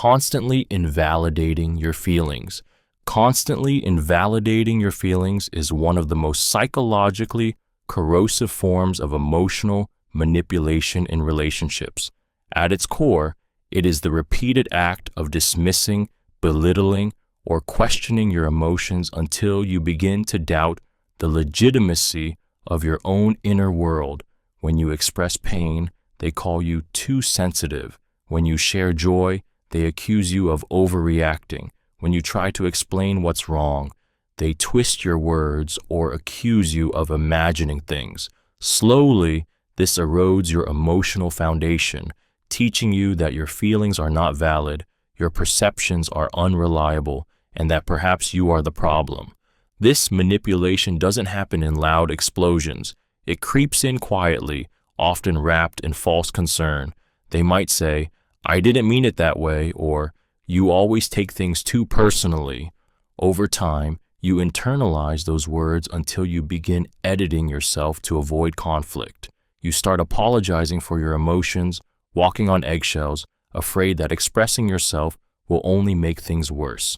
constantly invalidating your feelings. Constantly invalidating your feelings is one of the most psychologically corrosive forms of emotional manipulation in relationships. At its core, it is the repeated act of dismissing, belittling, or questioning your emotions until you begin to doubt the legitimacy of your own inner world. When you express pain, they call you too sensitive. When you share joy, they accuse you of overreacting. When you try to explain what's wrong, they twist your words or accuse you of imagining things. Slowly, this erodes your emotional foundation, teaching you that your feelings are not valid, your perceptions are unreliable, and that perhaps you are the problem. This manipulation doesn't happen in loud explosions. It creeps in quietly, often wrapped in false concern. They might say, "I didn't mean it that way," or "You always take things too personally." Over time, you internalize those words until you begin editing yourself to avoid conflict. You start apologizing for your emotions, walking on eggshells, afraid that expressing yourself will only make things worse.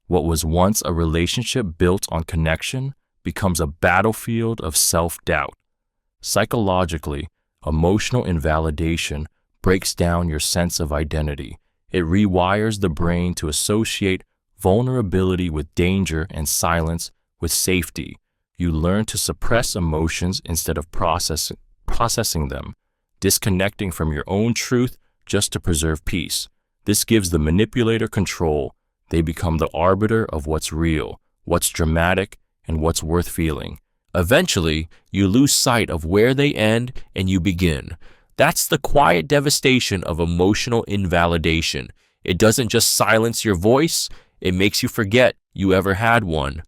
What was once a relationship built on connection becomes a battlefield of self-doubt. Psychologically, emotional invalidation breaks down your sense of identity. It rewires the brain to associate vulnerability with danger and silence with safety. You learn to suppress emotions instead of processing them, disconnecting from your own truth just to preserve peace. This gives the manipulator control. They become the arbiter of what's real, what's dramatic, and what's worth feeling. Eventually, you lose sight of where they end and you begin. That's the quiet devastation of emotional invalidation. It doesn't just silence your voice, it makes you forget you ever had one.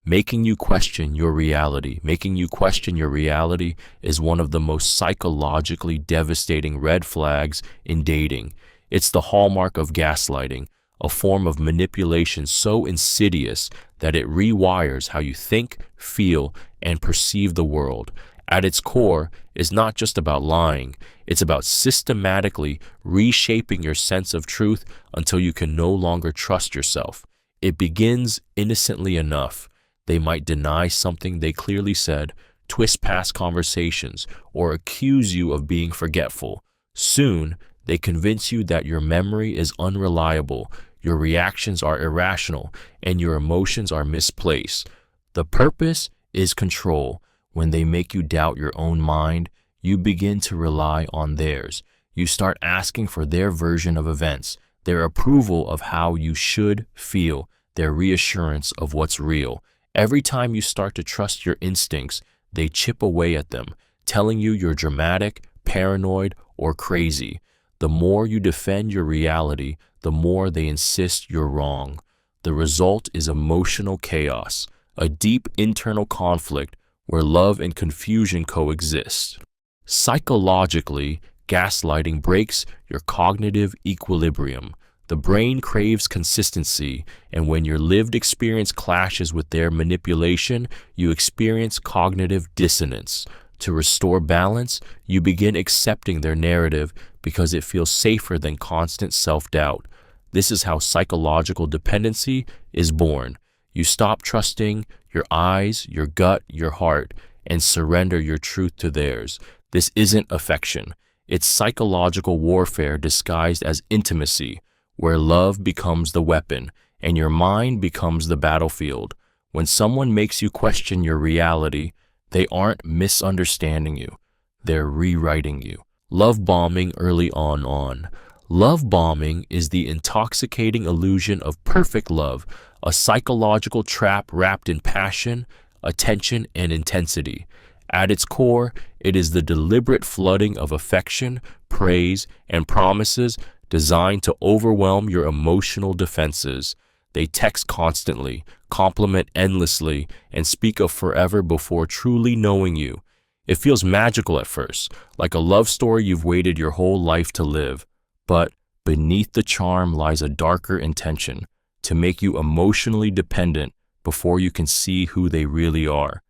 Making you question your reality. Making you question your reality is one of the most psychologically devastating red flags in dating. It's the hallmark of gaslighting, a form of manipulation so insidious that it rewires how you think, feel, and perceive the world. At its core, is not just about lying, it's about systematically reshaping your sense of truth until you can no longer trust yourself. It begins innocently enough. They might deny something they clearly said, twist past conversations, or accuse you of being forgetful. Soon, they convince you that your memory is unreliable, your reactions are irrational, and your emotions are misplaced. The purpose is control. When they make you doubt your own mind, you begin to rely on theirs. You start asking for their version of events, their approval of how you should feel, their reassurance of what's real. Every time you start to trust your instincts, they chip away at them, telling you you're dramatic, paranoid, or crazy. The more you defend your reality, the more they insist you're wrong. The result is emotional chaos, a deep internal conflict where love and confusion coexist. Psychologically, gaslighting breaks your cognitive equilibrium. The brain craves consistency, and when your lived experience clashes with their manipulation, you experience cognitive dissonance. To restore balance, you begin accepting their narrative because it feels safer than constant self-doubt. This is how psychological dependency is born. You stop trusting your eyes, your gut, your heart, and surrender your truth to theirs. This isn't affection. It's psychological warfare disguised as intimacy, where love becomes the weapon and your mind becomes the battlefield. When someone makes you question your reality, they aren't misunderstanding you. They're rewriting you. Love bombing early on. Love bombing is the intoxicating illusion of perfect love, a psychological trap wrapped in passion, attention, and intensity. At its core, it is the deliberate flooding of affection, praise, and promises designed to overwhelm your emotional defenses. They text constantly, compliment endlessly, and speak of forever before truly knowing you. It feels magical at first, like a love story you've waited your whole life to live. But beneath the charm lies a darker intention, to make you emotionally dependent before you can see who they really are.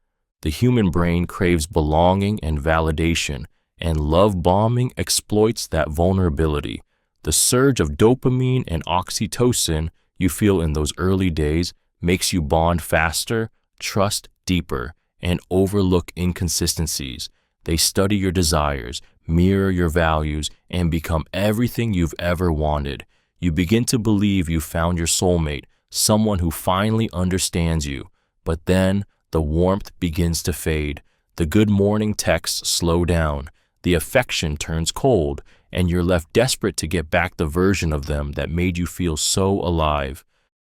The human brain craves belonging and validation, and love bombing exploits that vulnerability. The surge of dopamine and oxytocin you feel in those early days makes you bond faster, trust deeper, and overlook inconsistencies. They study your desires, mirror your values, and become everything you've ever wanted. You begin to believe you found your soulmate, someone who finally understands you. But then the warmth begins to fade. The good morning texts slow down. The affection turns cold, and you're left desperate to get back the version of them that made you feel so alive.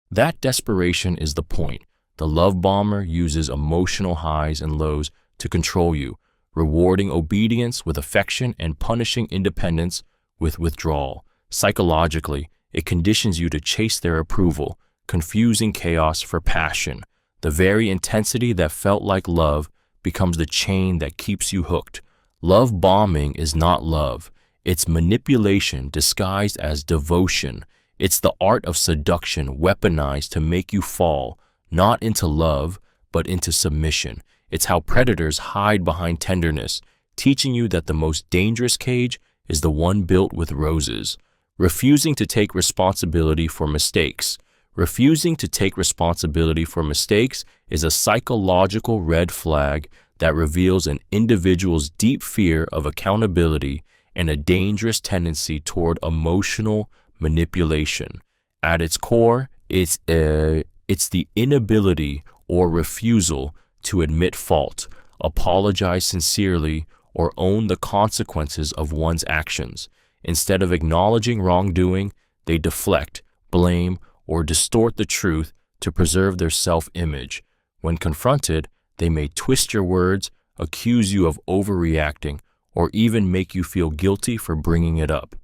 That desperation is the point. The love bomber uses emotional highs and lows to control you, rewarding obedience with affection and punishing independence with withdrawal. Psychologically, it conditions you to chase their approval, confusing chaos for passion. The very intensity that felt like love becomes the chain that keeps you hooked. Love bombing is not love. It's manipulation disguised as devotion. It's the art of seduction weaponized to make you fall, not into love, but into submission. It's how predators hide behind tenderness, teaching you that the most dangerous cage is the one built with roses. Refusing to take responsibility for mistakes. Refusing to take responsibility for mistakes is a psychological red flag that reveals an individual's deep fear of accountability and a dangerous tendency toward emotional manipulation. At its core, it's the inability or refusal to admit fault, apologize sincerely, or own the consequences of one's actions. Instead of acknowledging wrongdoing, they deflect, blame, or distort the truth to preserve their self-image. When confronted, they may twist your words, accuse you of overreacting, or even make you feel guilty for bringing it up.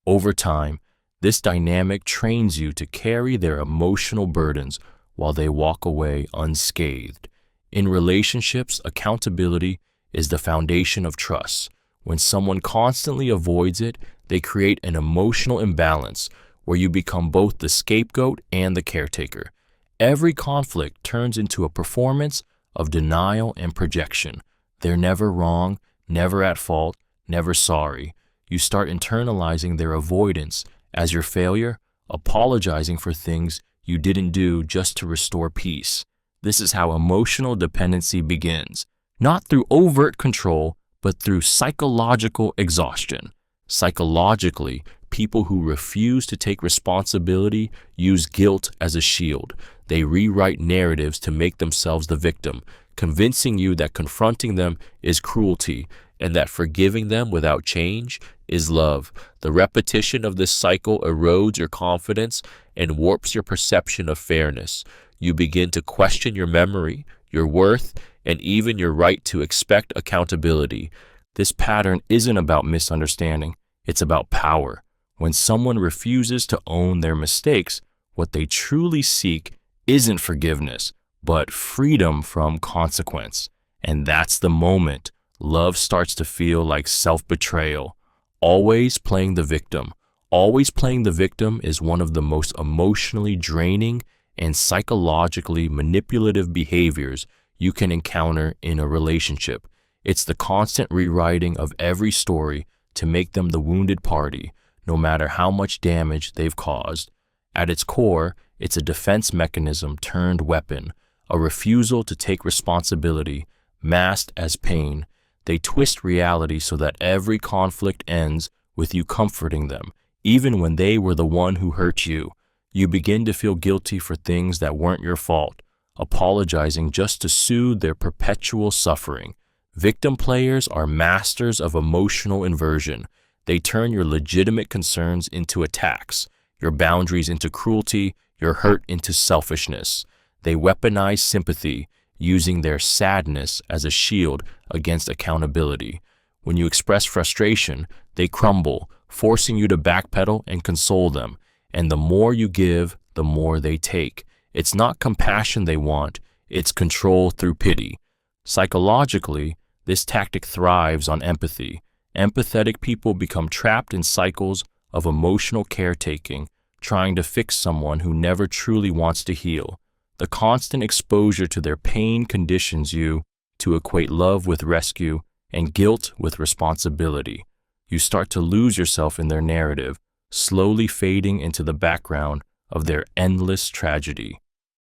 Over time, this dynamic trains you to carry their emotional burdens while they walk away unscathed. In relationships, accountability is the foundation of trust. When someone constantly avoids it, they create an emotional imbalance where you become both the scapegoat and the caretaker. Every conflict turns into a performance of denial and projection. They're never wrong, never at fault, never sorry. You start internalizing their avoidance as your failure, apologizing for things you didn't do just to restore peace. This is how emotional dependency begins, not through overt control, but through psychological exhaustion. Psychologically, people who refuse to take responsibility use guilt as a shield. They rewrite narratives to make themselves the victim, convincing you that confronting them is cruelty and that forgiving them without change is love. The repetition of this cycle erodes your confidence and warps your perception of fairness. You begin to question your memory, your worth, and even your right to expect accountability. This pattern isn't about misunderstanding, it's about power. When someone refuses to own their mistakes, what they truly seek isn't forgiveness, but freedom from consequence. And that's the moment love starts to feel like self-betrayal. Always playing the victim. Always playing the victim is one of the most emotionally draining and psychologically manipulative behaviors you can encounter in a relationship. It's the constant rewriting of every story to make them the wounded party, no matter how much damage they've caused. At its core, it's a defense mechanism turned weapon, a refusal to take responsibility, masked as pain. They twist reality so that every conflict ends with you comforting them, even when they were the one who hurt you. You begin to feel guilty for things that weren't your fault, apologizing just to soothe their perpetual suffering. Victim players are masters of emotional inversion. They turn your legitimate concerns into attacks, your boundaries into cruelty, your hurt into selfishness. They weaponize sympathy, using their sadness as a shield against accountability. When you express frustration, they crumble, forcing you to backpedal and console them. And the more you give, the more they take. It's not compassion they want, it's control through pity. Psychologically, this tactic thrives on empathy. Empathetic people become trapped in cycles of emotional caretaking, trying to fix someone who never truly wants to heal. The constant exposure to their pain conditions you to equate love with rescue and guilt with responsibility. You start to lose yourself in their narrative, slowly fading into the background of their endless tragedy.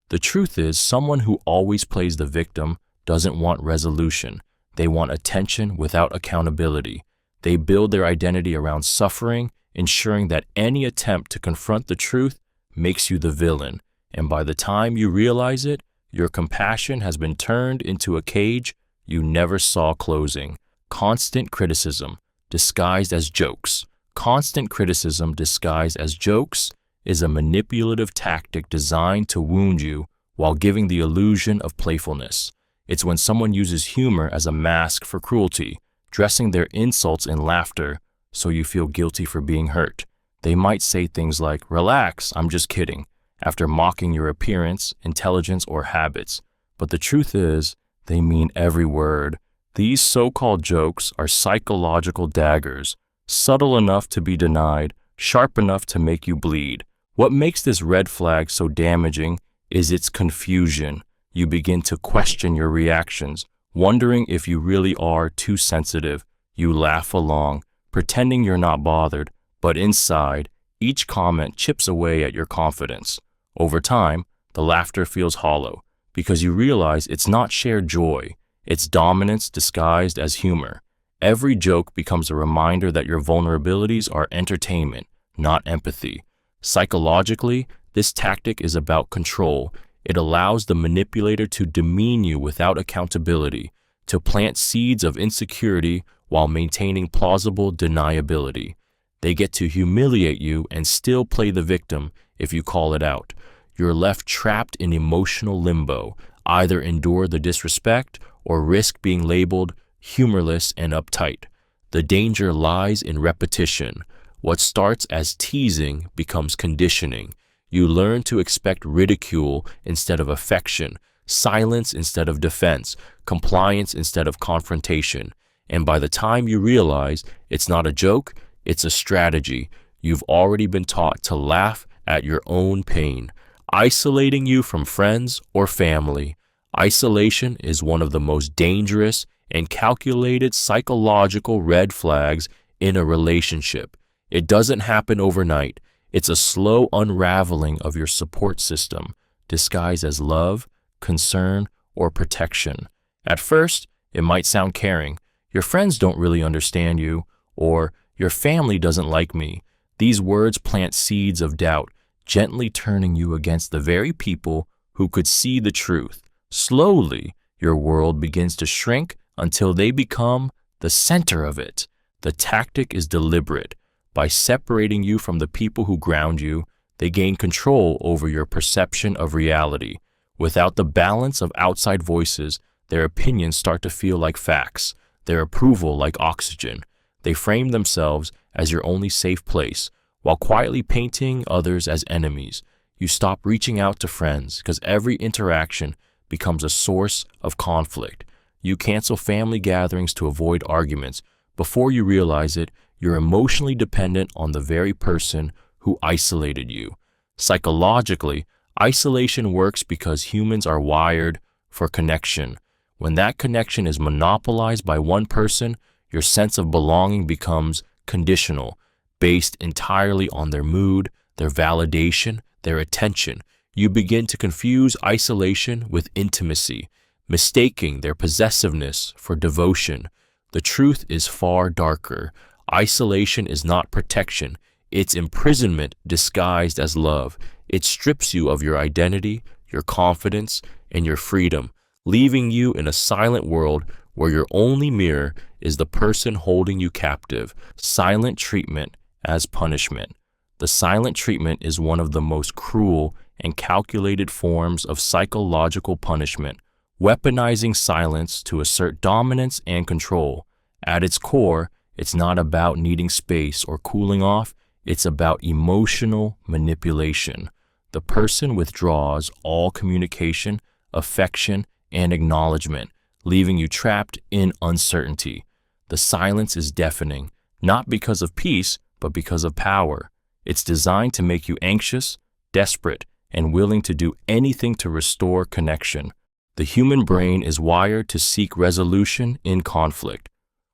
The truth is, someone who always plays the victim doesn't want resolution. They want attention without accountability. They build their identity around suffering, ensuring that any attempt to confront the truth makes you the villain. And by the time you realize it, your compassion has been turned into a cage you never saw closing. Constant criticism disguised as jokes. Constant criticism disguised as jokes is a manipulative tactic designed to wound you while giving the illusion of playfulness. It's when someone uses humor as a mask for cruelty, dressing their insults in laughter so you feel guilty for being hurt. They might say things like, "Relax, I'm just kidding," after mocking your appearance, intelligence, or habits. But the truth is, they mean every word. These so-called jokes are psychological daggers, subtle enough to be denied, sharp enough to make you bleed. What makes this red flag so damaging is its confusion. You begin to question your reactions, wondering if you really are too sensitive. You laugh along, pretending you're not bothered, but inside, each comment chips away at your confidence. Over time, the laughter feels hollow because you realize it's not shared joy, it's dominance disguised as humor. Every joke becomes a reminder that your vulnerabilities are entertainment, not empathy. Psychologically, this tactic is about control. It allows the manipulator to demean you without accountability, to plant seeds of insecurity while maintaining plausible deniability. They get to humiliate you and still play the victim if you call it out. You're left trapped in emotional limbo, either endure the disrespect or risk being labeled humorless and uptight. The danger lies in repetition. What starts as teasing becomes conditioning. You learn to expect ridicule instead of affection, silence instead of defense, compliance instead of confrontation. And by the time you realize it's not a joke, it's a strategy, you've already been taught to laugh at your own pain, isolating you from friends or family. Isolation is one of the most dangerous and calculated psychological red flags in a relationship. It doesn't happen overnight. It's a slow unraveling of your support system, disguised as love, concern, or protection. At first, it might sound caring. Your friends don't really understand you, or your family doesn't like me. These words plant seeds of doubt, gently turning you against the very people who could see the truth. Slowly, your world begins to shrink until they become the center of it. The tactic is deliberate. By separating you from the people who ground you, they gain control over your perception of reality. Without the balance of outside voices, their opinions start to feel like facts, their approval like oxygen. They frame themselves as your only safe place, while quietly painting others as enemies. You stop reaching out to friends because every interaction becomes a source of conflict. You cancel family gatherings to avoid arguments. Before you realize it, you're emotionally dependent on the very person who isolated you. Psychologically, isolation works because humans are wired for connection. When that connection is monopolized by one person, your sense of belonging becomes conditional, based entirely on their mood, their validation, their attention. You begin to confuse isolation with intimacy, mistaking their possessiveness for devotion. The truth is far darker. Isolation is not protection. It's imprisonment disguised as love. It strips you of your identity, your confidence, and your freedom, leaving you in a silent world where your only mirror is the person holding you captive. Silent treatment as punishment. The silent treatment is one of the most cruel and calculated forms of psychological punishment, weaponizing silence to assert dominance and control. At its core, it's not about needing space or cooling off, it's about emotional manipulation. The person withdraws all communication, affection, and acknowledgement, leaving you trapped in uncertainty. The silence is deafening, not because of peace, but because of power. It's designed to make you anxious, desperate, and willing to do anything to restore connection. The human brain is wired to seek resolution in conflict.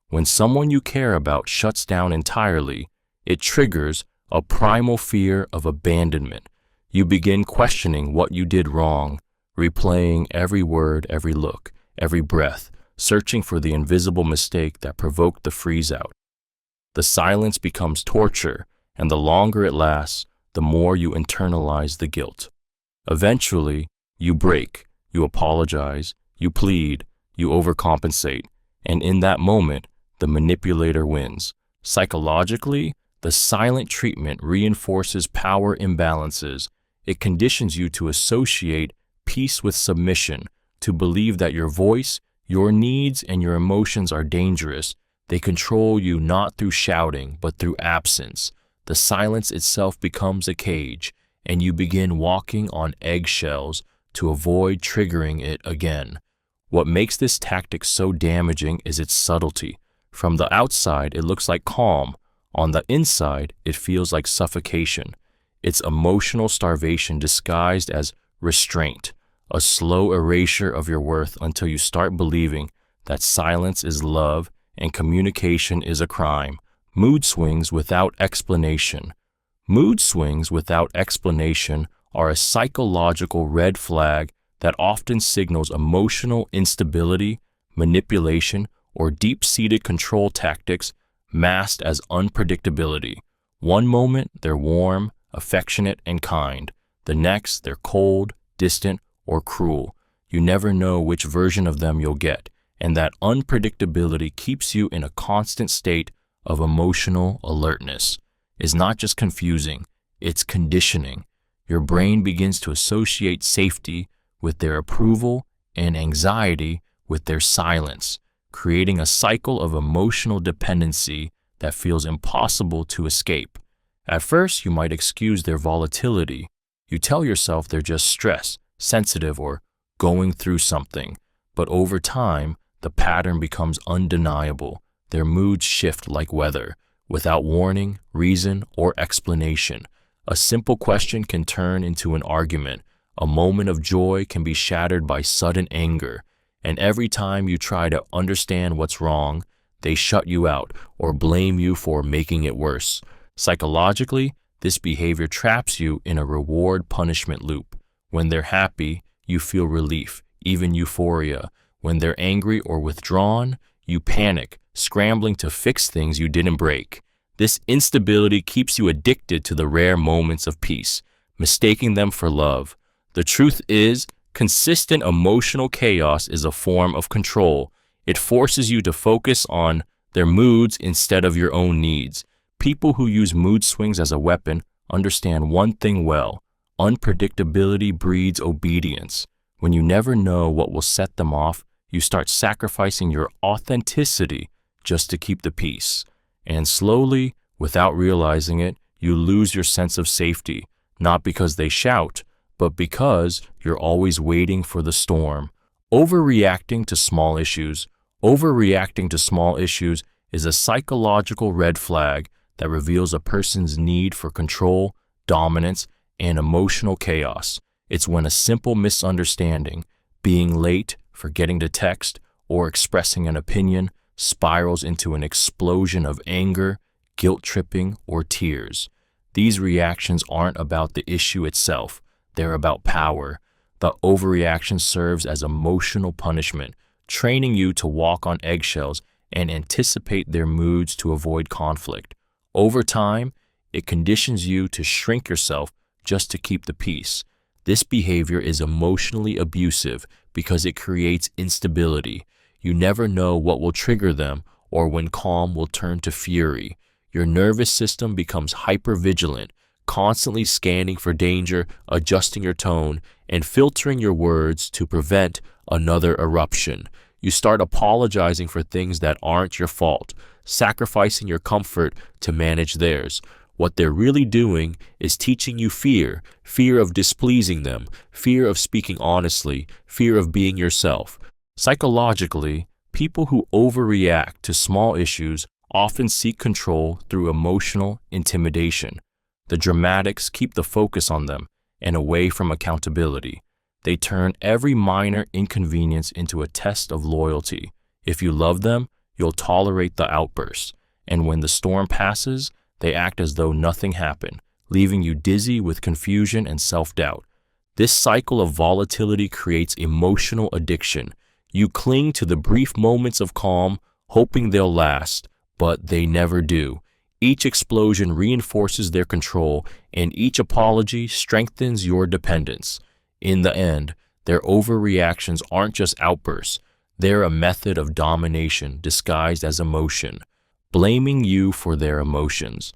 When someone you care about shuts down entirely, it triggers a primal fear of abandonment. You begin questioning what you did wrong, replaying every word, every look, every breath, searching for the invisible mistake that provoked the freeze-out. The silence becomes torture, and the longer it lasts, the more you internalize the guilt. Eventually, you break, you apologize, you plead, you overcompensate, and in that moment, the manipulator wins. Psychologically, the silent treatment reinforces power imbalances. It conditions you to associate peace with submission, to believe that your voice, your needs, and your emotions are dangerous. They control you not through shouting, but through absence. The silence itself becomes a cage, and you begin walking on eggshells to avoid triggering it again. What makes this tactic so damaging is its subtlety. From the outside, it looks like calm. On the inside, it feels like suffocation. It's emotional starvation disguised as restraint, a slow erasure of your worth until you start believing that silence is love and communication is a crime. Mood swings without explanation. Mood swings without explanation are a psychological red flag that often signals emotional instability, manipulation, or deep-seated control tactics masked as unpredictability. One moment, they're warm, affectionate, and kind. The next, they're cold, distant, or cruel. You never know which version of them you'll get, and that unpredictability keeps you in a constant state of emotional alertness. It's not just confusing, it's conditioning. Your brain begins to associate safety with their approval and anxiety with their silence, creating a cycle of emotional dependency that feels impossible to escape. At first, you might excuse their volatility. You tell yourself they're just stressed, sensitive, or going through something. But over time, the pattern becomes undeniable. Their moods shift like weather, without warning, reason, or explanation. A simple question can turn into an argument. A moment of joy can be shattered by sudden anger. And every time you try to understand what's wrong, they shut you out or blame you for making it worse. Psychologically, this behavior traps you in a reward-punishment loop. When they're happy, you feel relief, even euphoria. When they're angry or withdrawn, you panic, scrambling to fix things you didn't break. This instability keeps you addicted to the rare moments of peace, mistaking them for love. The truth is, consistent emotional chaos is a form of control. It forces you to focus on their moods instead of your own needs. People who use mood swings as a weapon understand one thing well: unpredictability breeds obedience. When you never know what will set them off, you start sacrificing your authenticity just to keep the peace. And slowly, without realizing it, you lose your sense of safety, not because they shout, but because you're always waiting for the storm. Overreacting to small issues. Overreacting to small issues is a psychological red flag that reveals a person's need for control, dominance, and emotional chaos. It's when a simple misunderstanding, being late, forgetting to text, or expressing an opinion spirals into an explosion of anger, guilt-tripping, or tears. These reactions aren't about the issue itself. They're about power. The overreaction serves as emotional punishment, training you to walk on eggshells and anticipate their moods to avoid conflict. Over time, it conditions you to shrink yourself just to keep the peace. This behavior is emotionally abusive because it creates instability. You never know what will trigger them or when calm will turn to fury. Your nervous system becomes hypervigilant, constantly scanning for danger, adjusting your tone, and filtering your words to prevent another eruption. You start apologizing for things that aren't your fault, sacrificing your comfort to manage theirs. What they're really doing is teaching you fear, fear of displeasing them, fear of speaking honestly, fear of being yourself. Psychologically, people who overreact to small issues often seek control through emotional intimidation. The dramatics keep the focus on them and away from accountability. They turn every minor inconvenience into a test of loyalty. If you love them, you'll tolerate the outbursts, and when the storm passes, they act as though nothing happened, leaving you dizzy with confusion and self-doubt. This cycle of volatility creates emotional addiction. You cling to the brief moments of calm, hoping they'll last, but they never do. Each explosion reinforces their control, and each apology strengthens your dependence. In the end, their overreactions aren't just outbursts. They're a method of domination disguised as emotion. Blaming you for their emotions.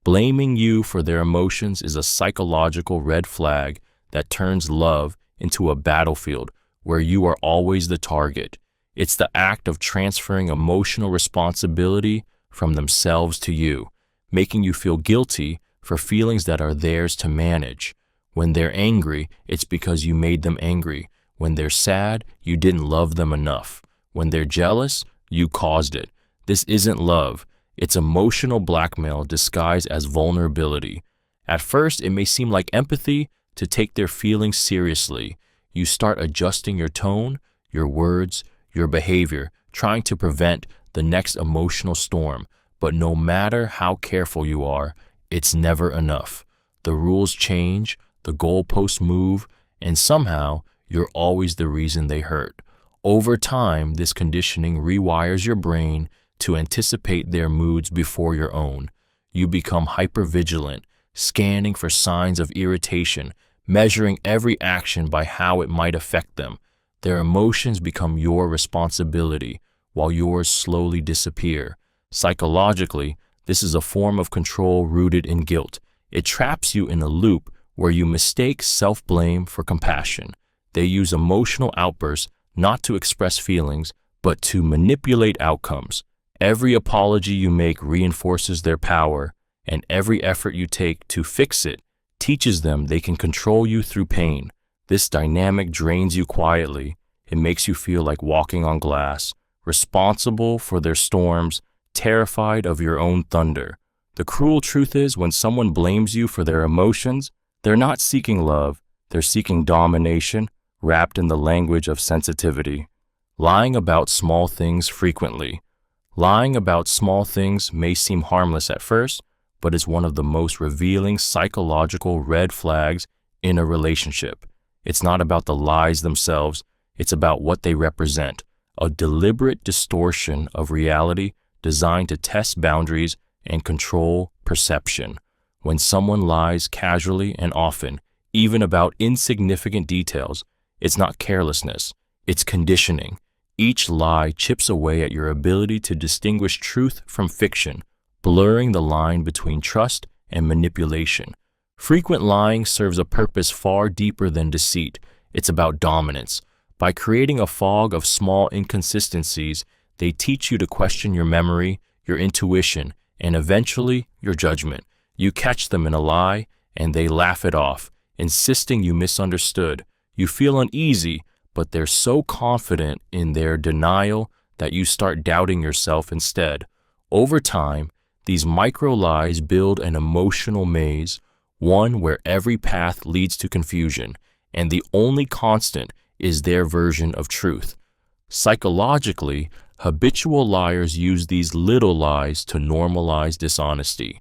Blaming you for their emotions is a psychological red flag that turns love into a battlefield where you are always the target. It's the act of transferring emotional responsibility from themselves to you, making you feel guilty for feelings that are theirs to manage. When they're angry, it's because you made them angry. When they're sad, you didn't love them enough. When they're jealous, you caused it. This isn't love. It's emotional blackmail disguised as vulnerability. At first, it may seem like empathy to take their feelings seriously. You start adjusting your tone, your words, your behavior, trying to prevent the next emotional storm. But no matter how careful you are, it's never enough. The rules change, the goalposts move, and somehow you're always the reason they hurt. Over time, this conditioning rewires your brain to anticipate their moods before your own. You become hypervigilant, scanning for signs of irritation, measuring every action by how it might affect them. Their emotions become your responsibility, while yours slowly disappear. Psychologically, this is a form of control rooted in guilt. It traps you in a loop where you mistake self-blame for compassion. They use emotional outbursts not to express feelings, but to manipulate outcomes. Every apology you make reinforces their power, and every effort you take to fix it teaches them they can control you through pain. This dynamic drains you quietly. It makes you feel like walking on glass, responsible for their storms, terrified of your own thunder. The cruel truth is, when someone blames you for their emotions, they're not seeking love, they're seeking domination, wrapped in the language of sensitivity. Lying about small things frequently. Lying about small things may seem harmless at first, but is one of the most revealing psychological red flags in a relationship. It's not about the lies themselves, it's about what they represent, a deliberate distortion of reality designed to test boundaries and control perception. When someone lies casually and often, even about insignificant details, it's not carelessness, it's conditioning. Each lie chips away at your ability to distinguish truth from fiction, blurring the line between trust and manipulation. Frequent lying serves a purpose far deeper than deceit. It's about dominance. By creating a fog of small inconsistencies, they teach you to question your memory, your intuition, and eventually your judgment. You catch them in a lie, and they laugh it off, insisting you misunderstood. You feel uneasy, but they're so confident in their denial that you start doubting yourself instead. Over time, these micro-lies build an emotional maze, one where every path leads to confusion, and the only constant is their version of truth. Psychologically, habitual liars use these little lies to normalize dishonesty.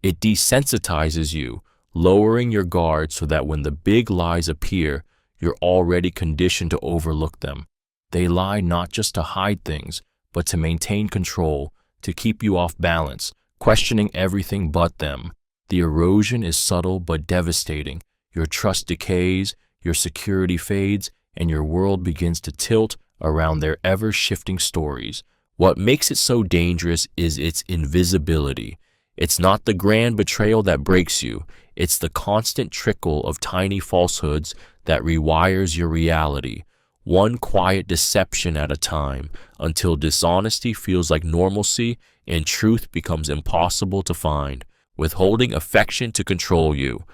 It desensitizes you, lowering your guard so that when the big lies appear, you're already conditioned to overlook them. They lie not just to hide things, but to maintain control, to keep you off balance, questioning everything but them. The erosion is subtle but devastating. Your trust decays, your security fades, and your world begins to tilt around their ever-shifting stories. What makes it so dangerous is its invisibility. It's not the grand betrayal that breaks you, it's the constant trickle of tiny falsehoods that rewires your reality, one quiet deception at a time, until dishonesty feels like normalcy and truth becomes impossible to find. Withholding affection to control you.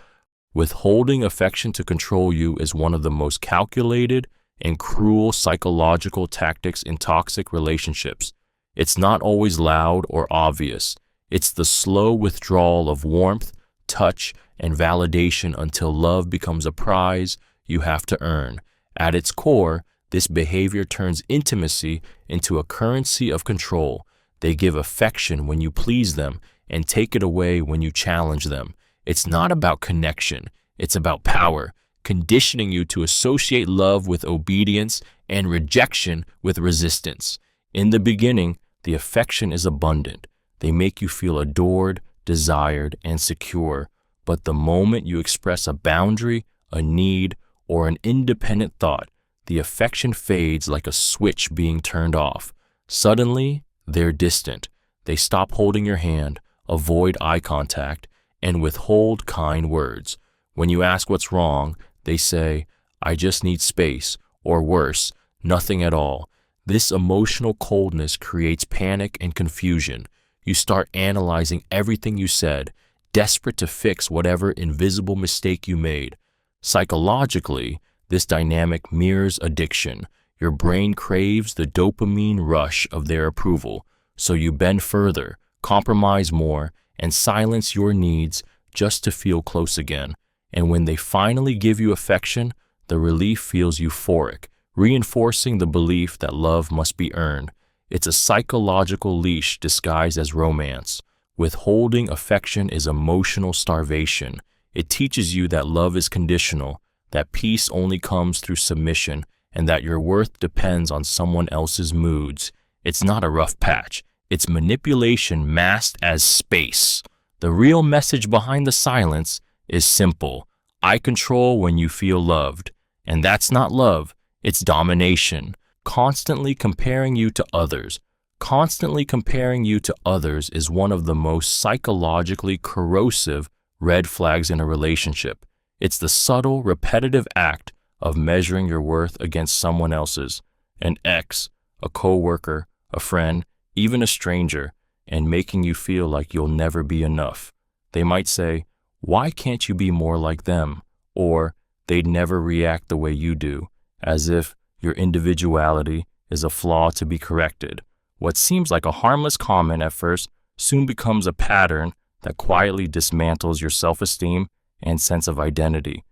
Withholding affection to control you is one of the most calculated and cruel psychological tactics in toxic relationships. It's not always loud or obvious. It's the slow withdrawal of warmth, touch, and validation until love becomes a prize you have to earn. At its core, this behavior turns intimacy into a currency of control. They give affection when you please them and take it away when you challenge them. It's not about connection, it's about power, conditioning you to associate love with obedience and rejection with resistance. In the beginning, the affection is abundant. They make you feel adored, desired, and secure. But the moment you express a boundary, a need, or an independent thought, the affection fades like a switch being turned off. Suddenly, they're distant. They stop holding your hand, avoid eye contact, and withhold kind words. When you ask what's wrong, they say, "I just need space," or worse, nothing at all. This emotional coldness creates panic and confusion. You start analyzing everything you said, desperate to fix whatever invisible mistake you made. Psychologically, this dynamic mirrors addiction. Your brain craves the dopamine rush of their approval, so you bend further, compromise more, and silence your needs just to feel close again. And when they finally give you affection, the relief feels euphoric, reinforcing the belief that love must be earned. It's a psychological leash disguised as romance. Withholding affection is emotional starvation. It teaches you that love is conditional, that peace only comes through submission, and that your worth depends on someone else's moods. It's not a rough patch. It's manipulation masked as space. The real message behind the silence is simple. I control when you feel loved. And that's not love, it's domination. Constantly comparing you to others. Constantly comparing you to others is one of the most psychologically corrosive red flags in a relationship. It's the subtle, repetitive act of measuring your worth against someone else's, an ex, a coworker, a friend, even a stranger, and making you feel like you'll never be enough. They might say, "Why can't you be more like them?" Or, "They'd never react the way you do," as if your individuality is a flaw to be corrected. What seems like a harmless comment at first soon becomes a pattern that quietly dismantles your self-esteem and sense of identity.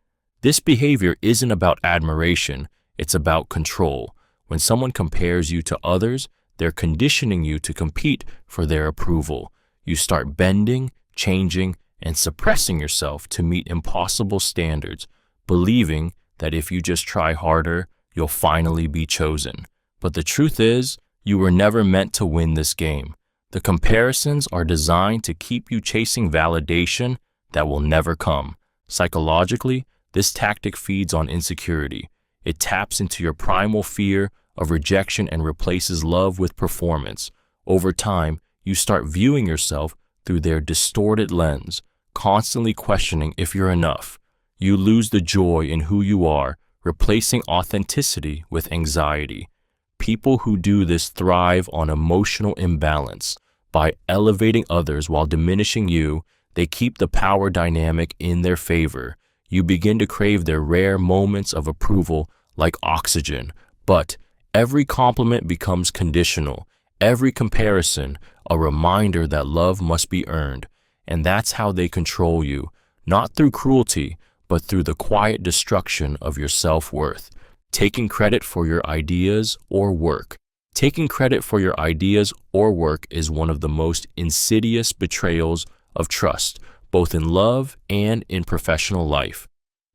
This behavior isn't about admiration, it's about control. When someone compares you to others, they're conditioning you to compete for their approval. You start bending, changing, and suppressing yourself to meet impossible standards, believing that if you just try harder, you'll finally be chosen. But the truth is, you were never meant to win this game. The comparisons are designed to keep you chasing validation that will never come. Psychologically, this tactic feeds on insecurity. It taps into your primal fear of rejection and replaces love with performance. Over time, you start viewing yourself through their distorted lens, constantly questioning if you're enough. You lose the joy in who you are, replacing authenticity with anxiety. People who do this thrive on emotional imbalance. By elevating others while diminishing you, they keep the power dynamic in their favor. You begin to crave their rare moments of approval like oxygen. But every compliment becomes conditional. Every comparison, a reminder that love must be earned. And that's how they control you, not through cruelty, but through the quiet destruction of your self-worth. Taking credit for your ideas or work. Taking credit for your ideas or work is one of the most insidious betrayals of trust, both in love and in professional life.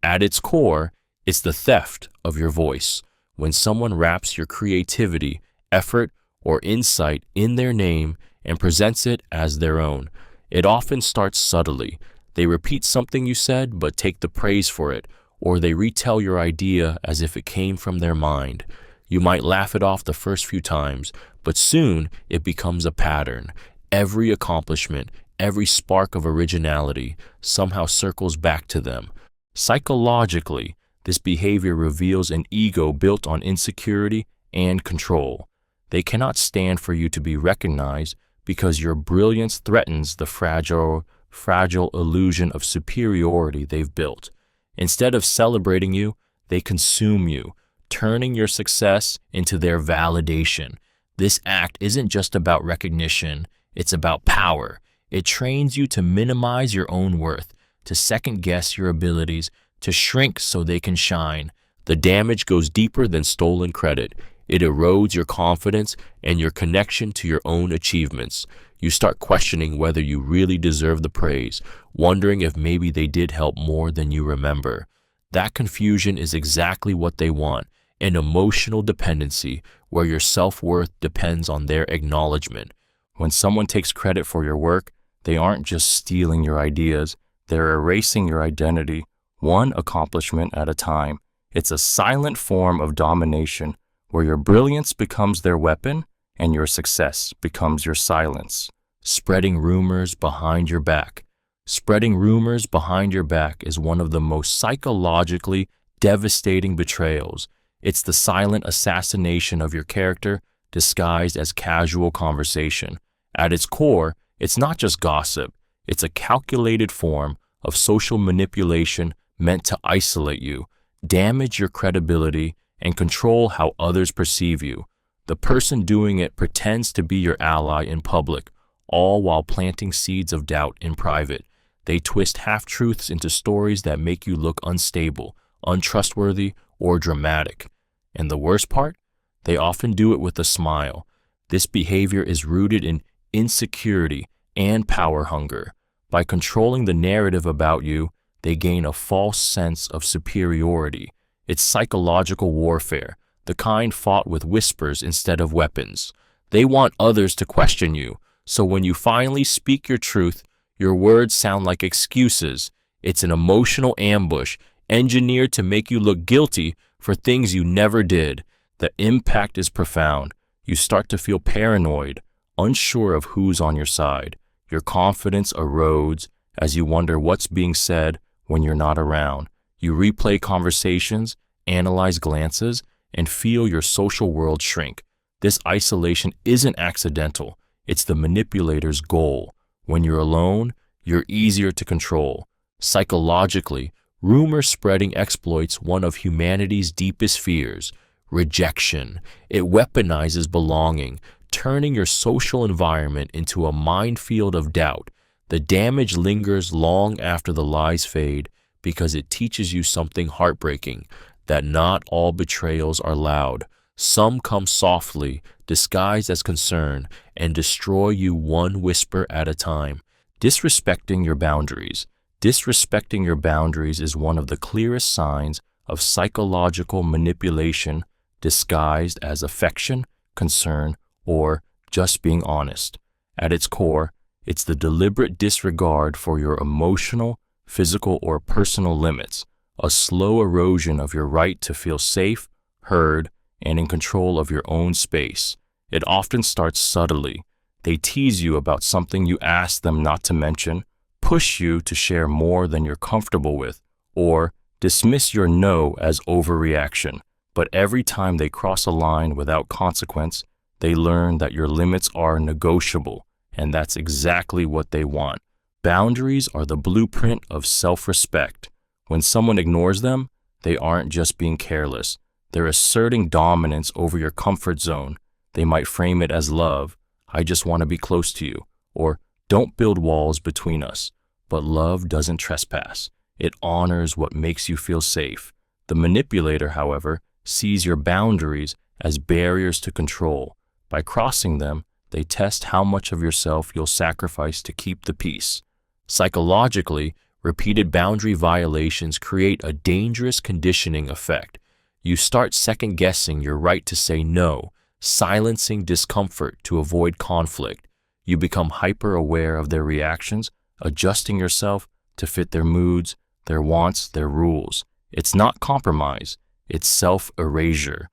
At its core, it's the theft of your voice. When someone wraps your creativity, effort, or insight in their name and presents it as their own, it often starts subtly. They repeat something you said but take the praise for it, or they retell your idea as if it came from their mind. You might laugh it off the first few times, but soon it becomes a pattern. Every accomplishment, every spark of originality somehow circles back to them. Psychologically, this behavior reveals an ego built on insecurity and control. They cannot stand for you to be recognized because your brilliance threatens the fragile illusion of superiority they've built. Instead of celebrating you, they consume you, turning your success into their validation. This act isn't just about recognition, it's about power. It trains you to minimize your own worth, to second-guess your abilities, to shrink so they can shine. The damage goes deeper than stolen credit. It erodes your confidence and your connection to your own achievements. You start questioning whether you really deserve the praise, wondering if maybe they did help more than you remember. That confusion is exactly what they want, an emotional dependency where your self-worth depends on their acknowledgement. When someone takes credit for your work, they aren't just stealing your ideas, they're erasing your identity, one accomplishment at a time. It's a silent form of domination where your brilliance becomes their weapon and your success becomes your silence. Spreading rumors behind your back. Spreading rumors behind your back is one of the most psychologically devastating betrayals. It's the silent assassination of your character disguised as casual conversation. At its core, it's not just gossip. It's a calculated form of social manipulation meant to isolate you, damage your credibility, and control how others perceive you. The person doing it pretends to be your ally in public, all while planting seeds of doubt in private. They twist half-truths into stories that make you look unstable, untrustworthy, or dramatic. And the worst part? They often do it with a smile. This behavior is rooted in insecurity and power hunger. By controlling the narrative about you, they gain a false sense of superiority. It's psychological warfare, the kind fought with whispers instead of weapons. They want others to question you, so when you finally speak your truth, your words sound like excuses. It's an emotional ambush engineered to make you look guilty for things you never did. The impact is profound. You start to feel paranoid, unsure of who's on your side. Your confidence erodes as you wonder what's being said when you're not around. You replay conversations, analyze glances, and feel your social world shrink. This isolation isn't accidental. It's the manipulator's goal. When you're alone, you're easier to control. Psychologically, rumor spreading exploits one of humanity's deepest fears, rejection. It weaponizes belonging, turning your social environment into a minefield of doubt. The damage lingers long after the lies fade because it teaches you something heartbreaking, that not all betrayals are loud. Some come softly, disguised as concern, and destroy you one whisper at a time. Disrespecting your boundaries. Disrespecting your boundaries is one of the clearest signs of psychological manipulation disguised as affection, concern, or just being honest. At its core, it's the deliberate disregard for your emotional, physical, or personal limits, a slow erosion of your right to feel safe, heard, and in control of your own space. It often starts subtly. They tease you about something you ask them not to mention, push you to share more than you're comfortable with, or dismiss your no as overreaction. But every time they cross a line without consequence, they learn that your limits are negotiable, and that's exactly what they want. Boundaries are the blueprint of self-respect. When someone ignores them, they aren't just being careless. They're asserting dominance over your comfort zone. They might frame it as love, I just want to be close to you, or don't build walls between us. But love doesn't trespass. It honors what makes you feel safe. The manipulator, however, sees your boundaries as barriers to control. By crossing them, they test how much of yourself you'll sacrifice to keep the peace. Psychologically, repeated boundary violations create a dangerous conditioning effect. You start second-guessing your right to say no, silencing discomfort to avoid conflict. You become hyper-aware of their reactions, adjusting yourself to fit their moods, their wants, their rules. It's not compromise, it's self-erasure.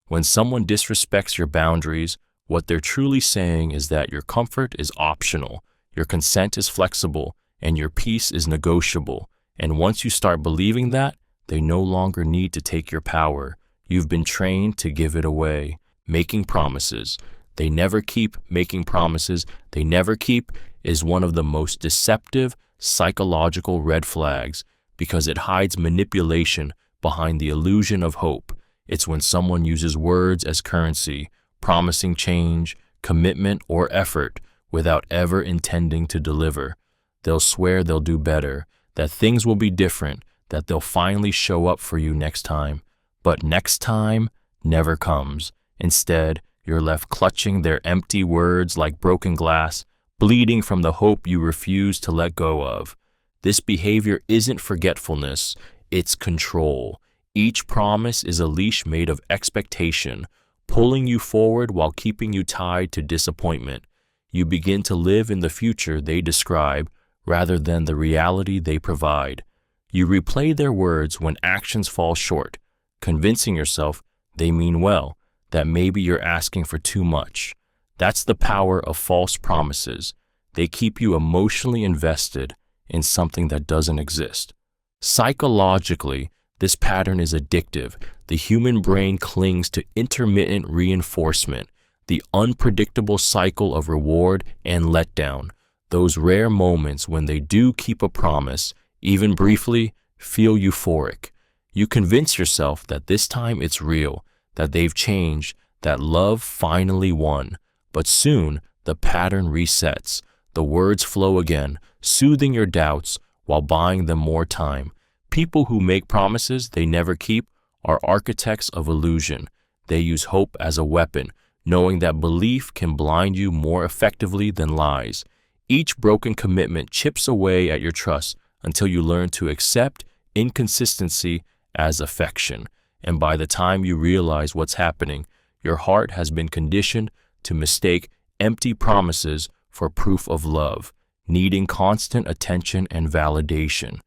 When someone disrespects your boundaries, what they're truly saying is that your comfort is optional, your consent is flexible, and your peace is negotiable. And once you start believing that, they no longer need to take your power. You've been trained to give it away. Making promises. They never keep. Making promises they never keep is one of the most deceptive psychological red flags because it hides manipulation behind the illusion of hope. It's when someone uses words as currency, promising change, commitment, or effort without ever intending to deliver. They'll swear they'll do better, that things will be different, that they'll finally show up for you next time. But next time never comes. Instead, you're left clutching their empty words like broken glass, bleeding from the hope you refuse to let go of. This behavior isn't forgetfulness, it's control. Each promise is a leash made of expectation, pulling you forward while keeping you tied to disappointment. You begin to live in the future they describe rather than the reality they provide. You replay their words when actions fall short, convincing yourself they mean well, that maybe you're asking for too much. That's the power of false promises. They keep you emotionally invested in something that doesn't exist. Psychologically, this pattern is addictive. The human brain clings to intermittent reinforcement, the unpredictable cycle of reward and letdown. Those rare moments when they do keep a promise, even briefly, feel euphoric. You convince yourself that this time it's real, that they've changed, that love finally won. But soon, the pattern resets. The words flow again, soothing your doubts while buying them more time. People who make promises they never keep are architects of illusion. They use hope as a weapon, knowing that belief can blind you more effectively than lies. Each broken commitment chips away at your trust until you learn to accept inconsistency as affection. And by the time you realize what's happening, your heart has been conditioned to mistake empty promises for proof of love, needing constant attention and validation.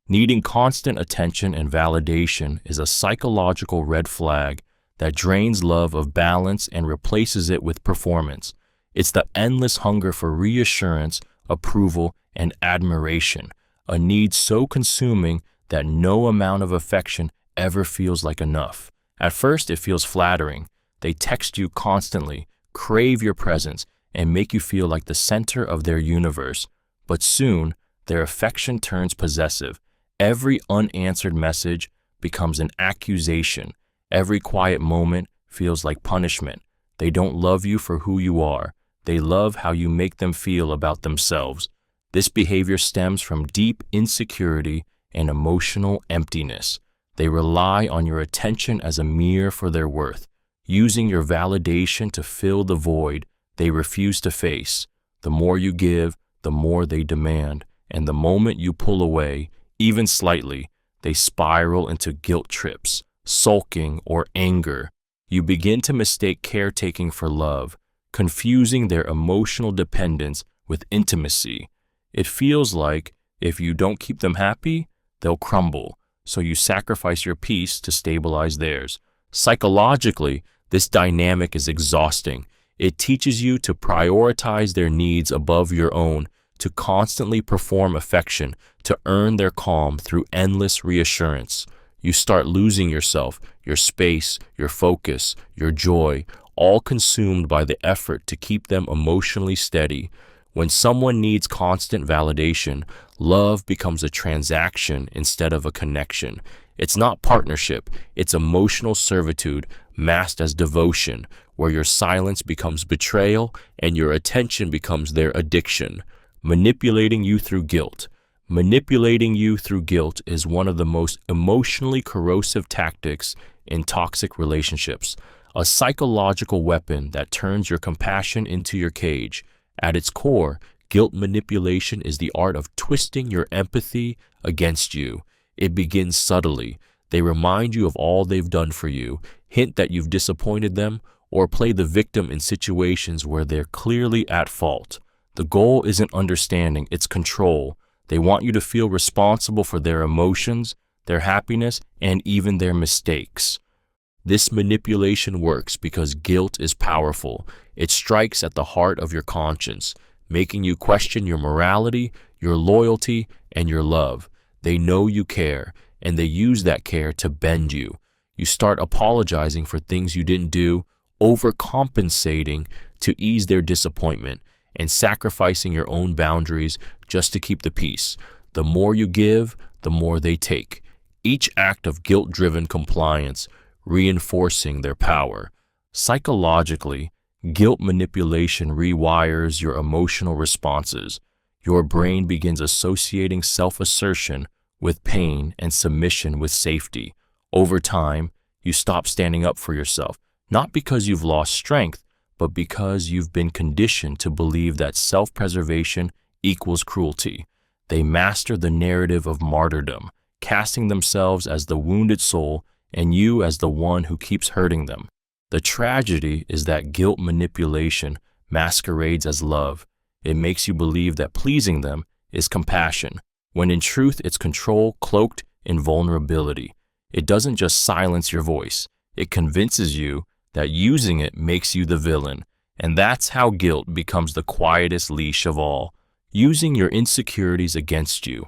Needing constant attention and validation is a psychological red flag that drains love of balance and replaces it with performance. It's the endless hunger for reassurance, approval, and admiration, a need so consuming that no amount of affection ever feels like enough. At first, it feels flattering. They text you constantly, crave your presence, and make you feel like the center of their universe. But soon, their affection turns possessive. Every unanswered message becomes an accusation. Every quiet moment feels like punishment. They don't love you for who you are. They love how you make them feel about themselves. This behavior stems from deep insecurity and emotional emptiness. They rely on your attention as a mirror for their worth, using your validation to fill the void they refuse to face. The more you give, the more they demand, and the moment you pull away, even slightly, they spiral into guilt trips, sulking, or anger. You begin to mistake caretaking for love, confusing their emotional dependence with intimacy. It feels like if you don't keep them happy, they'll crumble, so you sacrifice your peace to stabilize theirs. Psychologically, this dynamic is exhausting. It teaches you to prioritize their needs above your own, to constantly perform affection, to earn their calm through endless reassurance. You start losing yourself, your space, your focus, your joy, all consumed by the effort to keep them emotionally steady. When someone needs constant validation, love becomes a transaction instead of a connection. It's not partnership, it's emotional servitude masked as devotion, where your silence becomes betrayal and your attention becomes their addiction. Manipulating you through guilt. Manipulating you through guilt is one of the most emotionally corrosive tactics in toxic relationships, a psychological weapon that turns your compassion into your cage. At its core, guilt manipulation is the art of twisting your empathy against you. It begins subtly. They remind you of all they've done for you, hint that you've disappointed them, or play the victim in situations where they're clearly at fault. The goal isn't understanding, it's control. They want you to feel responsible for their emotions, their happiness, and even their mistakes. This manipulation works because guilt is powerful. It strikes at the heart of your conscience, making you question your morality, your loyalty, and your love. They know you care, and they use that care to bend you. You start apologizing for things you didn't do, overcompensating to ease their disappointment, and sacrificing your own boundaries just to keep the peace. The more you give, the more they take. Each act of guilt-driven compliance reinforcing their power. Psychologically, guilt manipulation rewires your emotional responses. Your brain begins associating self-assertion with pain and submission with safety. Over time, you stop standing up for yourself, not because you've lost strength, but because you've been conditioned to believe that self-preservation equals cruelty. They master the narrative of martyrdom, casting themselves as the wounded soul and you as the one who keeps hurting them. The tragedy is that guilt manipulation masquerades as love. It makes you believe that pleasing them is compassion, when in truth it's control cloaked in vulnerability. It doesn't just silence your voice, it convinces you that using it makes you the villain, and that's how guilt becomes the quietest leash of all. Using your insecurities against you.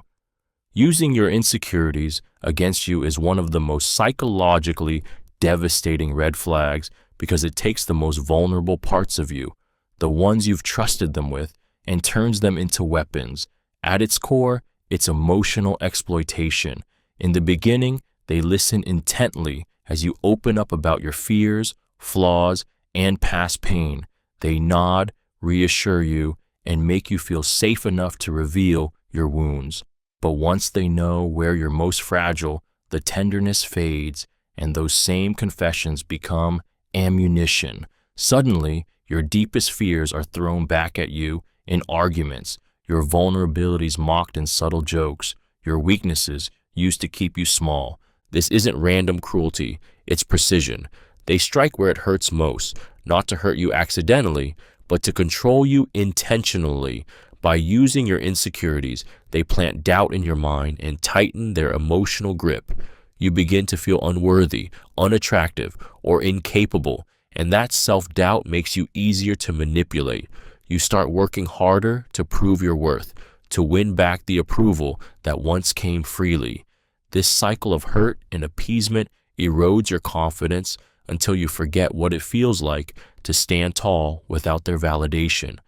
Using your insecurities against you is one of the most psychologically devastating red flags because it takes the most vulnerable parts of you, the ones you've trusted them with, and turns them into weapons. At its core, it's emotional exploitation. In the beginning, they listen intently as you open up about your fears, flaws, and past pain. They nod, reassure you, and make you feel safe enough to reveal your wounds. But once they know where you're most fragile, the tenderness fades, and those same confessions become ammunition. Suddenly, your deepest fears are thrown back at you in arguments, your vulnerabilities mocked in subtle jokes, your weaknesses used to keep you small. This isn't random cruelty, it's precision. They strike where it hurts most, not to hurt you accidentally, but to control you intentionally. By using your insecurities, they plant doubt in your mind and tighten their emotional grip. You begin to feel unworthy, unattractive, or incapable, and that self-doubt makes you easier to manipulate. You start working harder to prove your worth, to win back the approval that once came freely. This cycle of hurt and appeasement erodes your confidence until you forget what it feels like to stand tall without their validation.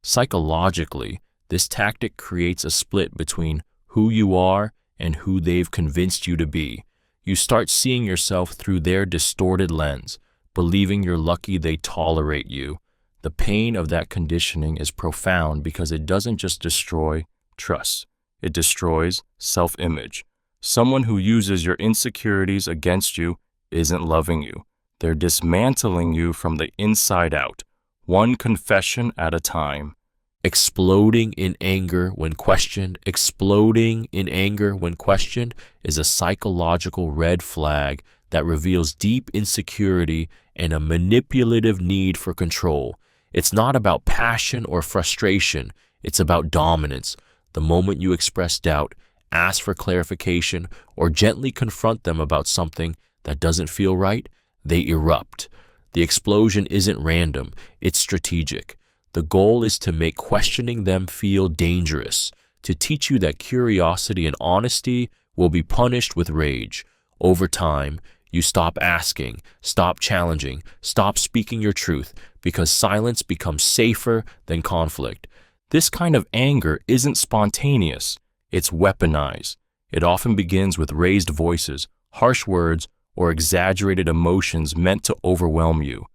Psychologically, this tactic creates a split between who you are and who they've convinced you to be. You start seeing yourself through their distorted lens, believing you're lucky they tolerate you. The pain of that conditioning is profound because it doesn't just destroy trust, it destroys self-image. Someone who uses your insecurities against you isn't loving you. They're dismantling you from the inside out, one confession at a time. Exploding in anger when questioned. Exploding in anger when questioned is a psychological red flag that reveals deep insecurity and a manipulative need for control. It's not about passion or frustration, it's about dominance. The moment you express doubt, ask for clarification, or gently confront them about something that doesn't feel right, they erupt. The explosion isn't random, it's strategic. The goal is to make questioning them feel dangerous, to teach you that curiosity and honesty will be punished with rage. Over time, you stop asking, stop challenging, stop speaking your truth, because silence becomes safer than conflict. This kind of anger isn't spontaneous, it's weaponized. It often begins with raised voices, harsh words, or exaggerated emotions meant to overwhelm you.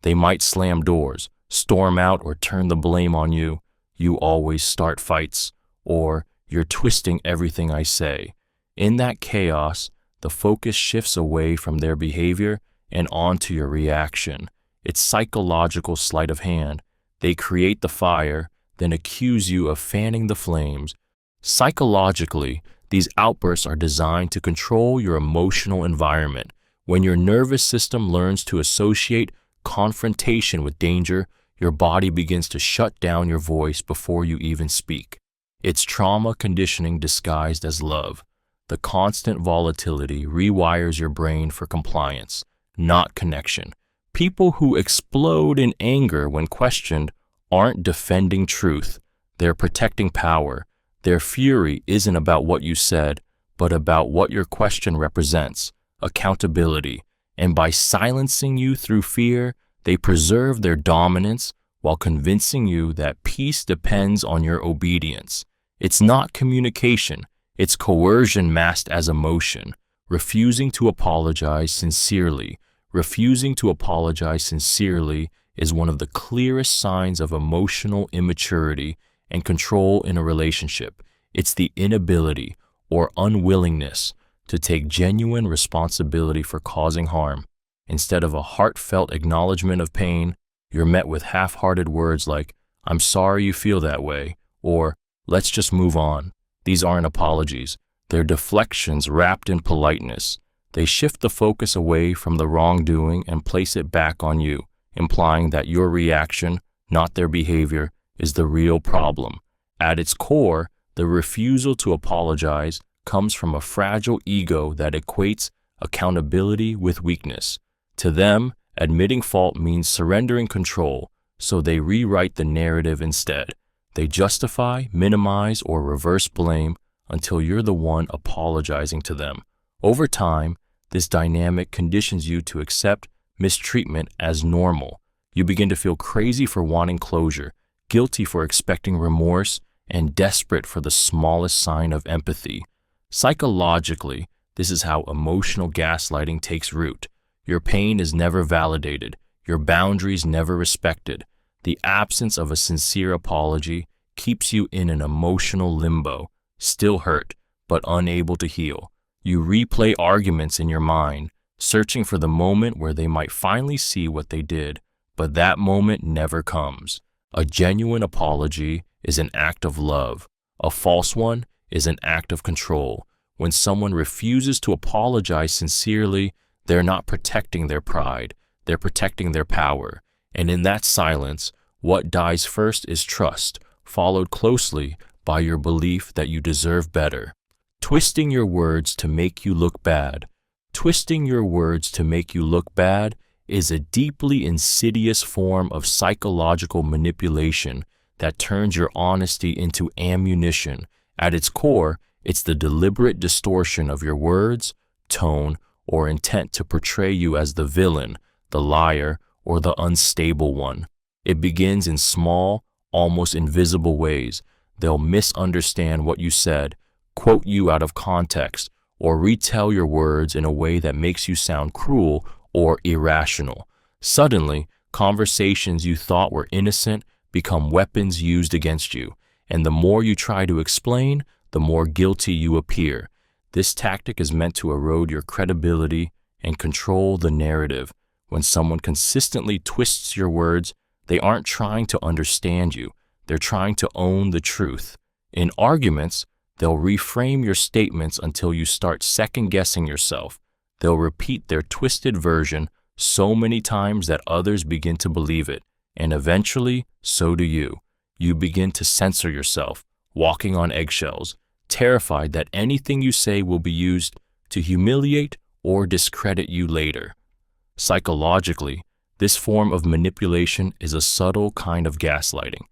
They might slam doors, storm out, or turn the blame on you. You always start fights, or you're twisting everything I say. In that chaos, the focus shifts away from their behavior and onto your reaction. It's psychological sleight of hand. They create the fire, then accuse you of fanning the flames. Psychologically, these outbursts are designed to control your emotional environment. When your nervous system learns to associate confrontation with danger, your body begins to shut down your voice before you even speak. It's trauma conditioning disguised as love. The constant volatility rewires your brain for compliance, not connection. People who explode in anger when questioned aren't defending truth. They're protecting power. Their fury isn't about what you said, but about what your question represents, accountability. And by silencing you through fear, they preserve their dominance while convincing you that peace depends on your obedience. It's not communication, it's coercion masked as emotion. Refusing to apologize sincerely. Refusing to apologize sincerely is one of the clearest signs of emotional immaturity and control in a relationship. It's the inability or unwillingness to take genuine responsibility for causing harm. Instead of a heartfelt acknowledgement of pain, you're met with half-hearted words like, "I'm sorry you feel that way," or "let's just move on." These aren't apologies. They're deflections wrapped in politeness. They shift the focus away from the wrongdoing and place it back on you, implying that your reaction, not their behavior, is the real problem. At its core, the refusal to apologize comes from a fragile ego that equates accountability with weakness. To them, admitting fault means surrendering control, so they rewrite the narrative instead. They justify, minimize, or reverse blame until you're the one apologizing to them. Over time, this dynamic conditions you to accept mistreatment as normal. You begin to feel crazy for wanting closure, guilty for expecting remorse, and desperate for the smallest sign of empathy. Psychologically, this is how emotional gaslighting takes root. Your pain is never validated, your boundaries never respected. The absence of a sincere apology keeps you in an emotional limbo, still hurt, but unable to heal. You replay arguments in your mind, searching for the moment where they might finally see what they did, but that moment never comes. A genuine apology is an act of love. A false one is an act of control. When someone refuses to apologize sincerely, they're not protecting their pride, they're protecting their power. And in that silence, what dies first is trust, followed closely by your belief that you deserve better. Twisting your words to make you look bad. Twisting your words to make you look bad is a deeply insidious form of psychological manipulation that turns your honesty into ammunition. At its core, it's the deliberate distortion of your words, tone, or intent to portray you as the villain, the liar, or the unstable one. It begins in small, almost invisible ways. They'll misunderstand what you said, quote you out of context, or retell your words in a way that makes you sound cruel or irrational. Suddenly, conversations you thought were innocent become weapons used against you, and the more you try to explain, the more guilty you appear. This tactic is meant to erode your credibility and control the narrative. When someone consistently twists your words, they aren't trying to understand you, they're trying to own the truth. In arguments, they'll reframe your statements until you start second-guessing yourself. They'll repeat their twisted version so many times that others begin to believe it, and eventually, so do you. You begin to censor yourself, walking on eggshells, terrified that anything you say will be used to humiliate or discredit you later. Psychologically, this form of manipulation is a subtle kind of gaslighting.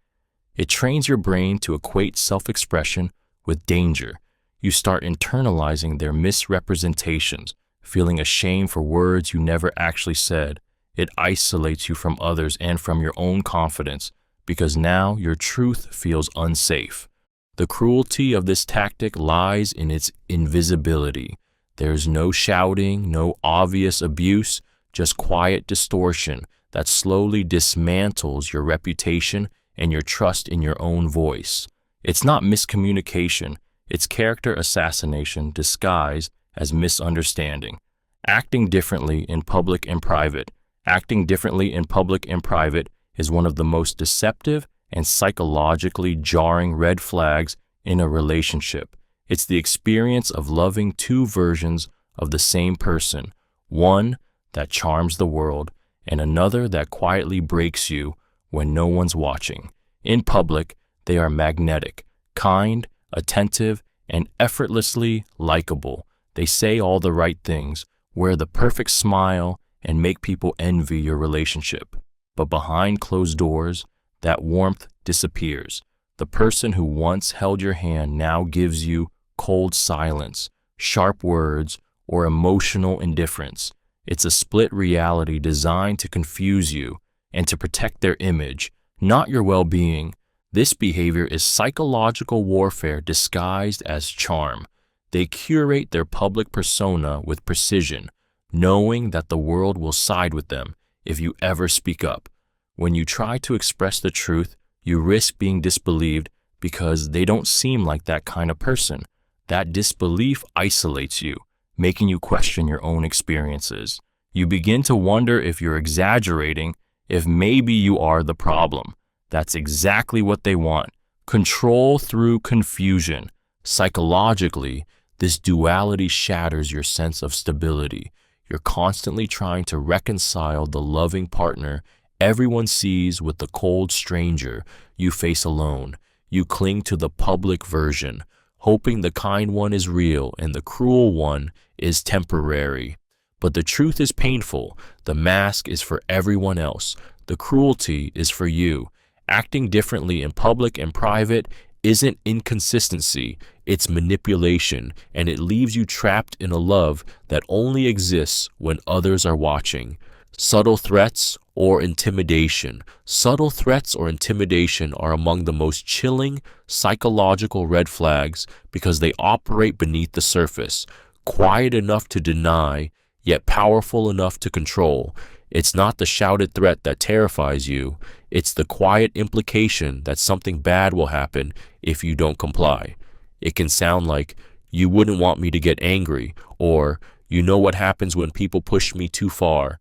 It trains your brain to equate self-expression with danger. You start internalizing their misrepresentations, feeling ashamed for words you never actually said. It isolates you from others and from your own confidence, because now your truth feels unsafe. The cruelty of this tactic lies in its invisibility. There's no shouting, no obvious abuse, just quiet distortion that slowly dismantles your reputation and your trust in your own voice. It's not miscommunication, it's character assassination disguised as misunderstanding. Acting differently in public and private. Acting differently in public and private is one of the most deceptive and psychologically jarring red flags in a relationship. It's the experience of loving two versions of the same person, one that charms the world and another that quietly breaks you when no one's watching. In public, they are magnetic, kind, attentive, and effortlessly likable. They say all the right things, wear the perfect smile, and make people envy your relationship. But behind closed doors, that warmth disappears. The person who once held your hand now gives you cold silence, sharp words, or emotional indifference. It's a split reality designed to confuse you and to protect their image, not your well-being. This behavior is psychological warfare disguised as charm. They curate their public persona with precision, knowing that the world will side with them if you ever speak up. When you try to express the truth, you risk being disbelieved because they don't seem like that kind of person. That disbelief isolates you, making you question your own experiences. You begin to wonder if you're exaggerating, if maybe you are the problem. That's exactly what they want. Control through confusion. Psychologically, this duality shatters your sense of stability. You're constantly trying to reconcile the loving partner everyone sees with the cold stranger you face alone. You cling to the public version, hoping the kind one is real and the cruel one is temporary. But the truth is painful. The mask is for everyone else. The cruelty is for you. Acting differently in public and private isn't inconsistency, it's manipulation, and it leaves you trapped in a love that only exists when others are watching. Subtle threats or intimidation. Subtle threats or intimidation are among the most chilling psychological red flags because they operate beneath the surface, quiet enough to deny, yet powerful enough to control. It's not the shouted threat that terrifies you, it's the quiet implication that something bad will happen if you don't comply. It can sound like, "You wouldn't want me to get angry," or "You know what happens when people push me too far."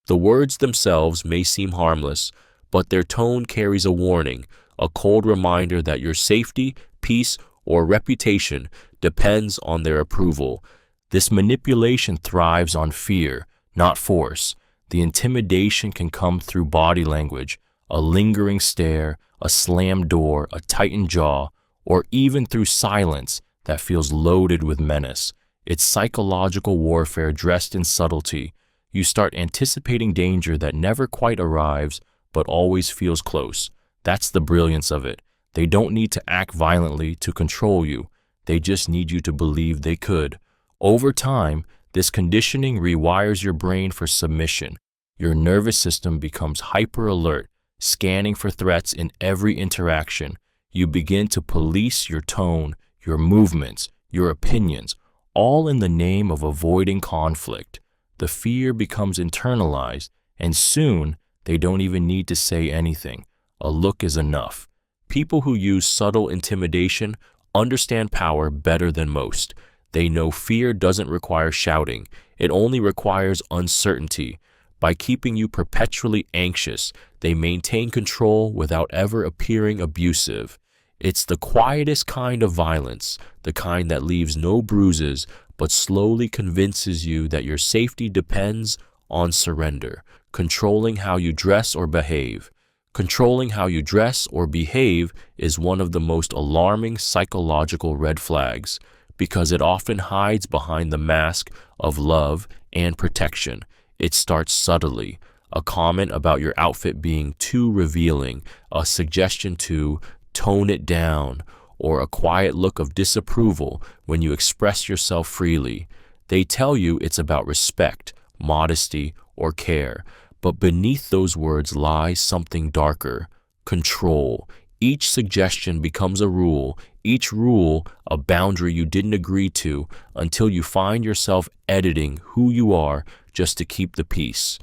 The words themselves may seem harmless, but their tone carries a warning, a cold reminder that your safety, peace, or reputation depends on their approval. This manipulation thrives on fear, not force. The intimidation can come through body language, a lingering stare, a slammed door, a tightened jaw, or even through silence that feels loaded with menace. It's psychological warfare dressed in subtlety. You start anticipating danger that never quite arrives, but always feels close. That's the brilliance of it. They don't need to act violently to control you. They just need you to believe they could. Over time, this conditioning rewires your brain for submission. Your nervous system becomes hyper-alert, scanning for threats in every interaction. You begin to police your tone, your movements, your opinions, all in the name of avoiding conflict. The fear becomes internalized, and soon they don't even need to say anything. A look is enough. People who use subtle intimidation understand power better than most. They know fear doesn't require shouting. It only requires uncertainty. By keeping you perpetually anxious, they maintain control without ever appearing abusive. It's the quietest kind of violence, the kind that leaves no bruises, but slowly convinces you that your safety depends on surrender. Controlling how you dress or behave. Controlling how you dress or behave is one of the most alarming psychological red flags, because it often hides behind the mask of love and protection. It starts subtly. A comment about your outfit being too revealing, a suggestion to tone it down, or a quiet look of disapproval when you express yourself freely. They tell you it's about respect, modesty, or care, but beneath those words lies something darker: control. Each suggestion becomes a rule, each rule a boundary you didn't agree to, until you find yourself editing who you are just to keep the peace.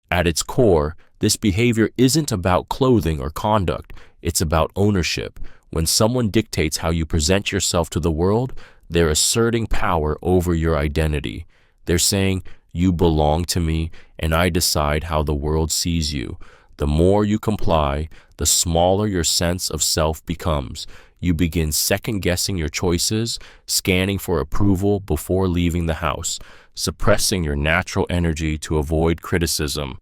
At its core, this behavior isn't about clothing or conduct, it's about ownership. When someone dictates how you present yourself to the world, they're asserting power over your identity. They're saying, "You belong to me, and I decide how the world sees you." The more you comply, the smaller your sense of self becomes. You begin second-guessing your choices, scanning for approval before leaving the house, suppressing your natural energy to avoid criticism.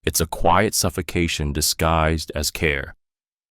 It's a quiet suffocation disguised as care.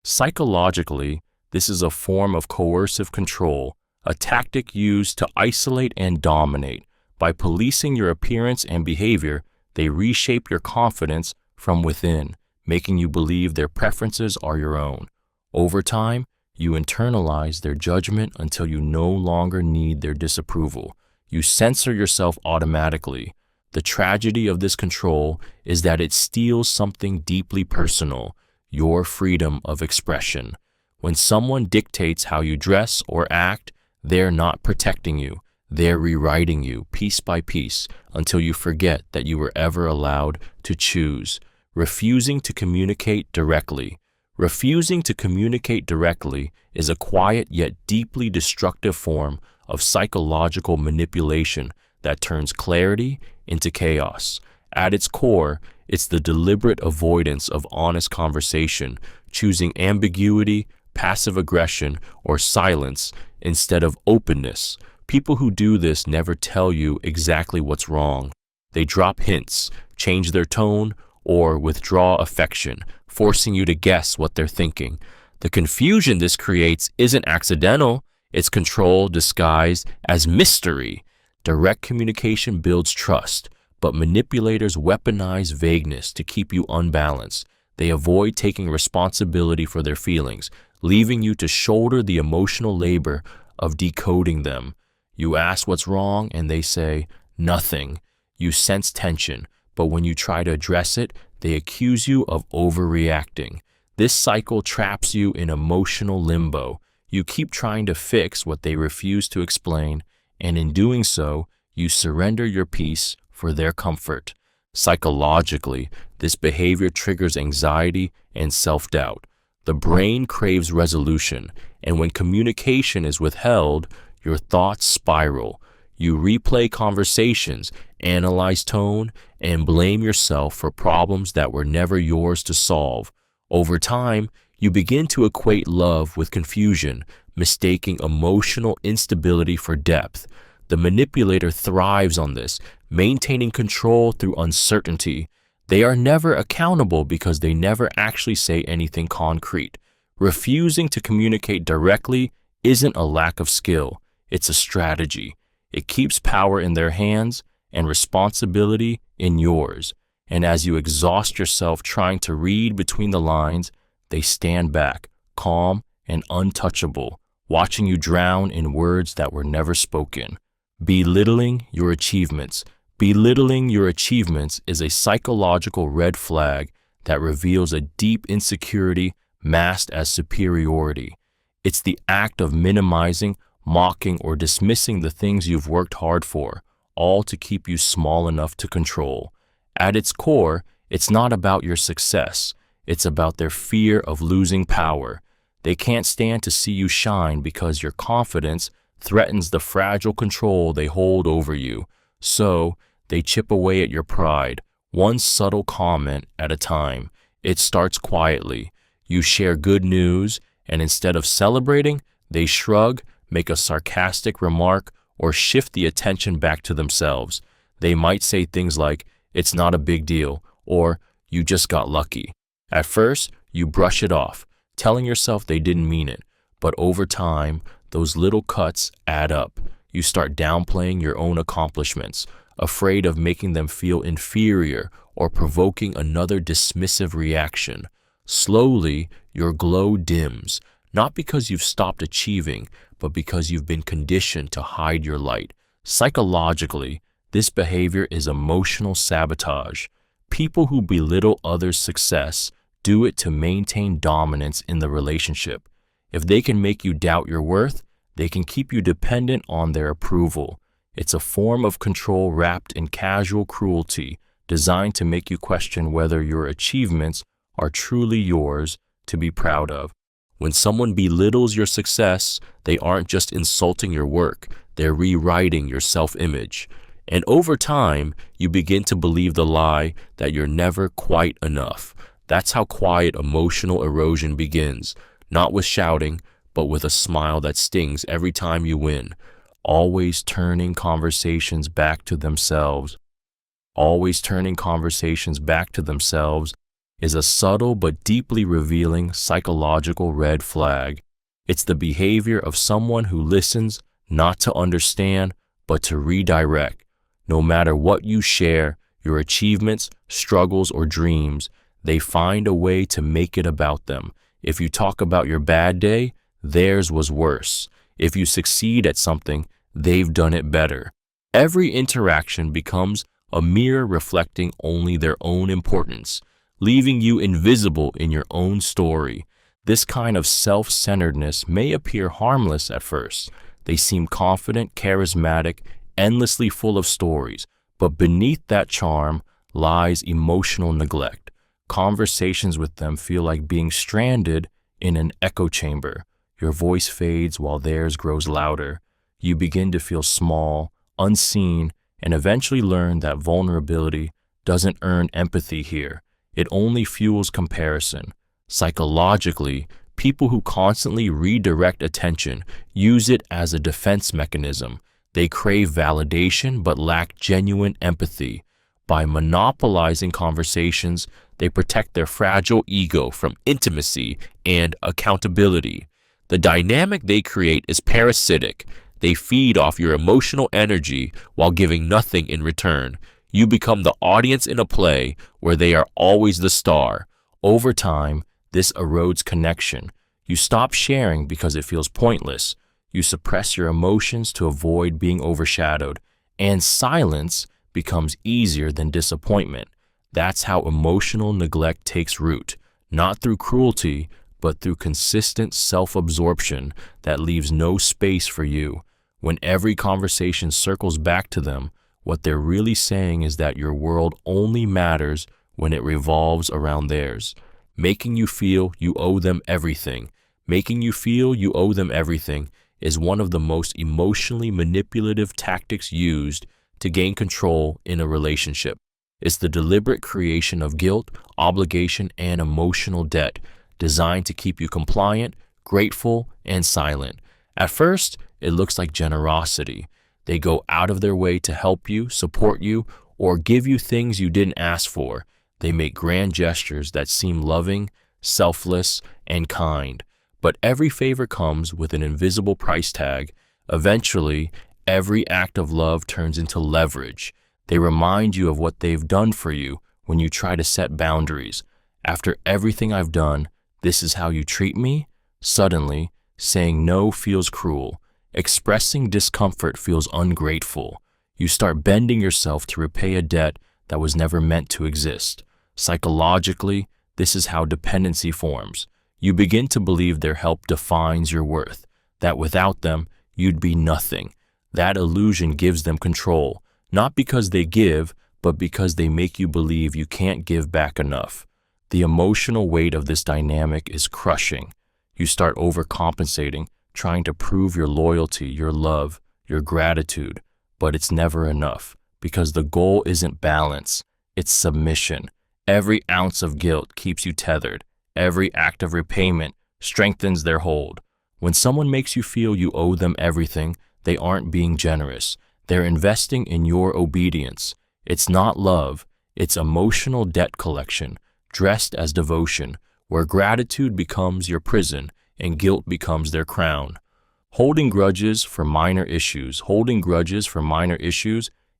Psychologically, this is a form of coercive control, a tactic used to isolate and dominate. By policing your appearance and behavior, they reshape your confidence from within, making you believe their preferences are your own. Over time, you internalize their judgment until you no longer need their disapproval. You censor yourself automatically. The tragedy of this control is that it steals something deeply personal: your freedom of expression. When someone dictates how you dress or act, they're not protecting you. They're rewriting you piece by piece until you forget that you were ever allowed to choose. Refusing to communicate directly. Refusing to communicate directly is a quiet yet deeply destructive form of psychological manipulation that turns clarity into chaos. At its core, It's the deliberate avoidance of honest conversation, choosing ambiguity, passive aggression, or silence instead of openness. People who do this never tell you exactly what's wrong. They drop hints, change their tone, or withdraw affection, forcing you to guess what they're thinking. The confusion this creates isn't accidental, it's control disguised as mystery. Direct communication builds trust, but manipulators weaponize vagueness to keep you unbalanced. They avoid taking responsibility for their feelings, leaving you to shoulder the emotional labor of decoding them. You ask what's wrong, and they say, nothing. You sense tension, but when you try to address it, they accuse you of overreacting. This cycle traps you in emotional limbo. You keep trying to fix what they refuse to explain, and in doing so, you surrender your peace for their comfort. Psychologically, this behavior triggers anxiety and self-doubt. The brain craves resolution, and when communication is withheld, your thoughts spiral. You replay conversations, analyze tone, and blame yourself for problems that were never yours to solve. Over time, you begin to equate love with confusion, mistaking emotional instability for depth. The manipulator thrives on this, maintaining control through uncertainty. They are never accountable because they never actually say anything concrete. Refusing to communicate directly isn't a lack of skill, it's a strategy. It keeps power in their hands and responsibility in yours. And as you exhaust yourself trying to read between the lines, they stand back, calm and untouchable, watching you drown in words that were never spoken. Belittling your achievements. Belittling your achievements is a psychological red flag that reveals a deep insecurity masked as superiority. It's the act of minimizing, mocking, or dismissing the things you've worked hard for, all to keep you small enough to control. At its core, it's not about your success. It's about their fear of losing power. They can't stand to see you shine because your confidence threatens the fragile control they hold over you. So, they chip away at your pride, one subtle comment at a time. It starts quietly. You share good news, and instead of celebrating, they shrug, make a sarcastic remark, or shift the attention back to themselves. They might say things like, "It's not a big deal," or "You just got lucky." At first, you brush it off, telling yourself they didn't mean it. But over time, those little cuts add up. You start downplaying your own accomplishments, afraid of making them feel inferior or provoking another dismissive reaction. Slowly, your glow dims, not because you've stopped achieving, but because you've been conditioned to hide your light. Psychologically, this behavior is emotional sabotage. People who belittle others' success do it to maintain dominance in the relationship. If they can make you doubt your worth, they can keep you dependent on their approval. It's a form of control wrapped in casual cruelty, designed to make you question whether your achievements are truly yours to be proud of. When someone belittles your success, they aren't just insulting your work, they're rewriting your self-image. And over time, you begin to believe the lie that you're never quite enough. That's how quiet emotional erosion begins, not with shouting, but with a smile that stings every time you win. Always turning conversations back to themselves. Always turning conversations back to themselves is a subtle but deeply revealing psychological red flag. It's the behavior of someone who listens not to understand, but to redirect. No matter what you share, your achievements, struggles, or dreams, they find a way to make it about them. If you talk about your bad day, theirs was worse. If you succeed at something, they've done it better. Every interaction becomes a mirror reflecting only their own importance, leaving you invisible in your own story. This kind of self-centeredness may appear harmless at first. They seem confident, charismatic, endlessly full of stories, but beneath that charm lies emotional neglect. Conversations with them feel like being stranded in an echo chamber. Your voice fades while theirs grows louder. You begin to feel small, unseen, and eventually learn that vulnerability doesn't earn empathy here. It only fuels comparison. Psychologically, people who constantly redirect attention use it as a defense mechanism. They crave validation but lack genuine empathy. By monopolizing conversations, they protect their fragile ego from intimacy and accountability. The dynamic they create is parasitic. They feed off your emotional energy while giving nothing in return. You become the audience in a play where they are always the star. Over time, this erodes connection. You stop sharing because it feels pointless. You suppress your emotions to avoid being overshadowed. And silence becomes easier than disappointment. That's how emotional neglect takes root, not through cruelty, but through consistent self-absorption that leaves no space for you. When every conversation circles back to them, what they're really saying is that your world only matters when it revolves around theirs. Making you feel you owe them everything. Making you feel you owe them everything is one of the most emotionally manipulative tactics used to gain control in a relationship. It's the deliberate creation of guilt, obligation, and emotional debt designed to keep you compliant, grateful, and silent. At first, it looks like generosity. They go out of their way to help you, support you, or give you things you didn't ask for. They make grand gestures that seem loving, selfless, and kind. But every favor comes with an invisible price tag. Eventually, every act of love turns into leverage. They remind you of what they've done for you when you try to set boundaries. After everything I've done, this is how you treat me? Suddenly, saying no feels cruel. Expressing discomfort feels ungrateful. You start bending yourself to repay a debt that was never meant to exist. Psychologically, this is how dependency forms. You begin to believe their help defines your worth, that without them, you'd be nothing. That illusion gives them control, not because they give, but because they make you believe you can't give back enough. The emotional weight of this dynamic is crushing. You start overcompensating, trying to prove your loyalty, your love, your gratitude, but it's never enough because the goal isn't balance, it's submission. Every ounce of guilt keeps you tethered. Every act of repayment strengthens their hold. When someone makes you feel you owe them everything, they aren't being generous. They're investing in your obedience. It's not love, it's emotional debt collection, dressed as devotion, where gratitude becomes your prison and guilt becomes their crown. Holding grudges for minor issues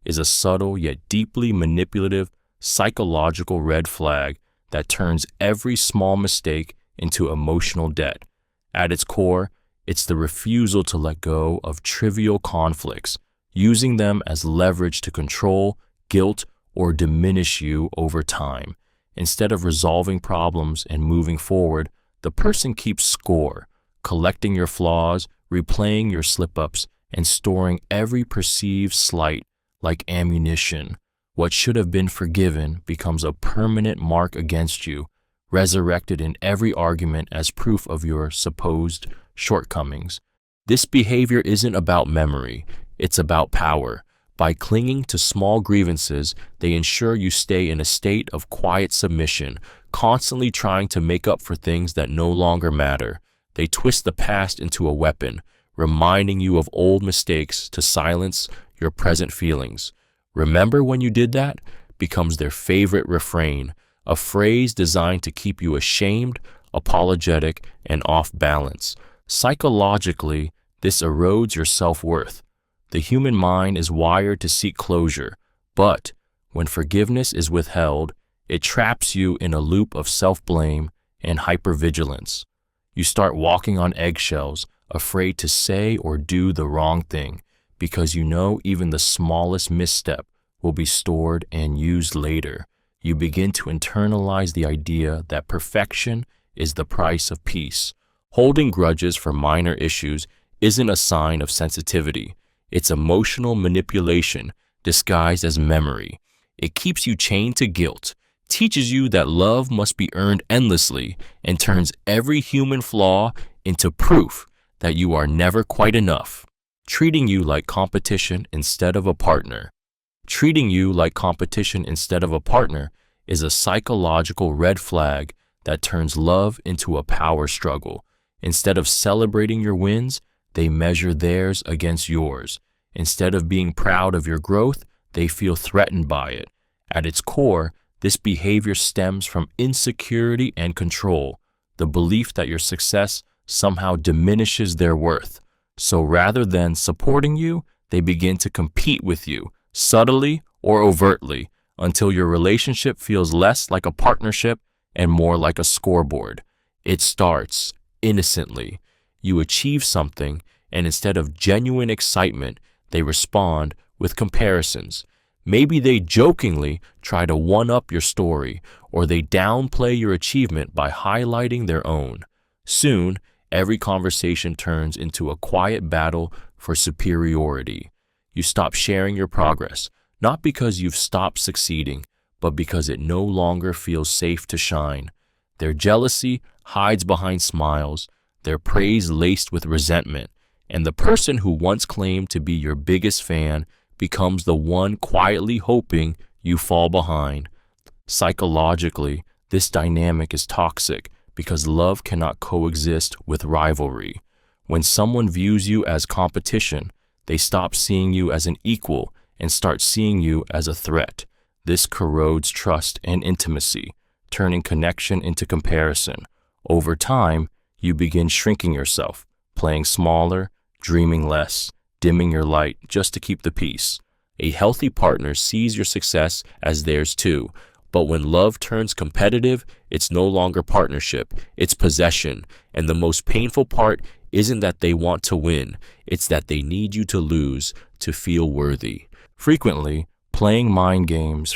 is a subtle yet deeply manipulative psychological red flag that turns every small mistake into emotional debt. At its core, it's the refusal to let go of trivial conflicts, using them as leverage to control, guilt, or diminish you over time. Instead of resolving problems and moving forward, the person keeps score, collecting your flaws, replaying your slip-ups, and storing every perceived slight like ammunition. What should have been forgiven becomes a permanent mark against you, resurrected in every argument as proof of your supposed shortcomings. This behavior isn't about memory, it's about power. By clinging to small grievances, they ensure you stay in a state of quiet submission, constantly trying to make up for things that no longer matter. They twist the past into a weapon, reminding you of old mistakes to silence your present feelings. "Remember when you did that?" becomes their favorite refrain, a phrase designed to keep you ashamed, apologetic, and off balance. Psychologically, this erodes your self-worth. The human mind is wired to seek closure, but when forgiveness is withheld, it traps you in a loop of self-blame and hypervigilance. You start walking on eggshells, afraid to say or do the wrong thing, because you know even the smallest misstep will be stored and used later. You begin to internalize the idea that perfection is the price of peace. Holding grudges for minor issues isn't a sign of sensitivity. It's emotional manipulation disguised as memory. It keeps you chained to guilt, teaches you that love must be earned endlessly, and turns every human flaw into proof that you are never quite enough, treating you like competition instead of a partner. Treating you like competition instead of a partner is a psychological red flag that turns love into a power struggle. Instead of celebrating your wins, they measure theirs against yours. Instead of being proud of your growth, they feel threatened by it. At its core, this behavior stems from insecurity and control, the belief that your success somehow diminishes their worth. So rather than supporting you, they begin to compete with you, subtly or overtly, until your relationship feels less like a partnership and more like a scoreboard. It starts innocently. You achieve something, and instead of genuine excitement, they respond with comparisons. Maybe they jokingly try to one-up your story, or they downplay your achievement by highlighting their own. Soon, every conversation turns into a quiet battle for superiority. You stop sharing your progress, not because you've stopped succeeding, but because it no longer feels safe to shine. Their jealousy hides behind smiles, their praise laced with resentment, and the person who once claimed to be your biggest fan becomes the one quietly hoping you fall behind. Psychologically, this dynamic is toxic because love cannot coexist with rivalry. When someone views you as competition, they stop seeing you as an equal and start seeing you as a threat. This corrodes trust and intimacy, turning connection into comparison. Over time, you begin shrinking yourself, playing smaller, dreaming less, dimming your light just to keep the peace. A healthy partner sees your success as theirs too, but when love turns competitive, it's no longer partnership, it's possession. And the most painful part isn't that they want to win, it's that they need you to lose to feel worthy. Frequently playing mind games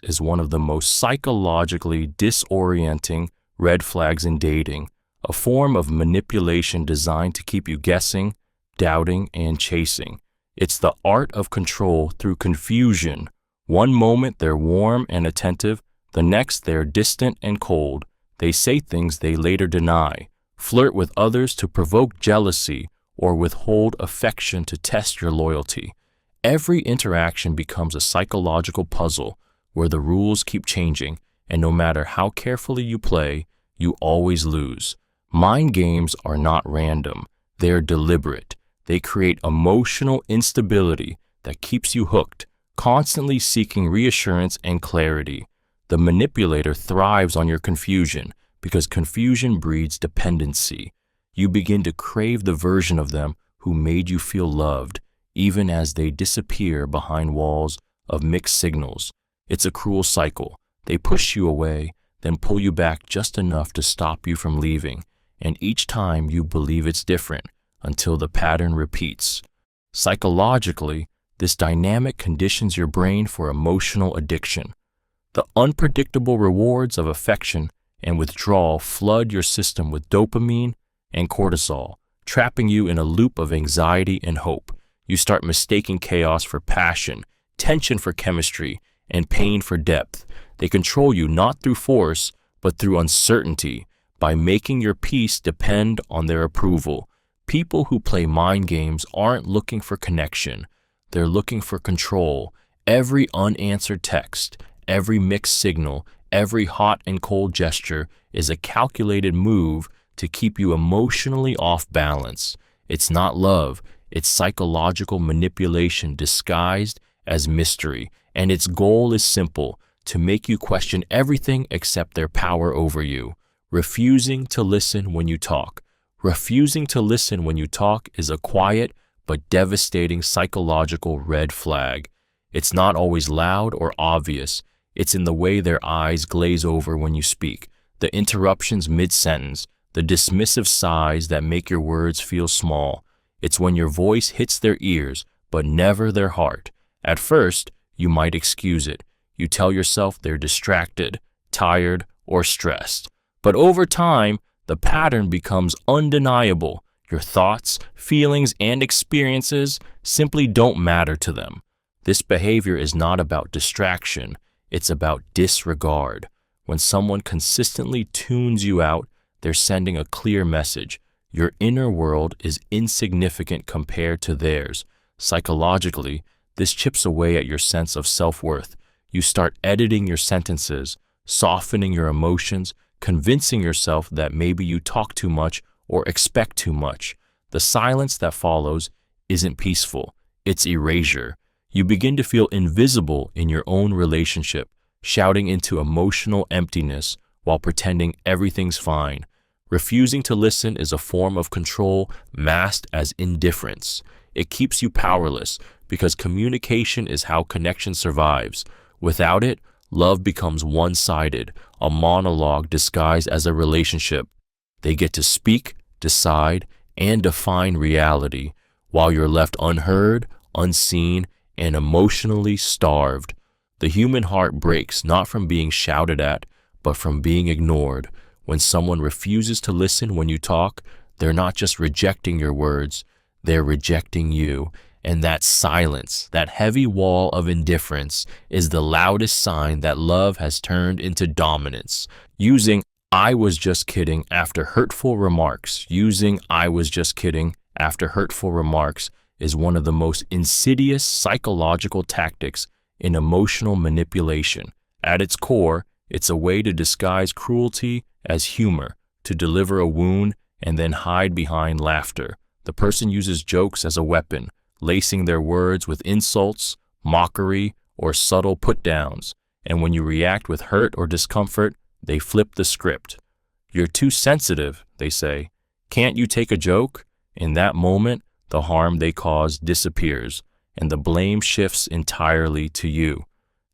is one of the most psychologically disorienting red flags in dating, a form of manipulation designed to keep you guessing, doubting, and chasing. It's the art of control through confusion. One moment they're warm and attentive, the next they're distant and cold. They say things they later deny, flirt with others to provoke jealousy, or withhold affection to test your loyalty. Every interaction becomes a psychological puzzle where the rules keep changing, and no matter how carefully you play, you always lose. Mind games are not random, they're deliberate. They create emotional instability that keeps you hooked, constantly seeking reassurance and clarity. The manipulator thrives on your confusion because confusion breeds dependency. You begin to crave the version of them who made you feel loved, even as they disappear behind walls of mixed signals. It's a cruel cycle. They push you away, then pull you back just enough to stop you from leaving, and each time you believe it's different until the pattern repeats. Psychologically, this dynamic conditions your brain for emotional addiction. The unpredictable rewards of affection and withdrawal flood your system with dopamine and cortisol, trapping you in a loop of anxiety and hope. You start mistaking chaos for passion, tension for chemistry, and pain for depth. They control you not through force, but through uncertainty, by making your peace depend on their approval. People who play mind games aren't looking for connection. They're looking for control. Every unanswered text, every mixed signal, every hot and cold gesture is a calculated move to keep you emotionally off balance. It's not love, it's psychological manipulation disguised as mystery, and its goal is simple: to make you question everything except their power over you. Refusing to listen when you talk. Refusing to listen when you talk is a quiet but devastating psychological red flag. It's not always loud or obvious. It's in the way their eyes glaze over when you speak, the interruptions mid-sentence, the dismissive sighs that make your words feel small. It's when your voice hits their ears, but never their heart. At first, you might excuse it. You tell yourself they're distracted, tired, or stressed. But over time, the pattern becomes undeniable. Your thoughts, feelings, and experiences simply don't matter to them. This behavior is not about distraction, it's about disregard. When someone consistently tunes you out, they're sending a clear message. Your inner world is insignificant compared to theirs. Psychologically, This chips away at your sense of self-worth. You start editing your sentences, softening your emotions, convincing yourself that maybe you talk too much or expect too much. The silence that follows isn't peaceful, it's erasure. You begin to feel invisible in your own relationship, shouting into emotional emptiness while pretending everything's fine. Refusing to listen is a form of control masked as indifference. It keeps you powerless because communication is how connection survives. Without it, love becomes one-sided, a monologue disguised as a relationship. They get to speak, decide, and define reality, while you're left unheard, unseen, and emotionally starved. The human heart breaks not from being shouted at, but from being ignored. When someone refuses to listen when you talk, they're not just rejecting your words, they're rejecting you. And that silence, that heavy wall of indifference, is the loudest sign that love has turned into dominance. Using "I was just kidding" after hurtful remarks. Using "I was just kidding" after hurtful remarks is one of the most insidious psychological tactics in emotional manipulation. At its core, it's a way to disguise cruelty as humor, to deliver a wound and then hide behind laughter. The person uses jokes as a weapon, lacing their words with insults, mockery, or subtle put-downs. And when you react with hurt or discomfort, they flip the script. "You're too sensitive," they say. "Can't you take a joke?" In that moment, the harm they cause disappears, and the blame shifts entirely to you.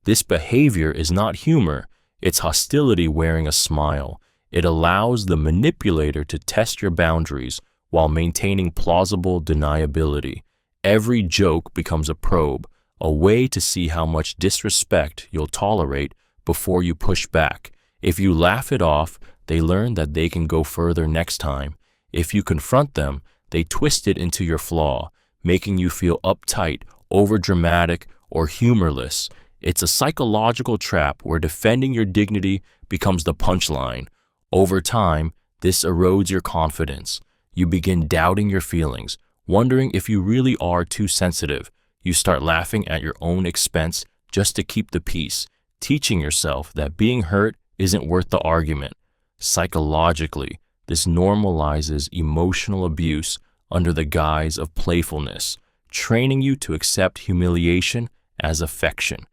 This behavior is not humor, it's hostility wearing a smile. It allows the manipulator to test your boundaries while maintaining plausible deniability. Every joke becomes a probe, a way to see how much disrespect you'll tolerate before you push back. If you laugh it off, they learn that they can go further next time. If you confront them, they twist it into your flaw, making you feel uptight, overdramatic, or humorless. It's a psychological trap where defending your dignity becomes the punchline. Over time, this erodes your confidence. You begin doubting your feelings, wondering if you really are too sensitive. You start laughing at your own expense just to keep the peace, teaching yourself that being hurt isn't worth the argument. Psychologically, this normalizes emotional abuse under the guise of playfulness, training you to accept humiliation as affection.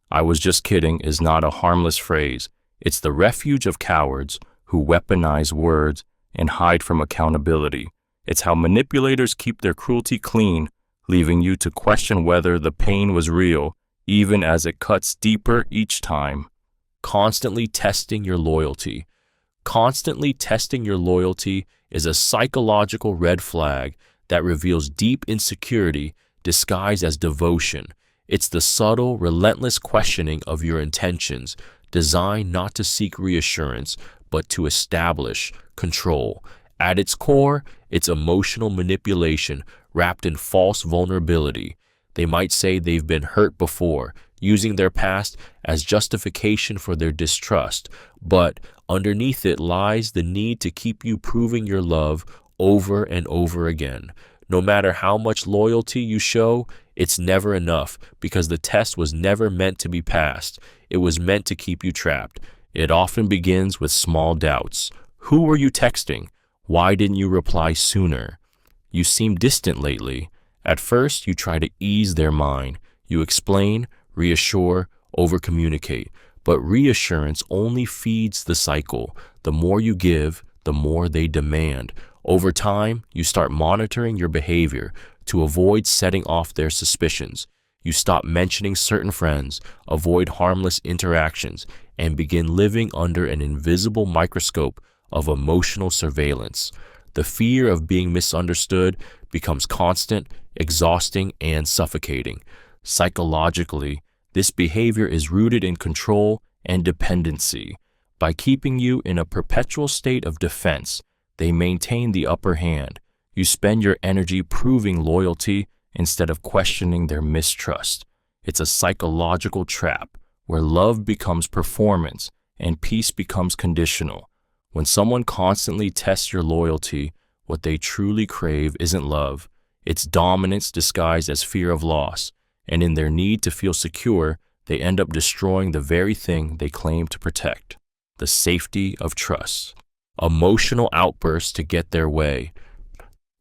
"I was just kidding" is not a harmless phrase. It's the refuge of cowards who weaponize words and hide from accountability. It's how manipulators keep their cruelty clean, leaving you to question whether the pain was real, even as it cuts deeper each time. Constantly testing your loyalty. Constantly testing your loyalty is a psychological red flag that reveals deep insecurity disguised as devotion. It's the subtle, relentless questioning of your intentions, designed not to seek reassurance, but to establish control. At its core, it's emotional manipulation wrapped in false vulnerability. They might say they've been hurt before, using their past as justification for their distrust, but underneath it lies the need to keep you proving your love over and over again. No matter how much loyalty you show, it's never enough because the test was never meant to be passed. It was meant to keep you trapped. It often begins with small doubts. Who were you texting? Why didn't you reply sooner? You seem distant lately. At first, you try to ease their mind. You explain, reassure, overcommunicate. But reassurance only feeds the cycle. The more you give, the more they demand. Over time, you start monitoring your behavior to avoid setting off their suspicions. You stop mentioning certain friends, avoid harmless interactions, and begin living under an invisible microscope of emotional surveillance. The fear of being misunderstood becomes constant, exhausting, and suffocating. Psychologically, this behavior is rooted in control and dependency. By keeping you in a perpetual state of defense, they maintain the upper hand. You spend your energy proving loyalty instead of questioning their mistrust. It's a psychological trap where love becomes performance and peace becomes conditional. When someone constantly tests your loyalty, what they truly crave isn't love. It's dominance disguised as fear of loss. and in their need to feel secure, they end up destroying the very thing they claim to protect: the safety of trust. Emotional outbursts to get their way.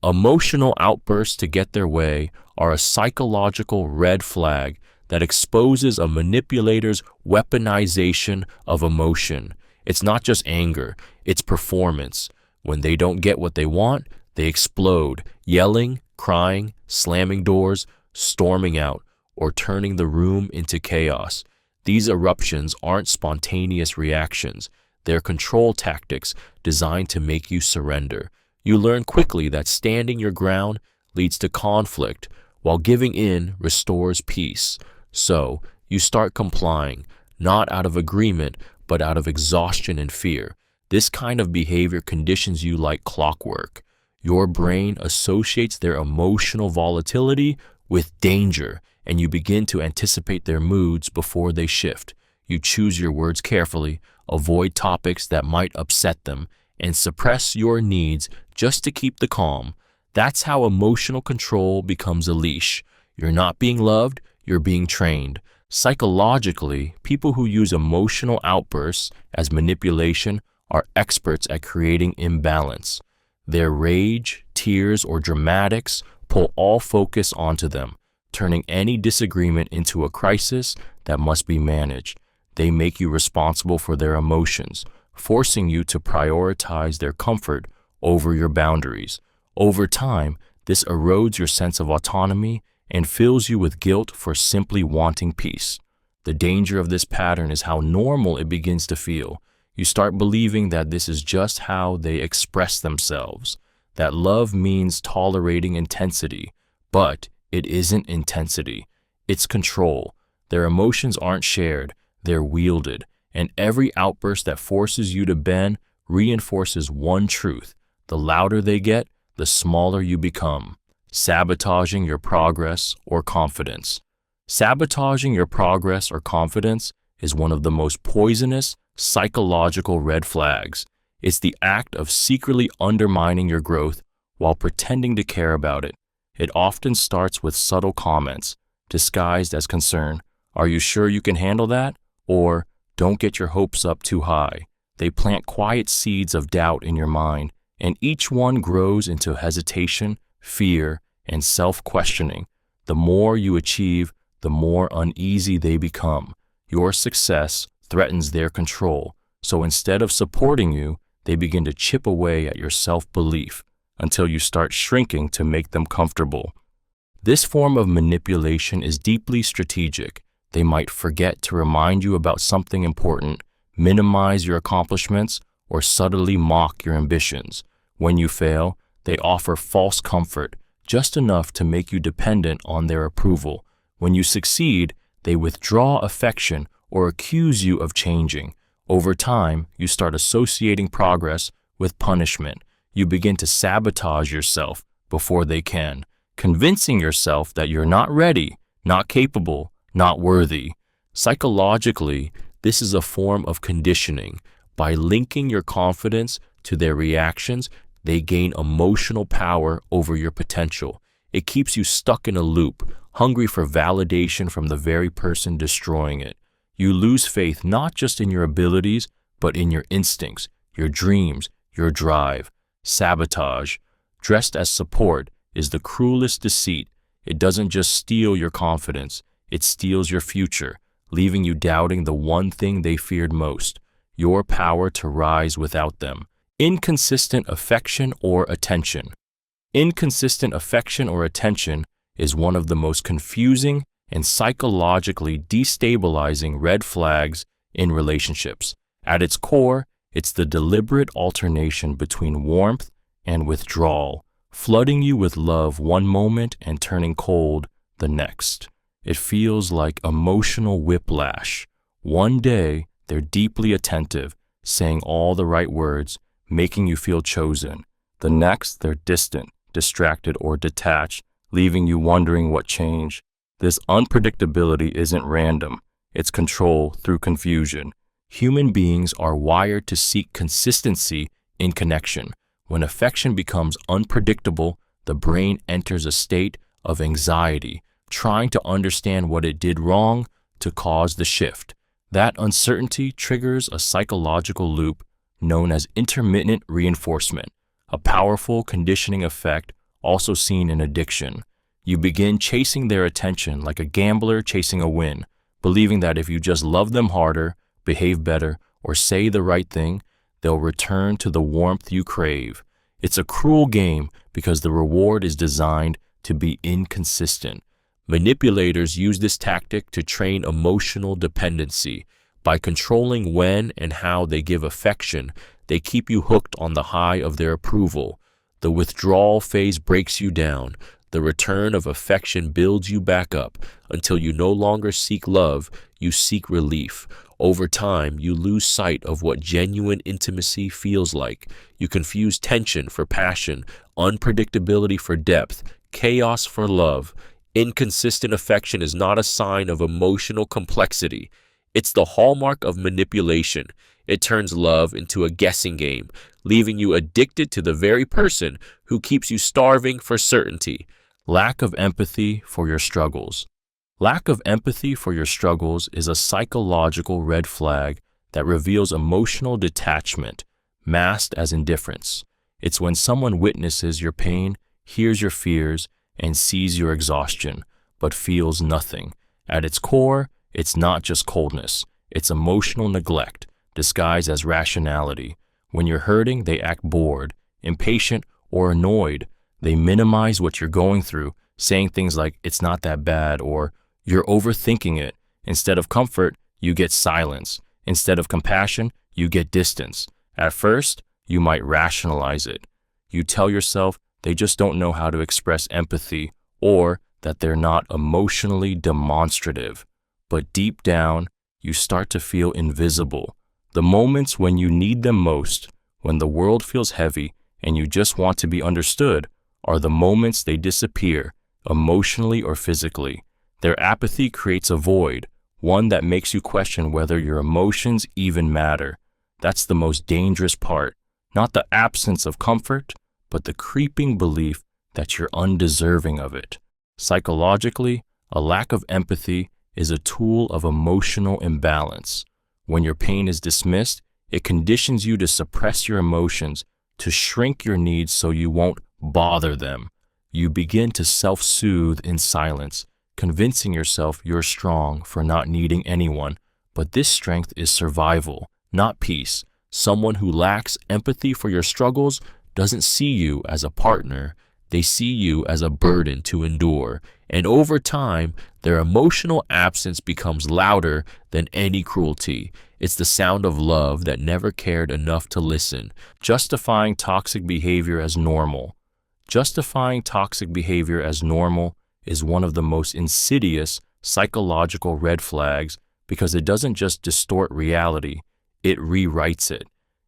Emotional outbursts to get their way are a psychological red flag that exposes a manipulator's weaponization of emotion. It's not just anger, it's performance. When they don't get what they want, they explode, yelling, crying, slamming doors, storming out, or turning the room into chaos. These eruptions aren't spontaneous reactions. They're control tactics designed to make you surrender. You learn quickly that standing your ground leads to conflict, while giving in restores peace. So, you start complying, not out of agreement, but out of exhaustion and fear. This kind of behavior conditions you like clockwork. Your brain associates their emotional volatility with danger, and you begin to anticipate their moods before they shift. You choose your words carefully, avoid topics that might upset them, and suppress your needs just to keep the calm. That's how emotional control becomes a leash. You're not being loved, you're being trained. Psychologically, people who use emotional outbursts as manipulation are experts at creating imbalance. Their rage, tears, or dramatics pull all focus onto them, turning any disagreement into a crisis that must be managed. They make you responsible for their emotions, forcing you to prioritize their comfort over your boundaries. Over time, this erodes your sense of autonomy and fills you with guilt for simply wanting peace. The danger of this pattern is how normal it begins to feel. You start believing that this is just how they express themselves, that love means tolerating intensity, but it isn't intensity, it's control. Their emotions aren't shared, they're wielded, and every outburst that forces you to bend reinforces one truth: the louder they get, the smaller you become. Sabotaging your progress or confidence. Sabotaging your progress or confidence is one of the most poisonous psychological red flags. It's the act of secretly undermining your growth while pretending to care about it. It often starts with subtle comments, disguised as concern. Are you sure you can handle that? Or, don't get your hopes up too high. They plant quiet seeds of doubt in your mind, and each one grows into hesitation, fear, and self-questioning. The more you achieve, the more uneasy they become. Your success threatens their control, so instead of supporting you, they begin to chip away at your self-belief until you start shrinking to make them comfortable. This form of manipulation is deeply strategic. They might forget to remind you about something important, minimize your accomplishments, or subtly mock your ambitions. When you fail, they offer false comfort, just enough to make you dependent on their approval. When you succeed, they withdraw affection or accuse you of changing. Over time, you start associating progress with punishment. You begin to sabotage yourself before they can, convincing yourself that you're not ready, not capable, not worthy. Psychologically, this is a form of conditioning. By linking your confidence to their reactions, they gain emotional power over your potential. It keeps you stuck in a loop, hungry for validation from the very person destroying it. You lose faith not just in your abilities, but in your instincts, your dreams, your drive. Sabotage, dressed as support, is the cruelest deceit. It doesn't just steal your confidence, it steals your future, leaving you doubting the one thing they feared most: your power to rise without them. Inconsistent affection or attention. Inconsistent affection or attention is one of the most confusing and psychologically destabilizing red flags in relationships. At its core, it's the deliberate alternation between warmth and withdrawal, flooding you with love one moment and turning cold the next. It feels like emotional whiplash. One day, they're deeply attentive, saying all the right words, making you feel chosen. The next, they're distant, distracted, or detached, leaving you wondering what changed. This unpredictability isn't random. It's control through confusion. Human beings are wired to seek consistency in connection. When affection becomes unpredictable, the brain enters a state of anxiety, trying to understand what it did wrong to cause the shift. That uncertainty triggers a psychological loop known as intermittent reinforcement, a powerful conditioning effect also seen in addiction. You begin chasing their attention like a gambler chasing a win, believing that if you just love them harder, behave better, or say the right thing, they'll return to the warmth you crave. It's a cruel game because the reward is designed to be inconsistent. Manipulators use this tactic to train emotional dependency. By controlling when and how they give affection, they keep you hooked on the high of their approval. The withdrawal phase breaks you down. The return of affection builds you back up until you no longer seek love, you seek relief. Over time, you lose sight of what genuine intimacy feels like. You confuse tension for passion, unpredictability for depth, chaos for love. Inconsistent affection is not a sign of emotional complexity. It's the hallmark of manipulation. It turns love into a guessing game, leaving you addicted to the very person who keeps you starving for certainty. Lack of empathy for your struggles. Lack of empathy for your struggles is a psychological red flag that reveals emotional detachment, masked as indifference. It's when someone witnesses your pain, hears your fears, and sees your exhaustion, but feels nothing. At its core, it's not just coldness, it's emotional neglect, disguised as rationality. When you're hurting, they act bored, impatient, or annoyed. They minimize what you're going through, saying things like, "It's not that bad," or "You're overthinking it." Instead of comfort, you get silence. Instead of compassion, you get distance. At first, you might rationalize it. You tell yourself they just don't know how to express empathy, or that they're not emotionally demonstrative. But deep down, you start to feel invisible. The moments when you need them most, when the world feels heavy and you just want to be understood, are the moments they disappear, emotionally or physically. Their apathy creates a void, one that makes you question whether your emotions even matter. That's the most dangerous part, not the absence of comfort, but the creeping belief that you're undeserving of it. Psychologically, a lack of empathy is a tool of emotional imbalance. When your pain is dismissed, it conditions you to suppress your emotions, to shrink your needs so you won't bother them. You begin to self-soothe in silence, convincing yourself you're strong for not needing anyone. But this strength is survival, not peace. Someone who lacks empathy for your struggles doesn't see you as a partner. They see you as a burden to endure. And over time, their emotional absence becomes louder than any cruelty. It's the sound of love that never cared enough to listen, justifying toxic behavior as normal. Justifying toxic behavior as normal is one of the most insidious psychological red flags because it doesn't just distort reality, it rewrites it.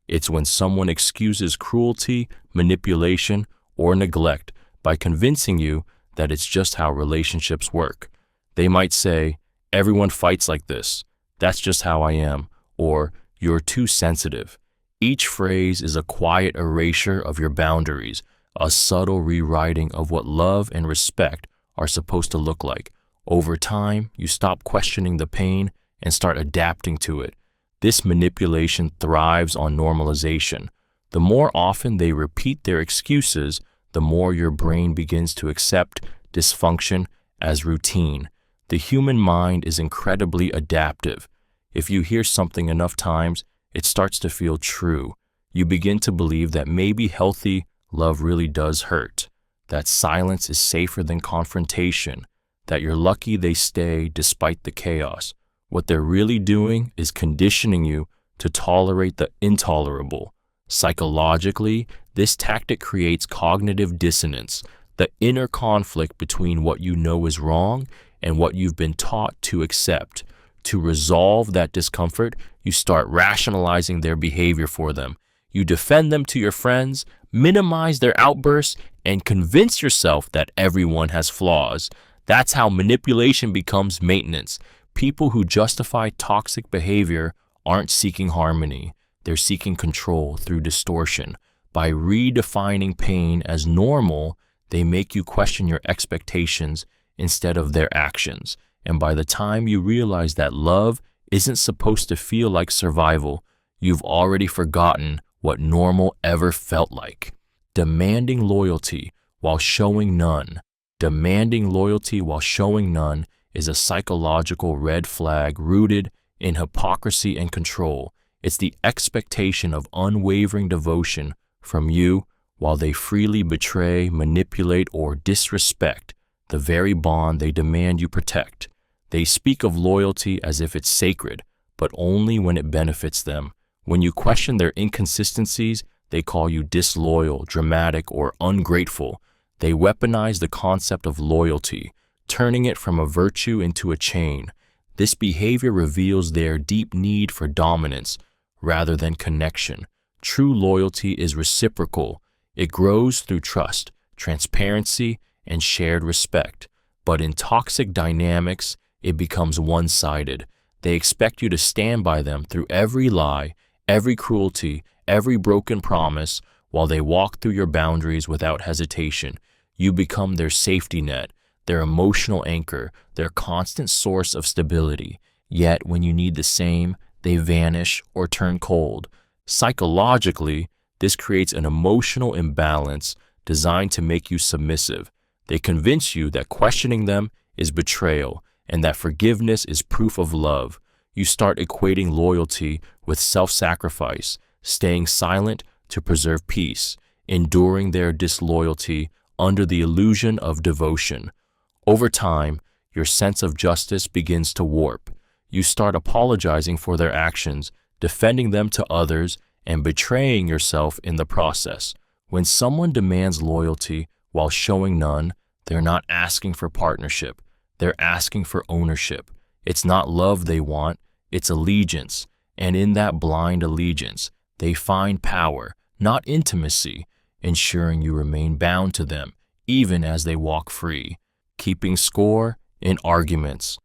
It's when someone excuses cruelty, manipulation, or neglect by convincing you that it's just how relationships work. They might say, "Everyone fights like this. That's just how I am," or "You're too sensitive." Each phrase is a quiet erasure of your boundaries, a subtle rewriting of what love and respect are supposed to look like. Over time, you stop questioning the pain and start adapting to it. This manipulation thrives on normalization. The more often they repeat their excuses, the more your brain begins to accept dysfunction as routine. The human mind is incredibly adaptive. If you hear something enough times, it starts to feel true. You begin to believe that maybe healthy love really does hurt, that silence is safer than confrontation, that you're lucky they stay despite the chaos. What they're really doing is conditioning you to tolerate the intolerable. Psychologically, this tactic creates cognitive dissonance, the inner conflict between what you know is wrong and what you've been taught to accept. To resolve that discomfort, you start rationalizing their behavior for them. You defend them to your friends, minimize their outbursts, and convince yourself that everyone has flaws. That's how manipulation becomes maintenance. People who justify toxic behavior aren't seeking harmony. They're seeking control through distortion. By redefining pain as normal, they make you question your expectations instead of their actions. And by the time you realize that love isn't supposed to feel like survival, you've already forgotten what normal ever felt like. Demanding loyalty while showing none. Demanding loyalty while showing none is a psychological red flag rooted in hypocrisy and control. It's the expectation of unwavering devotion from you while they freely betray, manipulate, or disrespect the very bond they demand you protect. They speak of loyalty as if it's sacred, but only when it benefits them. When you question their inconsistencies, they call you disloyal, dramatic, or ungrateful. They weaponize the concept of loyalty, turning it from a virtue into a chain. This behavior reveals their deep need for dominance rather than connection. True loyalty is reciprocal. It grows through trust, transparency, and shared respect. But in toxic dynamics, it becomes one-sided. They expect you to stand by them through every lie, every cruelty, every broken promise, while they walk through your boundaries without hesitation. You become their safety net, their emotional anchor, their constant source of stability. Yet when you need the same, they vanish or turn cold. Psychologically, this creates an emotional imbalance designed to make you submissive. They convince you that questioning them is betrayal and that forgiveness is proof of love. You start equating loyalty with self-sacrifice, staying silent to preserve peace, enduring their disloyalty under the illusion of devotion. Over time, your sense of justice begins to warp. You start apologizing for their actions, defending them to others, and betraying yourself in the process. When someone demands loyalty while showing none, they're not asking for partnership. They're asking for ownership. It's not love they want, it's allegiance. And in that blind allegiance, they find power, not intimacy, ensuring you remain bound to them, even as they walk free. Keeping score in arguments.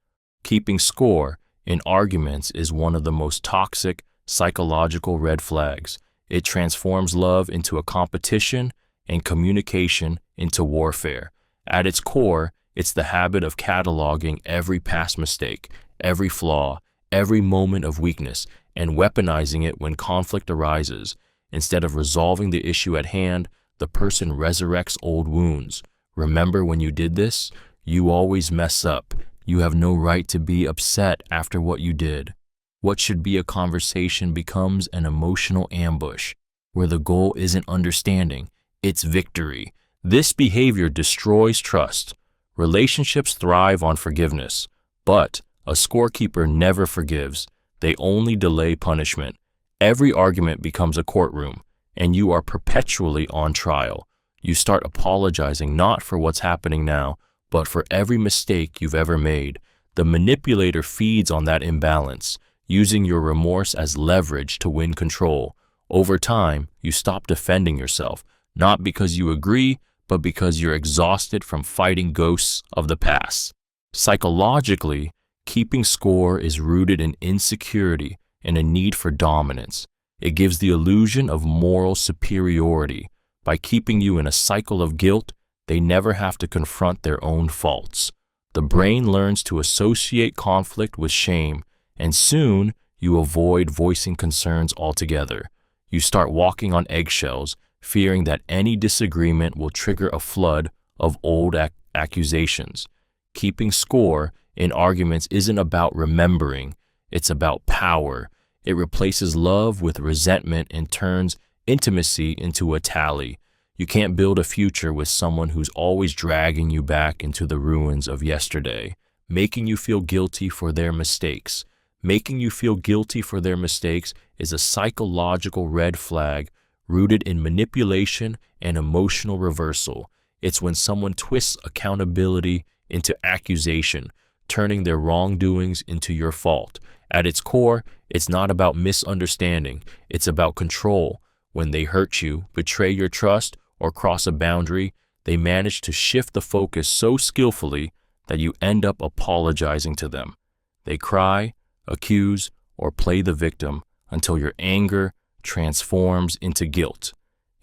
Keeping score in arguments is one of the most toxic psychological red flags. It transforms love into a competition and communication into warfare. At its core, it's the habit of cataloging every past mistake, every flaw, every moment of weakness, and weaponizing it when conflict arises. Instead of resolving the issue at hand, the person resurrects old wounds. Remember when you did this? You always mess up. You have no right to be upset after what you did. What should be a conversation becomes an emotional ambush, where the goal isn't understanding, it's victory. This behavior destroys trust. Relationships thrive on forgiveness, but a scorekeeper never forgives. They only delay punishment. Every argument becomes a courtroom, and you are perpetually on trial. You start apologizing not for what's happening now, but for every mistake you've ever made. The manipulator feeds on that imbalance, using your remorse as leverage to win control. Over time, you stop defending yourself, not because you agree, but because you're exhausted from fighting ghosts of the past. Psychologically, keeping score is rooted in insecurity and a need for dominance. It gives the illusion of moral superiority. By keeping you in a cycle of guilt, they never have to confront their own faults. The brain learns to associate conflict with shame, and soon you avoid voicing concerns altogether. You start walking on eggshells, fearing that any disagreement will trigger a flood of old accusations. Keeping score in arguments isn't about remembering, it's about power. It replaces love with resentment and turns intimacy into a tally. You can't build a future with someone who's always dragging you back into the ruins of yesterday, making you feel guilty for their mistakes. Making you feel guilty for their mistakes is a psychological red flag rooted in manipulation and emotional reversal. It's when someone twists accountability into accusation, turning their wrongdoings into your fault. At its core, it's not about misunderstanding, it's about control. When they hurt you, betray your trust, or cross a boundary, they manage to shift the focus so skillfully that you end up apologizing to them. They cry, accuse, or play the victim until your anger transforms into guilt,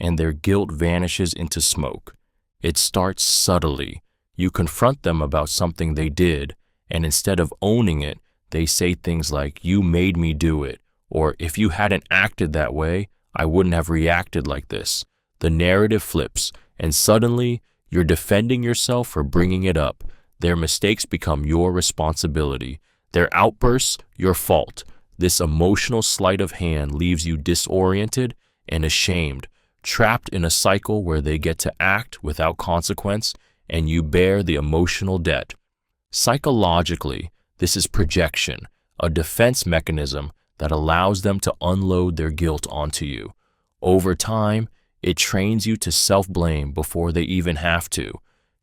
and their guilt vanishes into smoke. It starts subtly. You confront them about something they did, and instead of owning it, they say things like, "You made me do it," or "If you hadn't acted that way, I wouldn't have reacted like this." The narrative flips, and suddenly you're defending yourself for bringing it up. Their mistakes become your responsibility. Their outbursts, your fault. This emotional sleight of hand leaves you disoriented and ashamed, trapped in a cycle where they get to act without consequence, and you bear the emotional debt. Psychologically, this is projection, a defense mechanism that allows them to unload their guilt onto you. Over time, it trains you to self-blame before they even have to.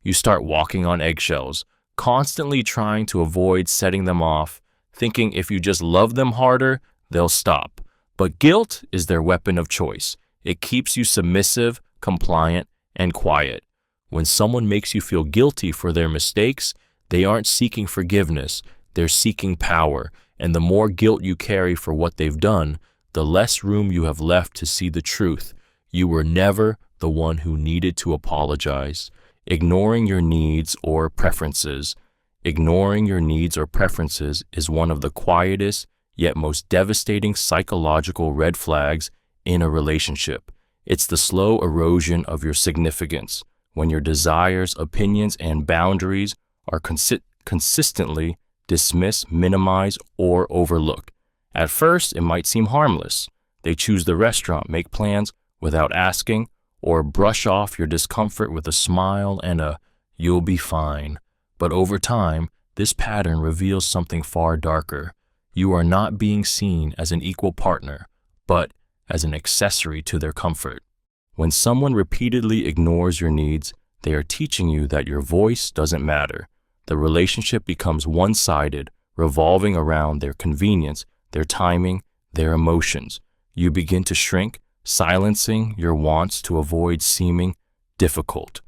You start walking on eggshells, constantly trying to avoid setting them off, thinking if you just love them harder, they'll stop. But guilt is their weapon of choice. It keeps you submissive, compliant, and quiet. When someone makes you feel guilty for their mistakes, they aren't seeking forgiveness, they're seeking power. And the more guilt you carry for what they've done, the less room you have left to see the truth. You were never the one who needed to apologize. Ignoring your needs or preferences. Ignoring your needs or preferences is one of the quietest yet most devastating psychological red flags in a relationship. It's the slow erosion of your significance when your desires, opinions, and boundaries are consistently dismissed, minimized, or overlooked. At first, it might seem harmless. They choose the restaurant, make plans without asking, or brush off your discomfort with a smile and a "you'll be fine." But over time, this pattern reveals something far darker. You are not being seen as an equal partner, but as an accessory to their comfort. When someone repeatedly ignores your needs, they are teaching you that your voice doesn't matter. The relationship becomes one-sided, revolving around their convenience, their timing, their emotions. You begin to shrink, silencing your wants to avoid seeming difficult.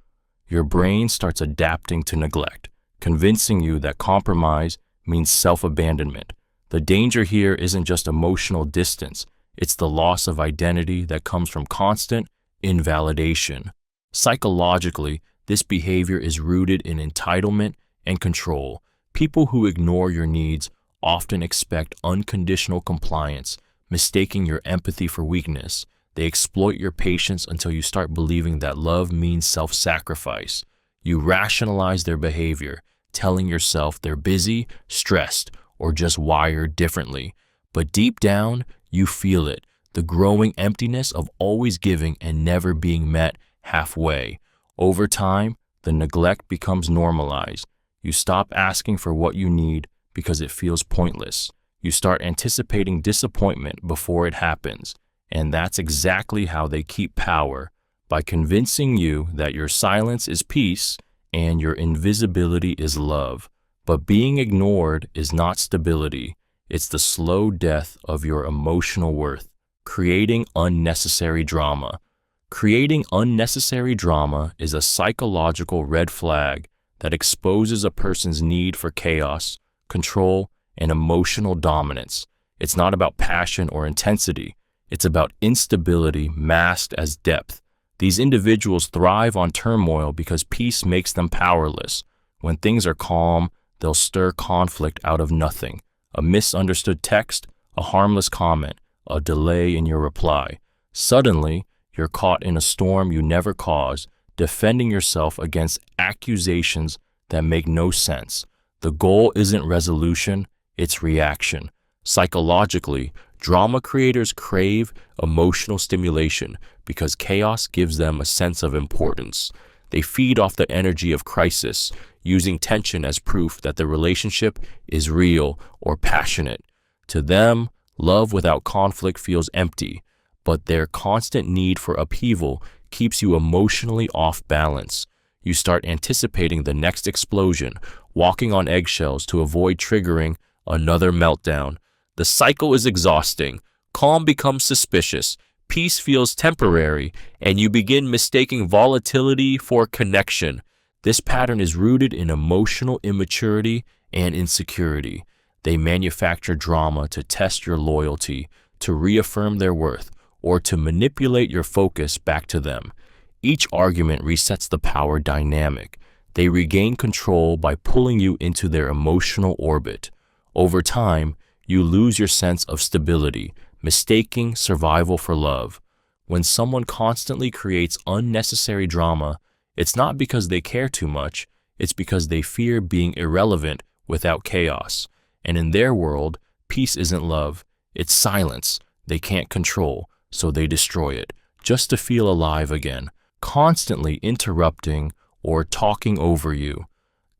Your brain starts adapting to neglect, convincing you that compromise means self-abandonment. The danger here isn't just emotional distance, it's the loss of identity that comes from constant invalidation. Psychologically, this behavior is rooted in entitlement and control. People who ignore your needs often expect unconditional compliance, mistaking your empathy for weakness. They exploit your patience until you start believing that love means self-sacrifice. You rationalize their behavior, telling yourself they're busy, stressed, or just wired differently. But deep down, you feel it, the growing emptiness of always giving and never being met halfway. Over time, the neglect becomes normalized. You stop asking for what you need because it feels pointless. You start anticipating disappointment before it happens. And that's exactly how they keep power, by convincing you that your silence is peace and your invisibility is love. But being ignored is not stability. It's the slow death of your emotional worth, creating unnecessary drama. Creating unnecessary drama is a psychological red flag that exposes a person's need for chaos, control, and emotional dominance. It's not about passion or intensity. It's about instability masked as depth. These individuals thrive on turmoil because peace makes them powerless. When things are calm, they'll stir conflict out of nothing. A misunderstood text, a harmless comment, a delay in your reply. Suddenly, you're caught in a storm you never caused, defending yourself against accusations that make no sense. The goal isn't resolution, it's reaction. Psychologically, drama creators crave emotional stimulation because chaos gives them a sense of importance. They feed off the energy of crisis, using tension as proof that the relationship is real or passionate. To them, love without conflict feels empty, but their constant need for upheaval keeps you emotionally off balance. You start anticipating the next explosion, walking on eggshells to avoid triggering another meltdown. The cycle is exhausting. Calm becomes suspicious. Peace feels temporary, and you begin mistaking volatility for connection. This pattern is rooted in emotional immaturity and insecurity. They manufacture drama to test your loyalty, to reaffirm their worth, or to manipulate your focus back to them. Each argument resets the power dynamic. They regain control by pulling you into their emotional orbit. Over time, you lose your sense of stability, mistaking survival for love. When someone constantly creates unnecessary drama, it's not because they care too much, it's because they fear being irrelevant without chaos. And in their world, peace isn't love, it's silence. They can't control, so they destroy it, just to feel alive again, constantly interrupting or talking over you.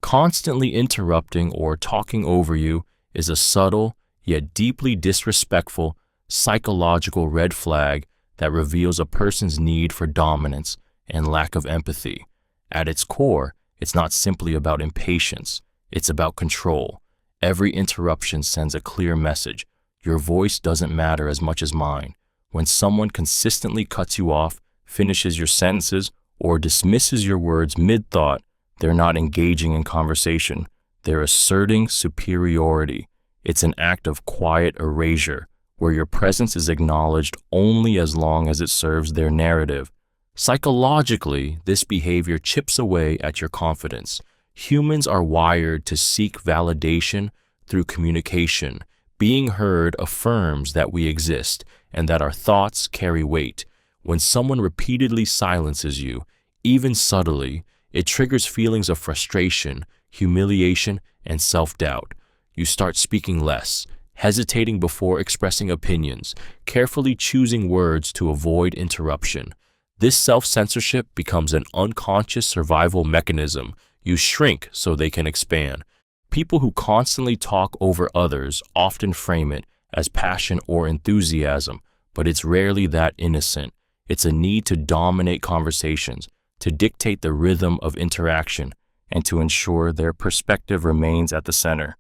Constantly interrupting or talking over you is a subtle, yet deeply disrespectful, psychological red flag that reveals a person's need for dominance and lack of empathy. At its core, it's not simply about impatience, it's about control. Every interruption sends a clear message. Your voice doesn't matter as much as mine. When someone consistently cuts you off, finishes your sentences, or dismisses your words mid-thought, they're not engaging in conversation. They're asserting superiority. It's an act of quiet erasure, where your presence is acknowledged only as long as it serves their narrative. Psychologically, this behavior chips away at your confidence. Humans are wired to seek validation through communication. Being heard affirms that we exist and that our thoughts carry weight. When someone repeatedly silences you, even subtly, it triggers feelings of frustration, humiliation, and self-doubt. You start speaking less, hesitating before expressing opinions, carefully choosing words to avoid interruption. This self-censorship becomes an unconscious survival mechanism. You shrink so they can expand. People who constantly talk over others often frame it as passion or enthusiasm, but it's rarely that innocent. It's a need to dominate conversations, to dictate the rhythm of interaction, and to ensure their perspective remains at the center.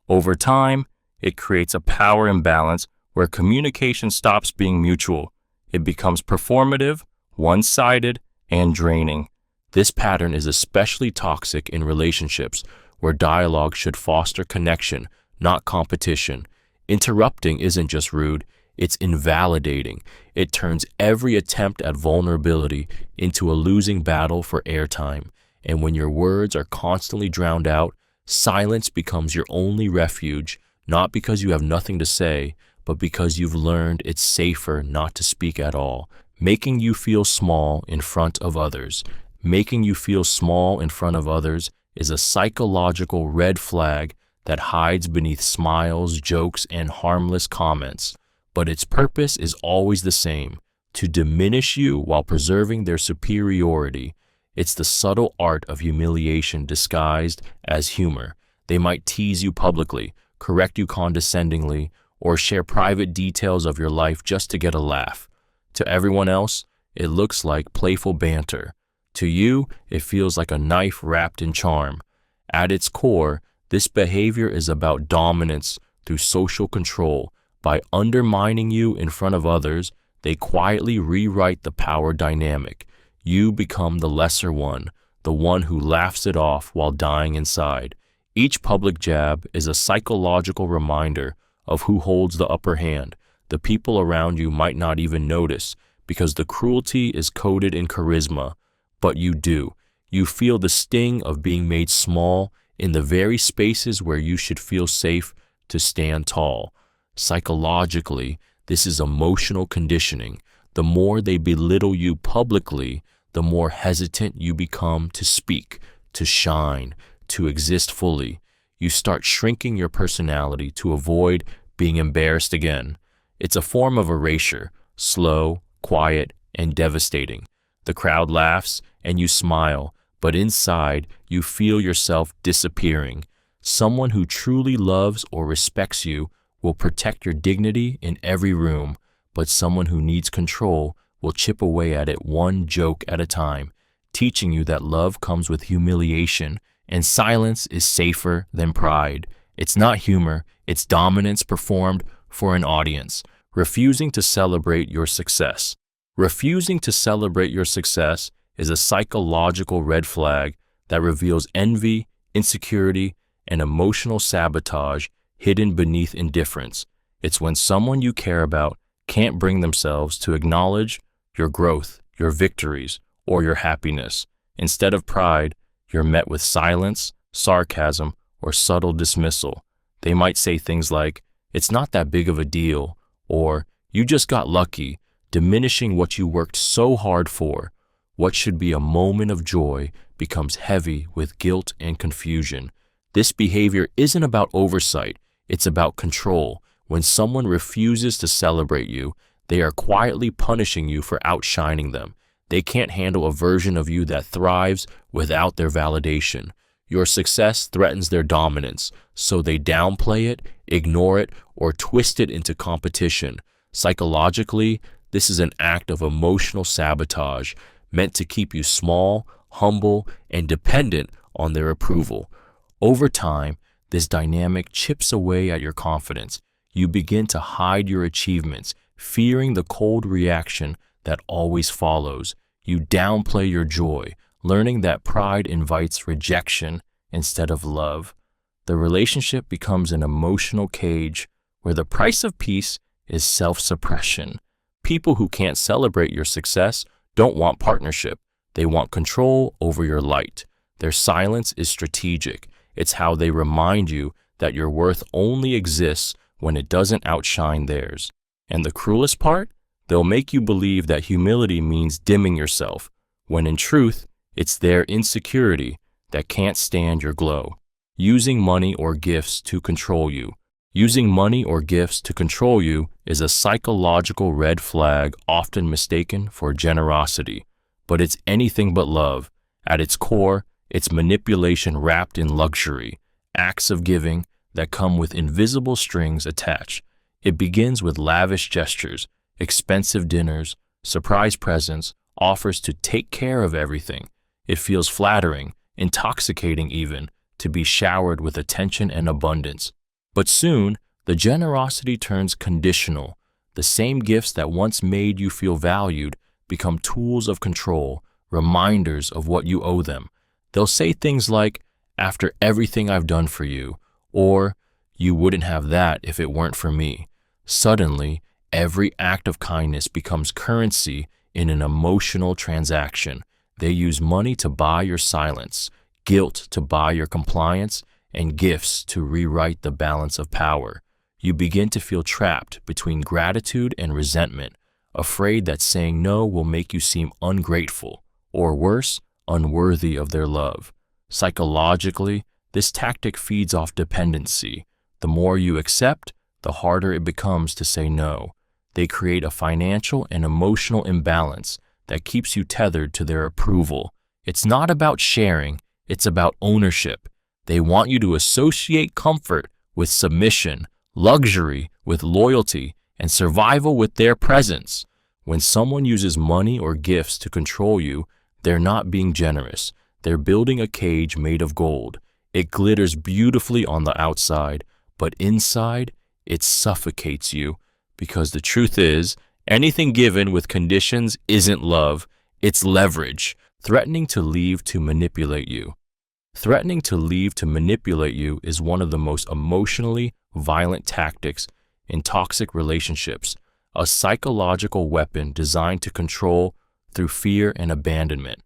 Over time, it creates a power imbalance where communication stops being mutual. It becomes performative, one-sided, and draining. This pattern is especially toxic in relationships where dialogue should foster connection, not competition. Interrupting isn't just rude, it's invalidating. It turns every attempt at vulnerability into a losing battle for airtime. And when your words are constantly drowned out, silence becomes your only refuge, not because you have nothing to say, but because you've learned it's safer not to speak at all, making you feel small in front of others. Making you feel small in front of others is a psychological red flag that hides beneath smiles, jokes, and harmless comments. But its purpose is always the same, to diminish you while preserving their superiority. It's the subtle art of humiliation disguised as humor. They might tease you publicly, correct you condescendingly, or share private details of your life just to get a laugh. To everyone else, it looks like playful banter. To you, it feels like a knife wrapped in charm. At its core, this behavior is about dominance through social control. By undermining you in front of others, they quietly rewrite the power dynamic. You become the lesser one, the one who laughs it off while dying inside. Each public jab is a psychological reminder of who holds the upper hand. The people around you might not even notice because the cruelty is coded in charisma. But you do. You feel the sting of being made small in the very spaces where you should feel safe to stand tall. Psychologically, this is emotional conditioning. The more they belittle you publicly, the more hesitant you become to speak, to shine, to exist fully. You start shrinking your personality to avoid being embarrassed again. It's a form of erasure, slow, quiet, and devastating. The crowd laughs and you smile, but inside you feel yourself disappearing. Someone who truly loves or respects you will protect your dignity in every room, but someone who needs control will chip away at it one joke at a time, teaching you that love comes with humiliation and silence is safer than pride. It's not humor, it's dominance performed for an audience. Refusing to celebrate your success. Refusing to celebrate your success is a psychological red flag that reveals envy, insecurity, and emotional sabotage hidden beneath indifference. It's when someone you care about can't bring themselves to acknowledge your growth, your victories, or your happiness. Instead of pride, you're met with silence, sarcasm, or subtle dismissal. They might say things like, "It's not that big of a deal," or "You just got lucky," diminishing what you worked so hard for. What should be a moment of joy becomes heavy with guilt and confusion. This behavior isn't about oversight, it's about control. When someone refuses to celebrate you, they are quietly punishing you for outshining them. They can't handle a version of you that thrives without their validation. Your success threatens their dominance, so they downplay it, ignore it, or twist it into competition. Psychologically, this is an act of emotional sabotage meant to keep you small, humble, and dependent on their approval. Over time, this dynamic chips away at your confidence. You begin to hide your achievements, fearing the cold reaction that always follows. You downplay your joy, learning that pride invites rejection instead of love. The relationship becomes an emotional cage where the price of peace is self-suppression. People who can't celebrate your success don't want partnership. They want control over your light. Their silence is strategic. It's how they remind you that your worth only exists when it doesn't outshine theirs. And the cruelest part? They'll make you believe that humility means dimming yourself, when in truth, it's their insecurity that can't stand your glow. Using money or gifts to control you. Using money or gifts to control you is a psychological red flag often mistaken for generosity, but it's anything but love. At its core, it's manipulation wrapped in luxury, acts of giving that come with invisible strings attached. It begins with lavish gestures, expensive dinners, surprise presents, offers to take care of everything. It feels flattering, intoxicating even, to be showered with attention and abundance. But soon, the generosity turns conditional. The same gifts that once made you feel valued become tools of control, reminders of what you owe them. They'll say things like, "After everything I've done for you," or "You wouldn't have that if it weren't for me." Suddenly, every act of kindness becomes currency in an emotional transaction. They use money to buy your silence, guilt to buy your compliance, and gifts to rewrite the balance of power. You begin to feel trapped between gratitude and resentment, afraid that saying no will make you seem ungrateful, or worse, unworthy of their love. Psychologically, this tactic feeds off dependency. The more you accept, the harder it becomes to say no. They create a financial and emotional imbalance that keeps you tethered to their approval. It's not about sharing, it's about ownership. They want you to associate comfort with submission, luxury with loyalty, and survival with their presence. When someone uses money or gifts to control you, they're not being generous. They're building a cage made of gold. It glitters beautifully on the outside, but inside, it suffocates you. Because the truth is, anything given with conditions isn't love, it's leverage, threatening to leave to manipulate you. Threatening to leave to manipulate you is one of the most emotionally violent tactics in toxic relationships, a psychological weapon designed to control through fear and abandonment.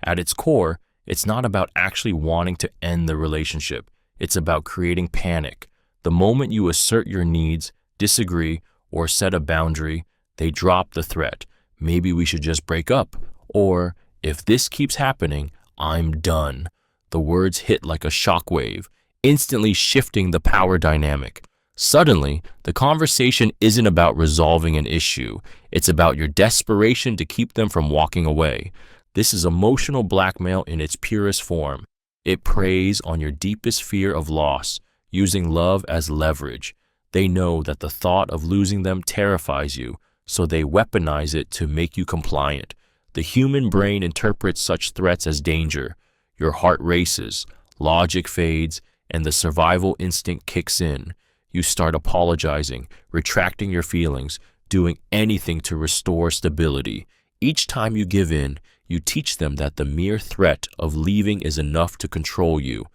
At its core, it's not about actually wanting to end the relationship. It's about creating panic. The moment you assert your needs, disagree, or set a boundary, they drop the threat. Maybe we should just break up. Or, if this keeps happening, I'm done. The words hit like a shockwave, instantly shifting the power dynamic. Suddenly, the conversation isn't about resolving an issue. It's about your desperation to keep them from walking away. This is emotional blackmail in its purest form. It preys on your deepest fear of loss, using love as leverage. They know that the thought of losing them terrifies you, so they weaponize it to make you compliant. The human brain interprets such threats as danger. Your heart races, logic fades, and the survival instinct kicks in. You start apologizing, retracting your feelings, doing anything to restore stability. Each time you give in, you teach them that the mere threat of leaving is enough to control you.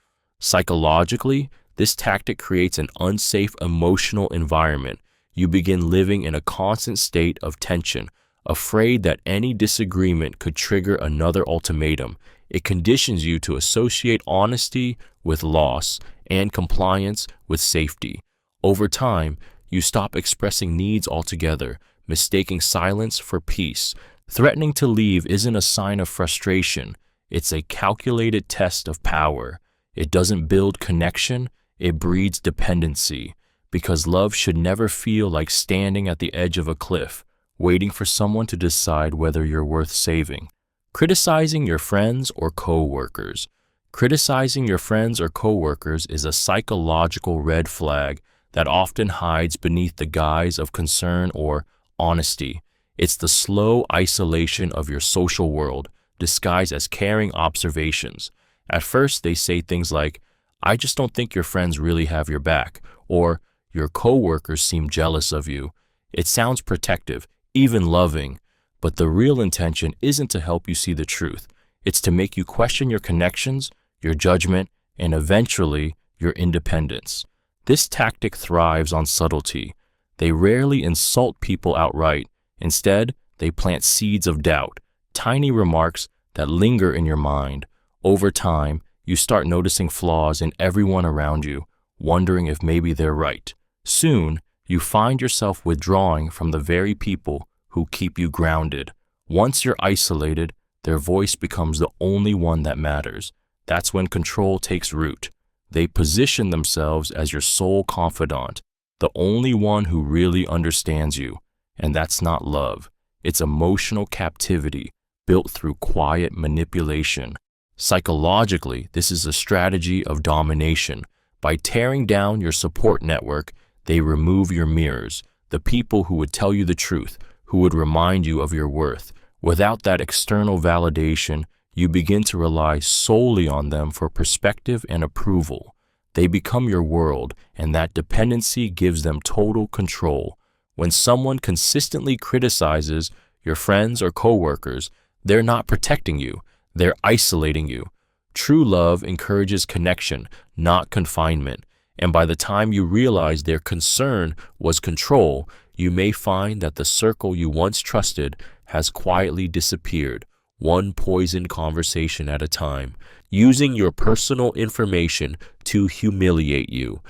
Psychologically, this tactic creates an unsafe emotional environment. You begin living in a constant state of tension, afraid that any disagreement could trigger another ultimatum. It conditions you to associate honesty with loss and compliance with safety. Over time, you stop expressing needs altogether, mistaking silence for peace. Threatening to leave isn't a sign of frustration. It's a calculated test of power. It doesn't build connection, it breeds dependency. Because love should never feel like standing at the edge of a cliff, waiting for someone to decide whether you're worth saving. Criticizing your friends or co-workers. Criticizing your friends or co-workers is a psychological red flag that often hides beneath the guise of concern or honesty. It's the slow isolation of your social world, disguised as caring observations. At first, they say things like, "I just don't think your friends really have your back," or "Your coworkers seem jealous of you." It sounds protective, even loving, but the real intention isn't to help you see the truth. It's to make you question your connections, your judgment, and eventually your independence. This tactic thrives on subtlety. They rarely insult people outright. Instead, they plant seeds of doubt, tiny remarks that linger in your mind. Over time, you start noticing flaws in everyone around you, wondering if maybe they're right. Soon, you find yourself withdrawing from the very people who keep you grounded. Once you're isolated, their voice becomes the only one that matters. That's when control takes root. They position themselves as your sole confidant, the only one who really understands you. And that's not love. It's emotional captivity built through quiet manipulation. Psychologically, this is a strategy of domination. By tearing down your support network, they remove your mirrors, the people who would tell you the truth, who would remind you of your worth. Without that external validation, you begin to rely solely on them for perspective and approval. They become your world, and that dependency gives them total control. When someone consistently criticizes your friends or coworkers, they're not protecting you, they're isolating you. True love encourages connection, not confinement. And by the time you realize their concern was control, you may find that the circle you once trusted has quietly disappeared, one poisoned conversation at a time. Using your personal information to humiliate you.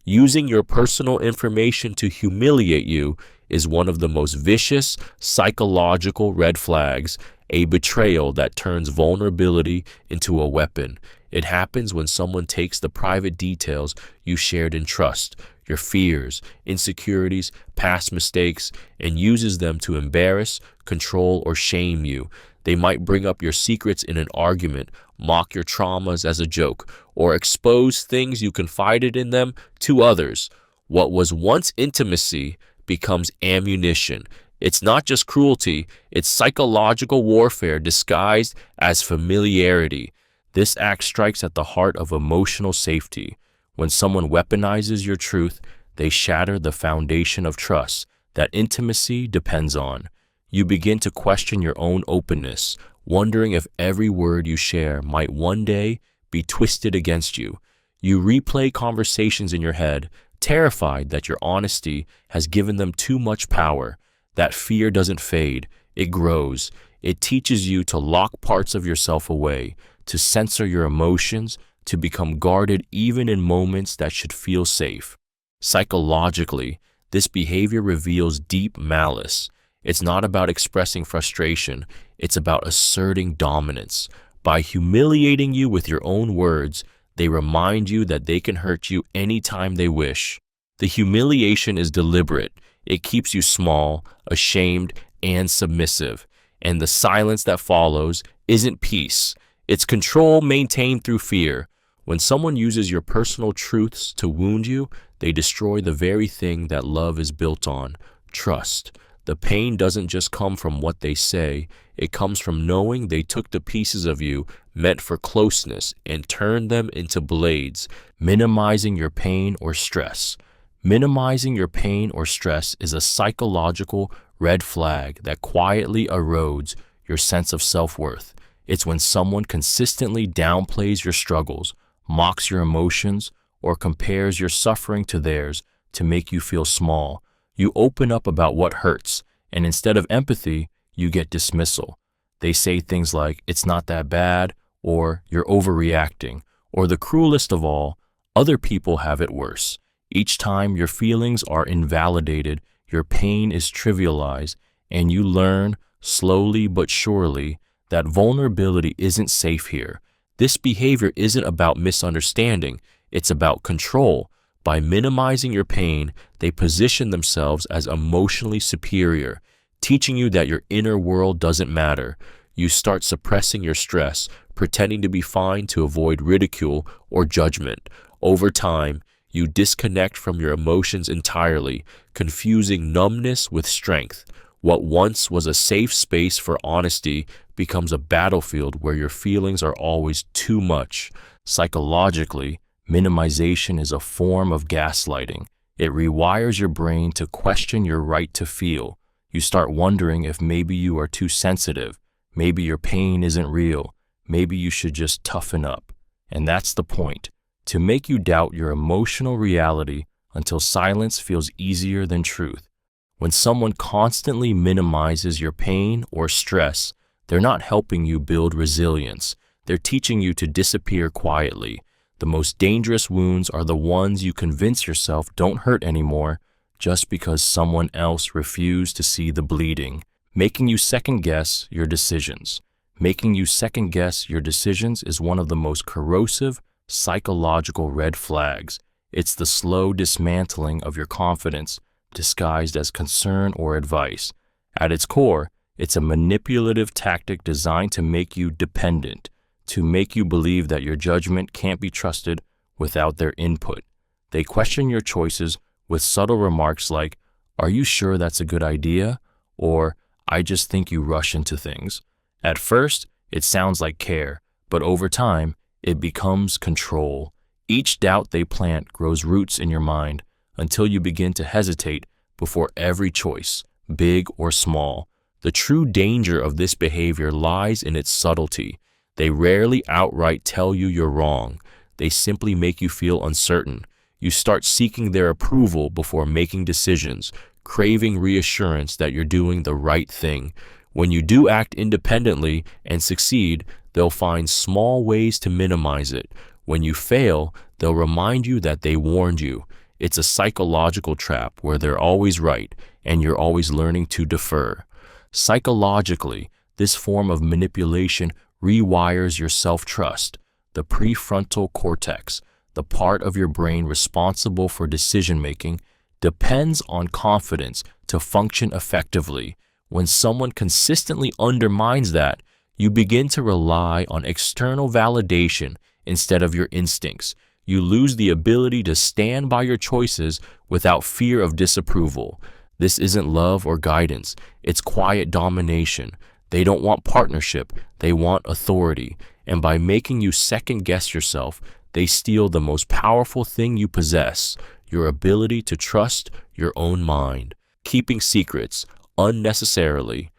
Using your personal information to humiliate you is one of the most vicious psychological red flags, a betrayal that turns vulnerability into a weapon. It happens when someone takes the private details you shared in trust, your fears, insecurities, past mistakes, and uses them to embarrass, control, or shame you. They might bring up your secrets in an argument, mock your traumas as a joke, or expose things you confided in them to others. What was once intimacy becomes ammunition. It's not just cruelty, it's psychological warfare disguised as familiarity. This act strikes at the heart of emotional safety. When someone weaponizes your truth, they shatter the foundation of trust that intimacy depends on. You begin to question your own openness, wondering if every word you share might one day be twisted against you. You replay conversations in your head, terrified that your honesty has given them too much power. That fear doesn't fade, it grows. It teaches you to lock parts of yourself away, to censor your emotions, to become guarded even in moments that should feel safe. Psychologically, this behavior reveals deep malice. It's not about expressing frustration, it's about asserting dominance. By humiliating you with your own words, they remind you that they can hurt you anytime they wish. The humiliation is deliberate. It keeps you small, ashamed, and submissive. And the silence that follows isn't peace. It's control maintained through fear. When someone uses your personal truths to wound you, they destroy the very thing that love is built on, trust. The pain doesn't just come from what they say, it comes from knowing they took the pieces of you meant for closeness and turned them into blades. Minimizing your pain or stress. Minimizing your pain or stress is a psychological red flag that quietly erodes your sense of self-worth. It's when someone consistently downplays your struggles, mocks your emotions, or compares your suffering to theirs to make you feel small. You open up about what hurts, and instead of empathy, you get dismissal. They say things like, "It's not that bad," or you're overreacting, or the cruelest of all, other people have it worse. Each time your feelings are invalidated, your pain is trivialized, and you learn, slowly but surely, that vulnerability isn't safe here. This behavior isn't about misunderstanding, it's about control. By minimizing your pain, they position themselves as emotionally superior, teaching you that your inner world doesn't matter. You start suppressing your stress, pretending to be fine to avoid ridicule or judgment. Over time, you disconnect from your emotions entirely, confusing numbness with strength. What once was a safe space for honesty becomes a battlefield where your feelings are always too much. Psychologically, minimization is a form of gaslighting. It rewires your brain to question your right to feel. You start wondering if maybe you are too sensitive, maybe your pain isn't real, maybe you should just toughen up. And that's the point, to make you doubt your emotional reality until silence feels easier than truth. When someone constantly minimizes your pain or stress, they're not helping you build resilience. They're teaching you to disappear quietly. The most dangerous wounds are the ones you convince yourself don't hurt anymore just because someone else refused to see the bleeding, making you second-guess your decisions. Making you second-guess your decisions is one of the most corrosive psychological red flags. It's the slow dismantling of your confidence, disguised as concern or advice. At its core, it's a manipulative tactic designed to make you dependent, to make you believe that your judgment can't be trusted without their input. They question your choices with subtle remarks like, "Are you sure that's a good idea?" or "I just think you rush into things." At first, it sounds like care, but over time, it becomes control. Each doubt they plant grows roots in your mind until you begin to hesitate before every choice, big or small. The true danger of this behavior lies in its subtlety. They rarely outright tell you you're wrong. They simply make you feel uncertain. You start seeking their approval before making decisions, craving reassurance that you're doing the right thing. When you do act independently and succeed, they'll find small ways to minimize it. When you fail, they'll remind you that they warned you. It's a psychological trap where they're always right and you're always learning to defer. Psychologically, this form of manipulation rewires your self-trust. The prefrontal cortex, the part of your brain responsible for decision-making, depends on confidence to function effectively. When someone consistently undermines that, you begin to rely on external validation instead of your instincts. You lose the ability to stand by your choices without fear of disapproval. This isn't love or guidance, it's quiet domination. They don't want partnership, they want authority. And by making you second-guess yourself, they steal the most powerful thing you possess, your ability to trust your own mind. Keeping secrets unnecessarily.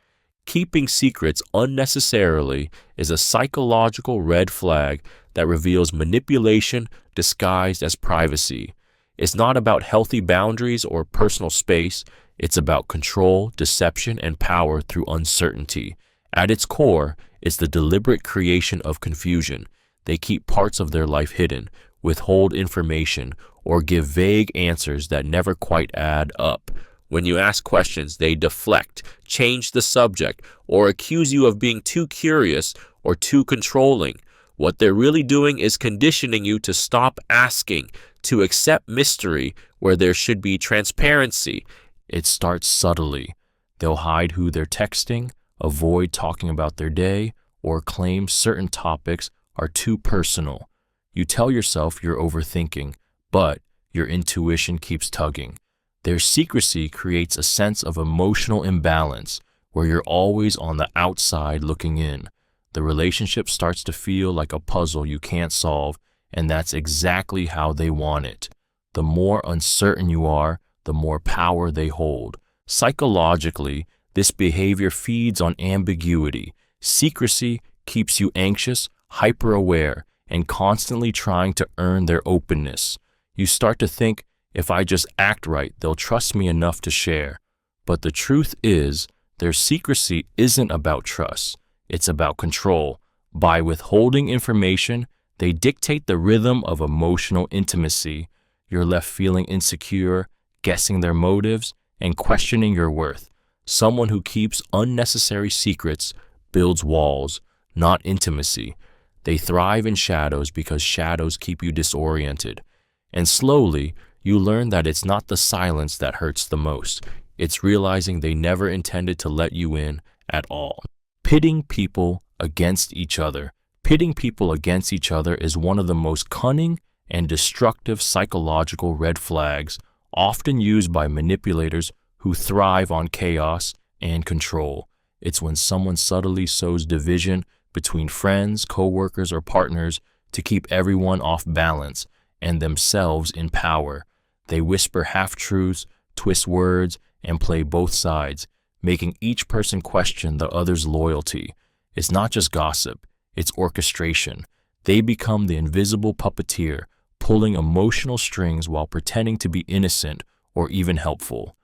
Keeping secrets unnecessarily is a psychological red flag that reveals manipulation disguised as privacy. It's not about healthy boundaries or personal space. It's about control, deception, and power through uncertainty. At its core, it's the deliberate creation of confusion. They keep parts of their life hidden, withhold information, or give vague answers that never quite add up. When you ask questions, they deflect, change the subject, or accuse you of being too curious or too controlling. What they're really doing is conditioning you to stop asking, to accept mystery where there should be transparency. It starts subtly. They'll hide who they're texting, avoid talking about their day, or claim certain topics are too personal. You tell yourself you're overthinking, but your intuition keeps tugging. Their secrecy creates a sense of emotional imbalance where you're always on the outside looking in. The relationship starts to feel like a puzzle you can't solve, and that's exactly how they want it. The more uncertain you are, the more power they hold. Psychologically, this behavior feeds on ambiguity. Secrecy keeps you anxious, hyper-aware, and constantly trying to earn their openness. You start to think, if I just act right, they'll trust me enough to share. But the truth is, their secrecy isn't about trust. It's about control. By withholding information, they dictate the rhythm of emotional intimacy. You're left feeling insecure, guessing their motives, and questioning your worth. Someone who keeps unnecessary secrets builds walls, not intimacy. They thrive in shadows because shadows keep you disoriented. And slowly, you learn that it's not the silence that hurts the most. It's realizing they never intended to let you in at all. Pitting people against each other. Pitting people against each other is one of the most cunning and destructive psychological red flags, often used by manipulators who thrive on chaos and control. It's when someone subtly sows division between friends, coworkers, or partners to keep everyone off balance and themselves in power. They whisper half-truths, twist words, and play both sides, making each person question the other's loyalty. It's not just gossip, it's orchestration. They become the invisible puppeteer, pulling emotional strings while pretending to be innocent or even helpful.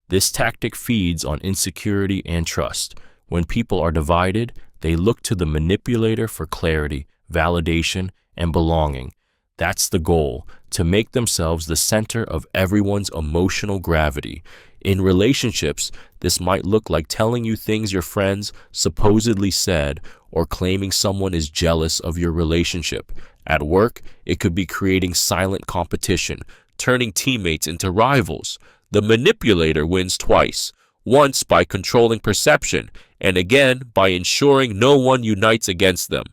This tactic feeds on insecurity and trust. When people are divided, they look to the manipulator for clarity, validation, and belonging. That's the goal, to make themselves the center of everyone's emotional gravity. In relationships, this might look like telling you things your friends supposedly said or claiming someone is jealous of your relationship. At work, it could be creating silent competition, turning teammates into rivals. The manipulator wins twice, once by controlling perception, and again by ensuring no one unites against them.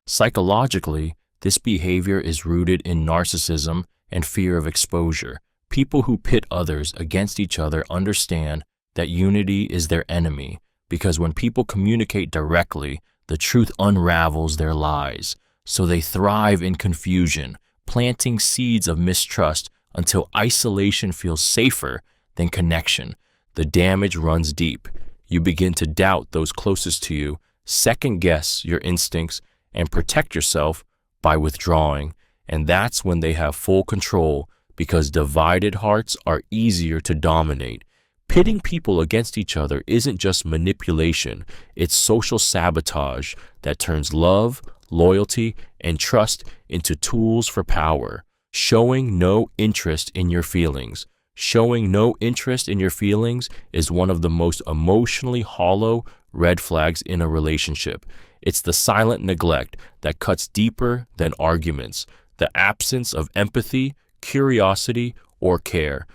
Psychologically, this behavior is rooted in narcissism and fear of exposure. People who pit others against each other understand that unity is their enemy, because when people communicate directly, the truth unravels their lies. So they thrive in confusion, planting seeds of mistrust until isolation feels safer than connection. The damage runs deep. You begin to doubt those closest to you, second-guess your instincts, and protect yourself by withdrawing. And that's when they have full control, because divided hearts are easier to dominate. Pitting people against each other isn't just manipulation, it's social sabotage that turns love, loyalty, and trust into tools for power. Showing no interest in your feelings. Showing no interest in your feelings is one of the most emotionally hollow red flags in a relationship. It's the silent neglect that cuts deeper than arguments, the absence of empathy, curiosity, or care.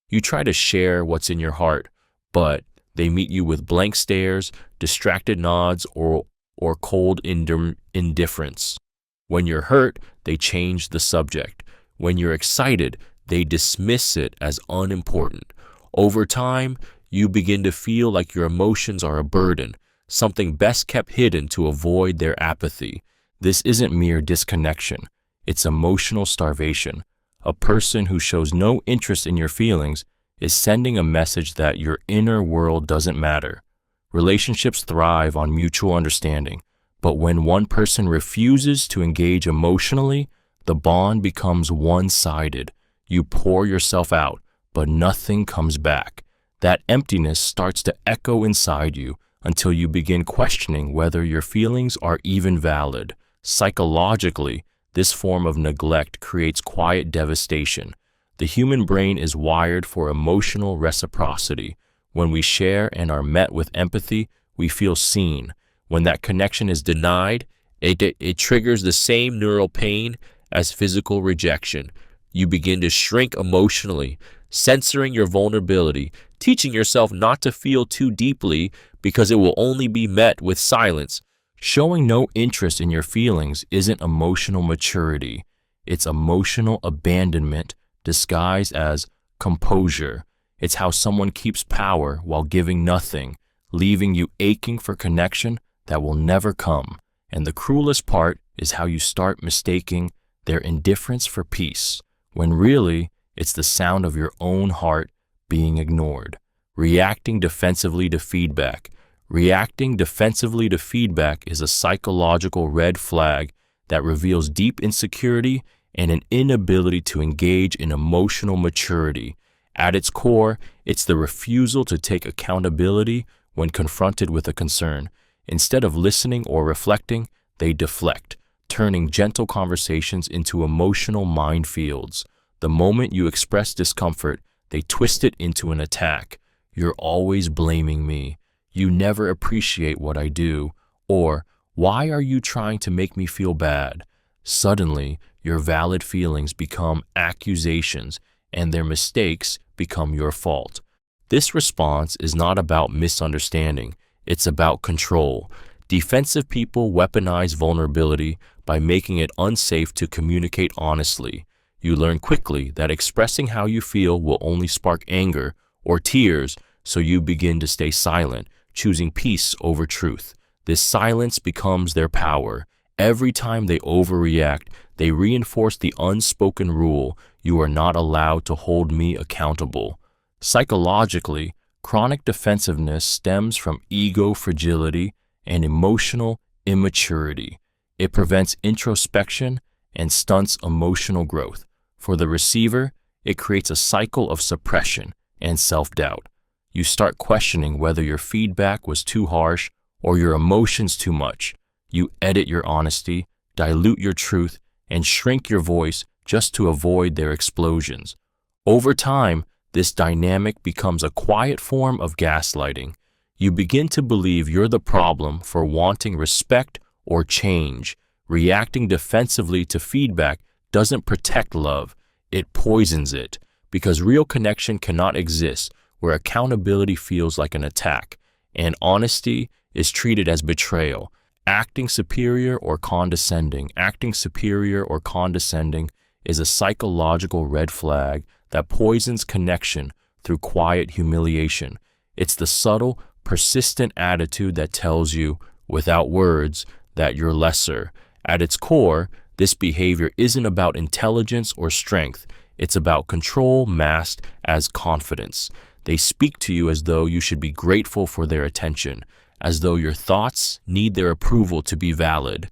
You try to share what's in your heart, but they meet you with blank stares, distracted nods, or cold indifference. When you're hurt, they change the subject. When you're excited, they dismiss it as unimportant. Over time, you begin to feel like your emotions are a burden, something best kept hidden to avoid their apathy. This isn't mere disconnection, it's emotional starvation. A person who shows no interest in your feelings is sending a message that your inner world doesn't matter. Relationships thrive on mutual understanding, but when one person refuses to engage emotionally, the bond becomes one-sided. You pour yourself out, but nothing comes back. That emptiness starts to echo inside you until you begin questioning whether your feelings are even valid. Psychologically, this form of neglect creates quiet devastation. The human brain is wired for emotional reciprocity. When we share and are met with empathy, we feel seen. When that connection is denied, it triggers the same neural pain as physical rejection. You begin to shrink emotionally, censoring your vulnerability, teaching yourself not to feel too deeply because it will only be met with silence. Showing no interest in your feelings isn't emotional maturity. It's emotional abandonment disguised as composure. It's how someone keeps power while giving nothing, leaving you aching for connection that will never come. And the cruelest part is how you start mistaking their indifference for peace, when really it's the sound of your own heart being ignored. Reacting defensively to feedback. Reacting defensively to feedback is a psychological red flag that reveals deep insecurity and an inability to engage in emotional maturity. At its core, it's the refusal to take accountability when confronted with a concern. Instead of listening or reflecting, they deflect, turning gentle conversations into emotional minefields. The moment you express discomfort, they twist it into an attack. You're always blaming me. You never appreciate what I do. Or, why are you trying to make me feel bad? Suddenly, your valid feelings become accusations, and their mistakes become your fault. This response is not about misunderstanding, it's about control. Defensive people weaponize vulnerability by making it unsafe to communicate honestly. You learn quickly that expressing how you feel will only spark anger or tears, so you begin to stay silent, choosing peace over truth. This silence becomes their power. Every time they overreact, they reinforce the unspoken rule: you are not allowed to hold me accountable. Psychologically, chronic defensiveness stems from ego fragility and emotional immaturity. It prevents introspection and stunts emotional growth. For the receiver, it creates a cycle of suppression and self-doubt. You start questioning whether your feedback was too harsh or your emotions too much. You edit your honesty, dilute your truth, and shrink your voice just to avoid their explosions. Over time, this dynamic becomes a quiet form of gaslighting. You begin to believe you're the problem for wanting respect or change. Reacting defensively to feedback doesn't protect love, it poisons it, because real connection cannot exist where accountability feels like an attack, and honesty is treated as betrayal. Acting superior or condescending is a psychological red flag that poisons connection through quiet humiliation. It's the subtle, persistent attitude that tells you, without words, that you're lesser. At its core, this behavior isn't about intelligence or strength. It's about control masked as confidence. They speak to you as though you should be grateful for their attention, as though your thoughts need their approval to be valid.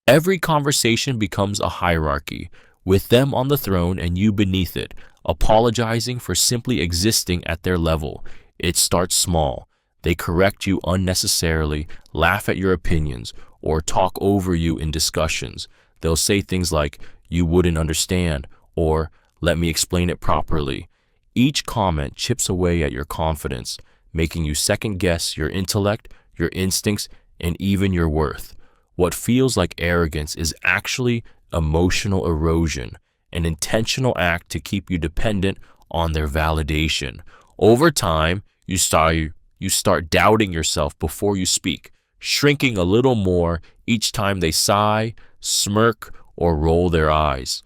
Every conversation becomes a hierarchy, with them on the throne and you beneath it, apologizing for simply existing at their level. It starts small. They correct you unnecessarily, laugh at your opinions, or talk over you in discussions. They'll say things like, "You wouldn't understand," or "Let me explain it properly." Each comment chips away at your confidence, making you second-guess your intellect, your instincts, and even your worth. What feels like arrogance is actually emotional erosion, an intentional act to keep you dependent on their validation. Over time, you start doubting yourself before you speak, shrinking a little more each time they sigh, smirk, or roll their eyes.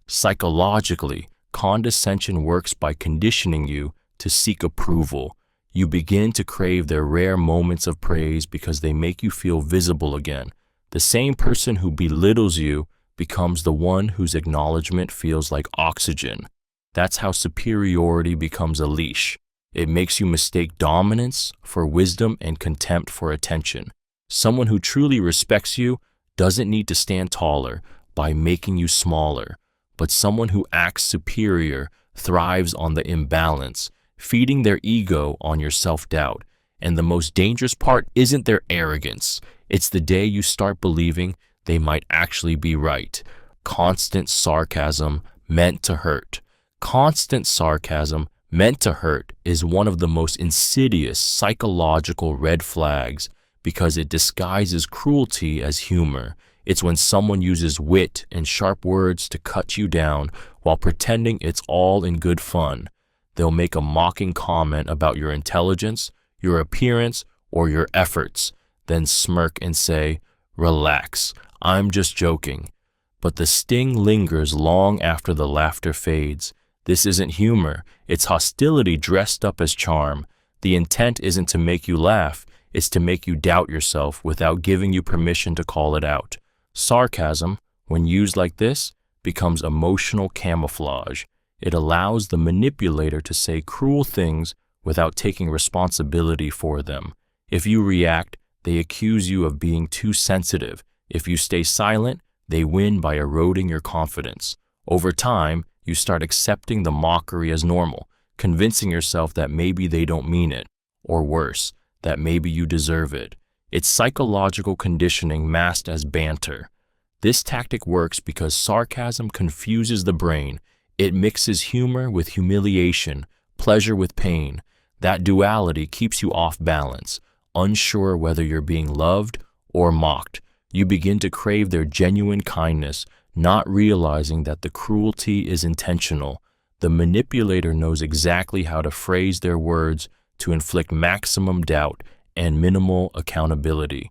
Psychologically, condescension works by conditioning you to seek approval. You begin to crave their rare moments of praise because they make you feel visible again. The same person who belittles you becomes the one whose acknowledgement feels like oxygen. That's how superiority becomes a leash. It makes you mistake dominance for wisdom and contempt for attention. Someone who truly respects you doesn't need to stand taller by making you smaller, but someone who acts superior thrives on the imbalance, feeding their ego on your self-doubt. And the most dangerous part isn't their arrogance. It's the day you start believing they might actually be right. Constant sarcasm meant to hurt. Constant sarcasm meant to hurt is one of the most insidious psychological red flags because it disguises cruelty as humor. It's when someone uses wit and sharp words to cut you down while pretending it's all in good fun. They'll make a mocking comment about your intelligence, your appearance, or your efforts, then smirk and say, "Relax, I'm just joking." But the sting lingers long after the laughter fades. This isn't humor, it's hostility dressed up as charm. The intent isn't to make you laugh, it's to make you doubt yourself without giving you permission to call it out. Sarcasm, when used like this, becomes emotional camouflage. It allows the manipulator to say cruel things without taking responsibility for them. If you react, they accuse you of being too sensitive. If you stay silent, they win by eroding your confidence. Over time, you start accepting the mockery as normal, convincing yourself that maybe they don't mean it, or worse, that maybe you deserve it. It's psychological conditioning masked as banter. This tactic works because sarcasm confuses the brain. It mixes humor with humiliation, pleasure with pain. That duality keeps you off balance, unsure whether you're being loved or mocked. You begin to crave their genuine kindness, not realizing that the cruelty is intentional. The manipulator knows exactly how to phrase their words to inflict maximum doubt and minimal accountability.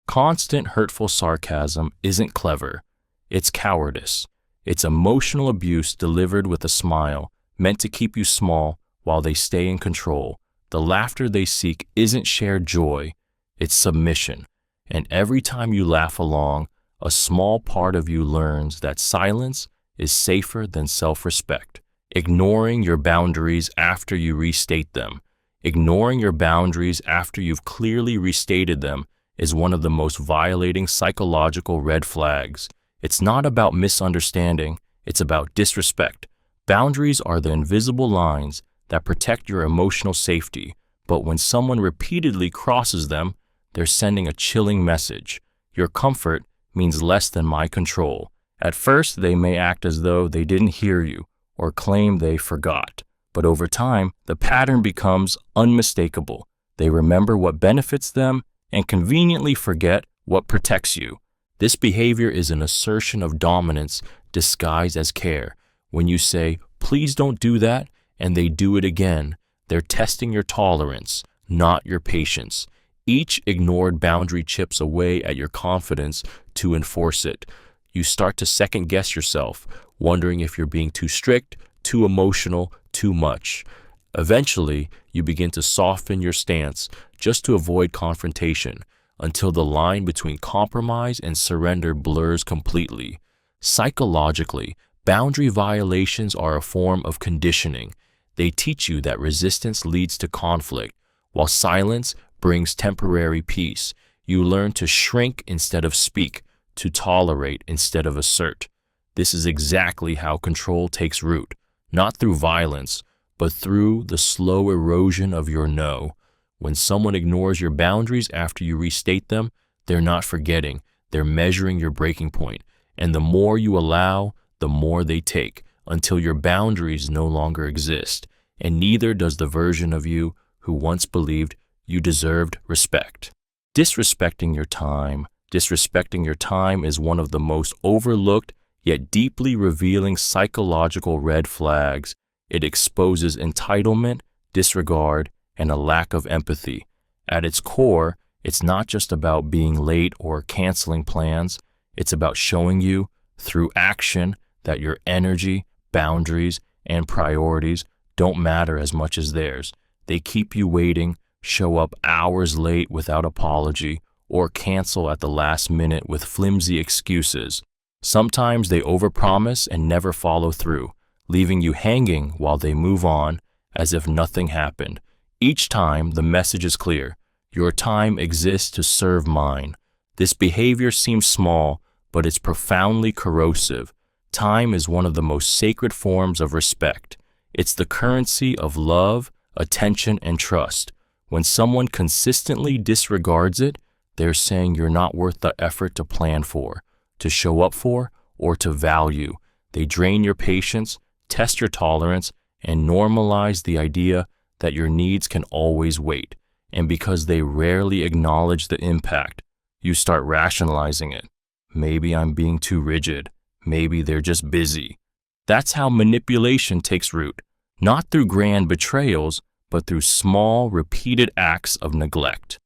Constant hurtful sarcasm isn't clever. It's cowardice. It's emotional abuse delivered with a smile, meant to keep you small while they stay in control. The laughter they seek isn't shared joy, it's submission. And every time you laugh along, a small part of you learns that silence is safer than self-respect. Ignoring your boundaries after you restate them. Ignoring your boundaries after you've clearly restated them is one of the most violating psychological red flags. It's not about misunderstanding, it's about disrespect. Boundaries are the invisible lines that protect your emotional safety, but when someone repeatedly crosses them, they're sending a chilling message. Your comfort means less than my control. At first, they may act as though they didn't hear you or claim they forgot, but over time, the pattern becomes unmistakable. They remember what benefits them and conveniently forget what protects you. This behavior is an assertion of dominance disguised as care. When you say, "Please don't do that," and they do it again, they're testing your tolerance, not your patience. Each ignored boundary chips away at your confidence to enforce it. You start to second-guess yourself, wondering if you're being too strict, too emotional, too much. Eventually, you begin to soften your stance just to avoid confrontation, until the line between compromise and surrender blurs completely. Psychologically, boundary violations are a form of conditioning. They teach you that resistance leads to conflict, while silence brings temporary peace. You learn to shrink instead of speak, to tolerate instead of assert. This is exactly how control takes root, not through violence, but through the slow erosion of your no. When someone ignores your boundaries after you restate them, they're not forgetting, they're measuring your breaking point. And the more you allow, the more they take, until your boundaries no longer exist, and neither does the version of you who once believed you deserved respect. Disrespecting your time. Disrespecting your time is one of the most overlooked yet deeply revealing psychological red flags. It exposes entitlement, disregard, and a lack of empathy. At its core, it's not just about being late or canceling plans. It's about showing you, through action, that your energy, boundaries, and priorities don't matter as much as theirs. They keep you waiting, show up hours late without apology, or cancel at the last minute with flimsy excuses. Sometimes they overpromise and never follow through, leaving you hanging while they move on as if nothing happened. Each time, the message is clear. Your time exists to serve mine. This behavior seems small, but it's profoundly corrosive. Time is one of the most sacred forms of respect. It's the currency of love, attention, and trust. When someone consistently disregards it, they're saying you're not worth the effort to plan for, to show up for, or to value. They drain your patience, test your tolerance, and normalize the idea that your needs can always wait. And because they rarely acknowledge the impact, you start rationalizing it. Maybe I'm being too rigid. Maybe they're just busy. That's how manipulation takes root, not through grand betrayals, but through small, repeated acts of neglect.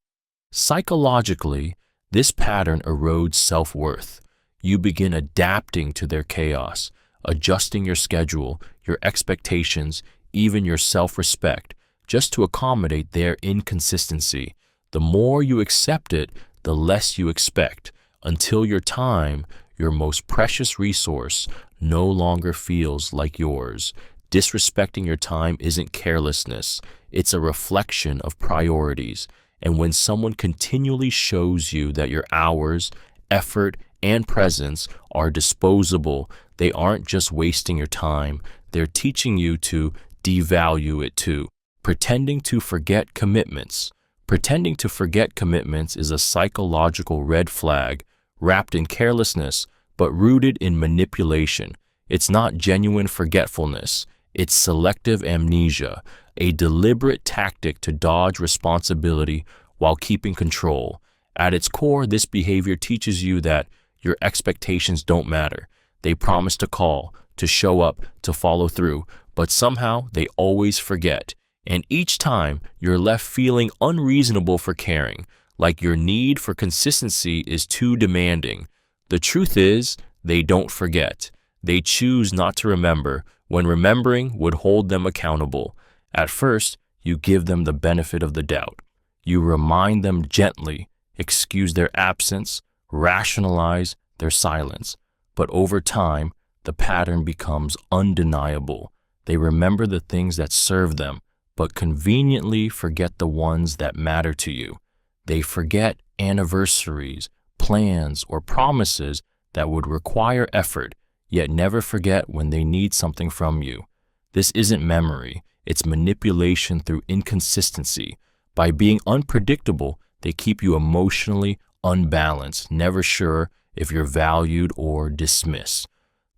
Psychologically, this pattern erodes self-worth. You begin adapting to their chaos, adjusting your schedule, your expectations, even your self-respect, just to accommodate their inconsistency. The more you accept it, the less you expect, until your time, your most precious resource, no longer feels like yours. Disrespecting your time isn't carelessness, it's a reflection of priorities. And when someone continually shows you that your hours, effort, and presence are disposable, they aren't just wasting your time, they're teaching you to devalue it too. Pretending to forget commitments, Pretending to forget commitments is a psychological red flag, wrapped in carelessness, but rooted in manipulation. It's not genuine forgetfulness, it's selective amnesia, a deliberate tactic to dodge responsibility while keeping control. At its core, this behavior teaches you that your expectations don't matter. They promise to call, to show up, to follow through, but somehow they always forget. And each time, you're left feeling unreasonable for caring, like your need for consistency is too demanding. The truth is, they don't forget. They choose not to remember, when remembering would hold them accountable. At first, you give them the benefit of the doubt. You remind them gently, excuse their absence, rationalize their silence. But over time, the pattern becomes undeniable. They remember the things that serve them, but conveniently forget the ones that matter to you. They forget anniversaries, plans, or promises that would require effort, yet never forget when they need something from you. This isn't memory, it's manipulation through inconsistency. By being unpredictable, they keep you emotionally unbalanced, never sure if you're valued or dismissed.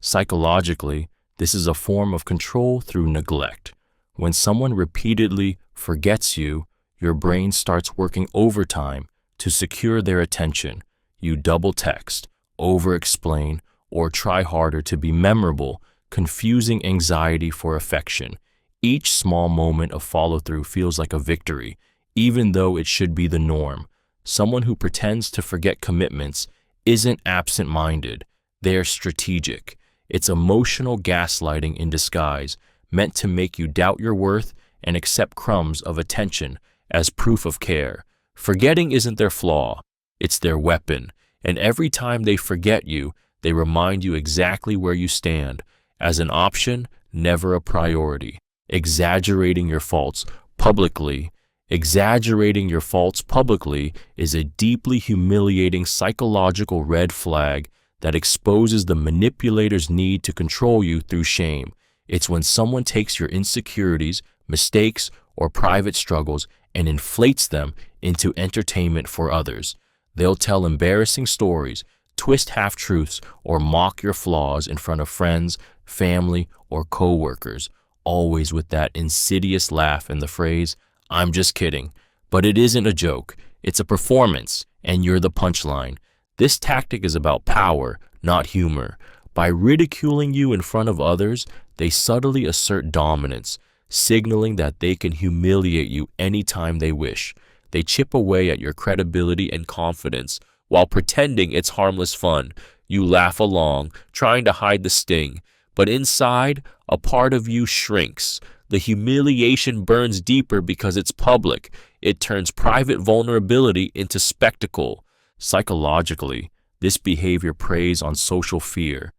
Psychologically, this is a form of control through neglect. When someone repeatedly forgets you, your brain starts working overtime to secure their attention. You double text, over-explain, or try harder to be memorable, confusing anxiety for affection. Each small moment of follow-through feels like a victory, even though it should be the norm. Someone who pretends to forget commitments isn't absent-minded, they're strategic. It's emotional gaslighting in disguise, meant to make you doubt your worth and accept crumbs of attention as proof of care. Forgetting isn't their flaw, it's their weapon, and every time they forget you, they remind you exactly where you stand, as an option, never a priority. Exaggerating your faults publicly. Exaggerating your faults publicly is a deeply humiliating psychological red flag that exposes the manipulator's need to control you through shame. It's when someone takes your insecurities, mistakes, or private struggles and inflates them into entertainment for others. They'll tell embarrassing stories, twist half-truths, or mock your flaws in front of friends, family, or co-workers, always with that insidious laugh and the phrase, "I'm just kidding." But it isn't a joke, it's a performance, and you're the punchline. This tactic is about power, not humor. By ridiculing you in front of others, they subtly assert dominance, signaling that they can humiliate you anytime they wish. They chip away at your credibility and confidence while pretending it's harmless fun. You laugh along, trying to hide the sting, but inside, a part of you shrinks. The humiliation burns deeper because it's public. It turns private vulnerability into spectacle. Psychologically, this behavior preys on social fear.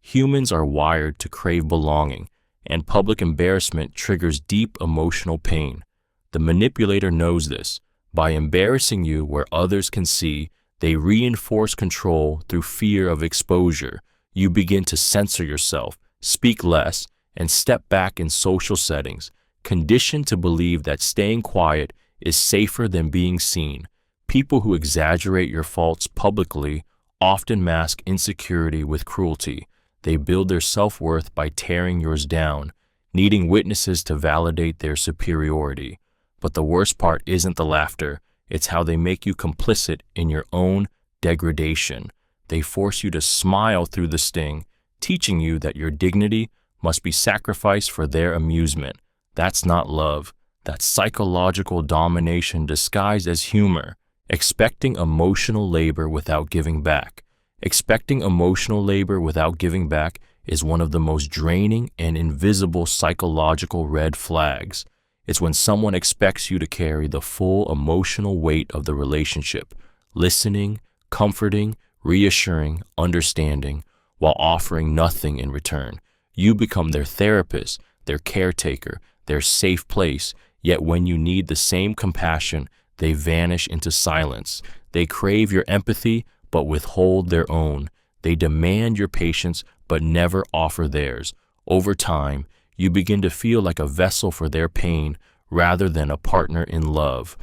Humans are wired to crave belonging, and public embarrassment triggers deep emotional pain. The manipulator knows this. By embarrassing you where others can see, they reinforce control through fear of exposure. You begin to censor yourself, speak less, and step back in social settings, conditioned to believe that staying quiet is safer than being seen. People who exaggerate your faults publicly often mask insecurity with cruelty. They build their self-worth by tearing yours down, needing witnesses to validate their superiority. But the worst part isn't the laughter, it's how they make you complicit in your own degradation. They force you to smile through the sting, teaching you that your dignity must be sacrificed for their amusement. That's not love. That's psychological domination disguised as humor, expecting emotional labor without giving back. Expecting emotional labor without giving back is one of the most draining and invisible psychological red flags. It's when someone expects you to carry the full emotional weight of the relationship, listening, comforting, reassuring, understanding, while offering nothing in return. You become their therapist, their caretaker, their safe place, yet when you need the same compassion, they vanish into silence. They crave your empathy, but withhold their own. They demand your patience, but never offer theirs. Over time, you begin to feel like a vessel for their pain rather than a partner in love.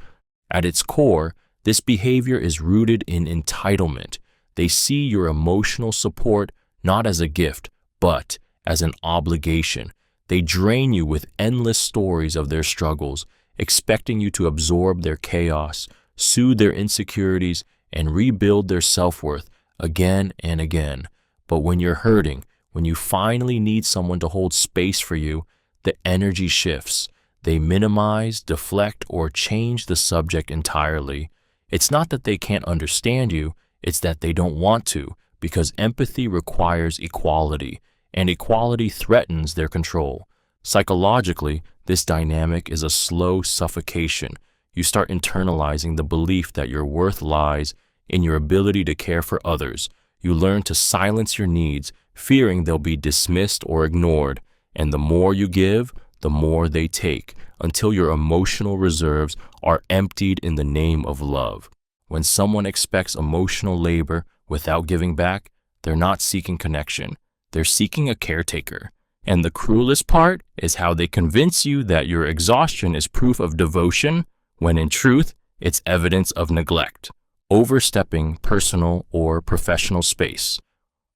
At its core, this behavior is rooted in entitlement. They see your emotional support not as a gift, but as an obligation. They drain you with endless stories of their struggles, expecting you to absorb their chaos, soothe their insecurities, and rebuild their self-worth again and again. But when you're hurting, when you finally need someone to hold space for you, the energy shifts. They minimize, deflect, or change the subject entirely. It's not that they can't understand you, it's that they don't want to, because empathy requires equality, and equality threatens their control. Psychologically, this dynamic is a slow suffocation. You start internalizing the belief that your worth lies in your ability to care for others. You learn to silence your needs, fearing they'll be dismissed or ignored, and the more you give, the more they take, until your emotional reserves are emptied in the name of love. When someone expects emotional labor without giving back, they're not seeking connection. They're seeking a caretaker. And the cruelest part is how they convince you that your exhaustion is proof of devotion, when in truth, it's evidence of neglect. Overstepping personal or professional space.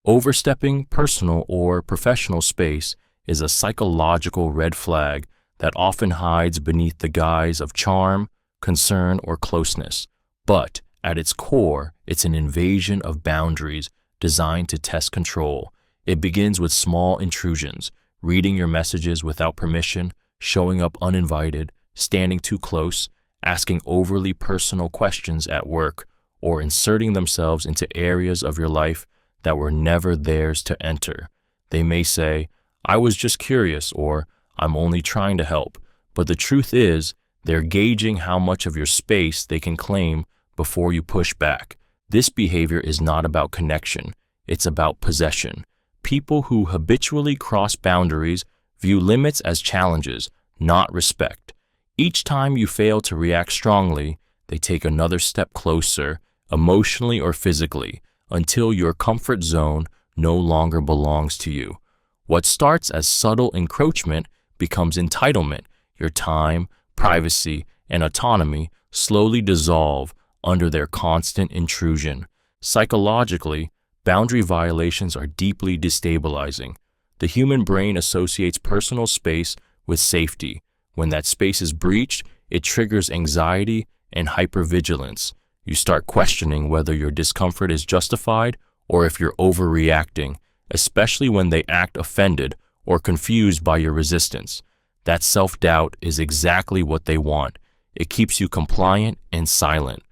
Overstepping personal or professional space is a psychological red flag that often hides beneath the guise of charm, concern, or closeness. But at its core, it's an invasion of boundaries designed to test control. It begins with small intrusions, reading your messages without permission, showing up uninvited, standing too close, asking overly personal questions at work, or inserting themselves into areas of your life that were never theirs to enter. They may say, "I was just curious," or "I'm only trying to help." But the truth is, they're gauging how much of your space they can claim before you push back. This behavior is not about connection. It's about possession. People who habitually cross boundaries view limits as challenges, not respect. Each time you fail to react strongly, they take another step closer, emotionally or physically, until your comfort zone no longer belongs to you. What starts as subtle encroachment becomes entitlement. Your time, privacy, and autonomy slowly dissolve under their constant intrusion. Psychologically, boundary violations are deeply destabilizing. The human brain associates personal space with safety. When that space is breached, it triggers anxiety and hypervigilance. You start questioning whether your discomfort is justified or if you're overreacting, especially when they act offended or confused by your resistance. That self-doubt is exactly what they want. It keeps you compliant and silent.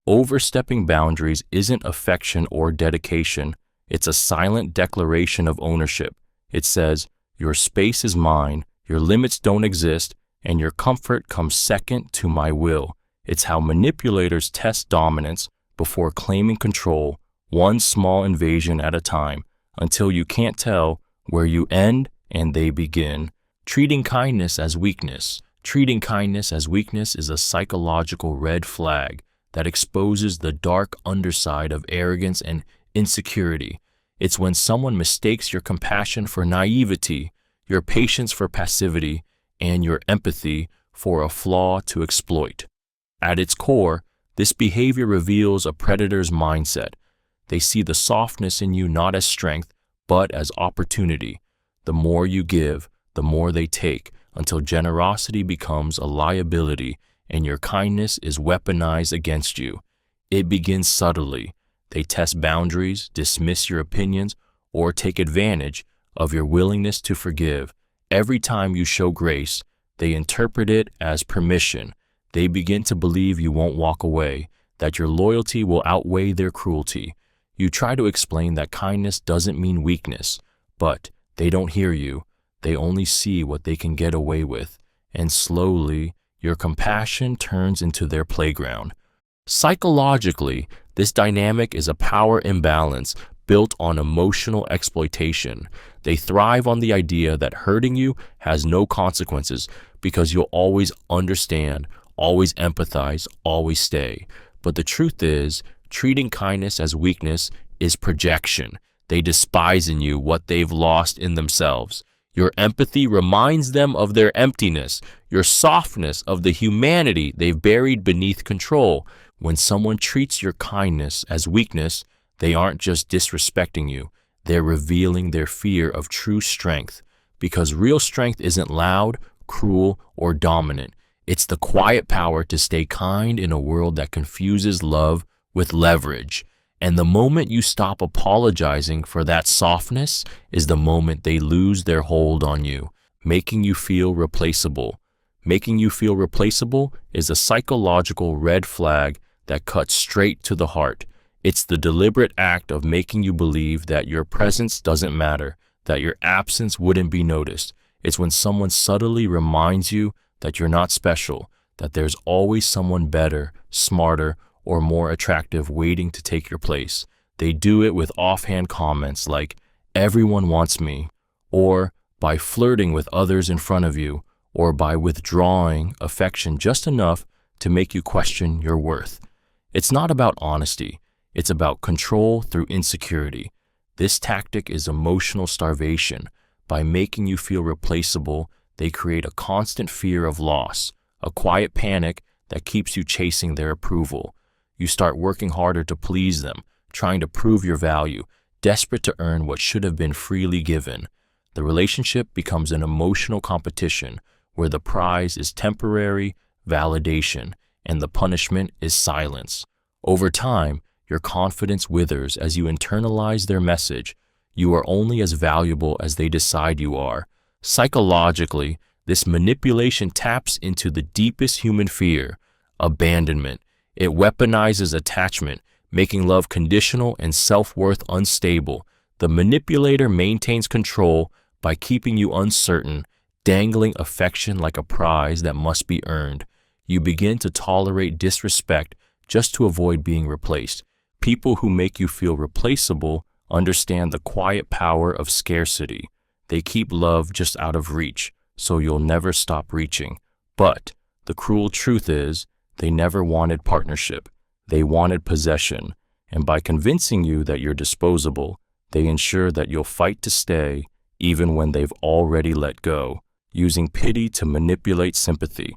Overstepping boundaries isn't affection or dedication. It's a silent declaration of ownership. It says, "Your space is mine, your limits don't exist, and your comfort comes second to my will." It's how manipulators test dominance before claiming control, one small invasion at a time, until you can't tell where you end and they begin. Treating kindness as weakness. Treating kindness as weakness is a psychological red flag that exposes the dark underside of arrogance and insecurity. It's when someone mistakes your compassion for naivety, your patience for passivity, and your empathy for a flaw to exploit. At its core, this behavior reveals a predator's mindset. They see the softness in you not as strength, but as opportunity. The more you give, the more they take, until generosity becomes a liability and your kindness is weaponized against you. It begins subtly. They test boundaries, dismiss your opinions, or take advantage of your willingness to forgive. Every time you show grace, they interpret it as permission. They begin to believe you won't walk away, that your loyalty will outweigh their cruelty. You try to explain that kindness doesn't mean weakness, but they don't hear you. They only see what they can get away with, and slowly, your compassion turns into their playground. Psychologically, this dynamic is a power imbalance built on emotional exploitation. They thrive on the idea that hurting you has no consequences because you'll always understand, always empathize, always stay. But the truth is, treating kindness as weakness is projection. They despise in you what they've lost in themselves. Your empathy reminds them of their emptiness, your softness of the humanity they've buried beneath control. When someone treats your kindness as weakness, they aren't just disrespecting you, they're revealing their fear of true strength. Because real strength isn't loud, cruel, or dominant. It's the quiet power to stay kind in a world that confuses love with leverage. And the moment you stop apologizing for that softness is the moment they lose their hold on you, making you feel replaceable. Making you feel replaceable is a psychological red flag that cuts straight to the heart. It's the deliberate act of making you believe that your presence doesn't matter, that your absence wouldn't be noticed. It's when someone subtly reminds you that you're not special, that there's always someone better, smarter, or more attractive waiting to take your place. They do it with offhand comments like, "Everyone wants me," or by flirting with others in front of you, or by withdrawing affection just enough to make you question your worth. It's not about honesty. It's about control through insecurity. This tactic is emotional starvation. By making you feel replaceable, they create a constant fear of loss, a quiet panic that keeps you chasing their approval. You start working harder to please them, trying to prove your value, desperate to earn what should have been freely given. The relationship becomes an emotional competition where the prize is temporary validation and the punishment is silence. Over time, your confidence withers as you internalize their message. You are only as valuable as they decide you are. Psychologically, this manipulation taps into the deepest human fear, abandonment. It weaponizes attachment, making love conditional and self-worth unstable. The manipulator maintains control by keeping you uncertain, dangling affection like a prize that must be earned. You begin to tolerate disrespect just to avoid being replaced. People who make you feel replaceable understand the quiet power of scarcity. They keep love just out of reach, so you'll never stop reaching. But the cruel truth is, they never wanted partnership. They wanted possession. And by convincing you that you're disposable, they ensure that you'll fight to stay even when they've already let go, using pity to manipulate sympathy.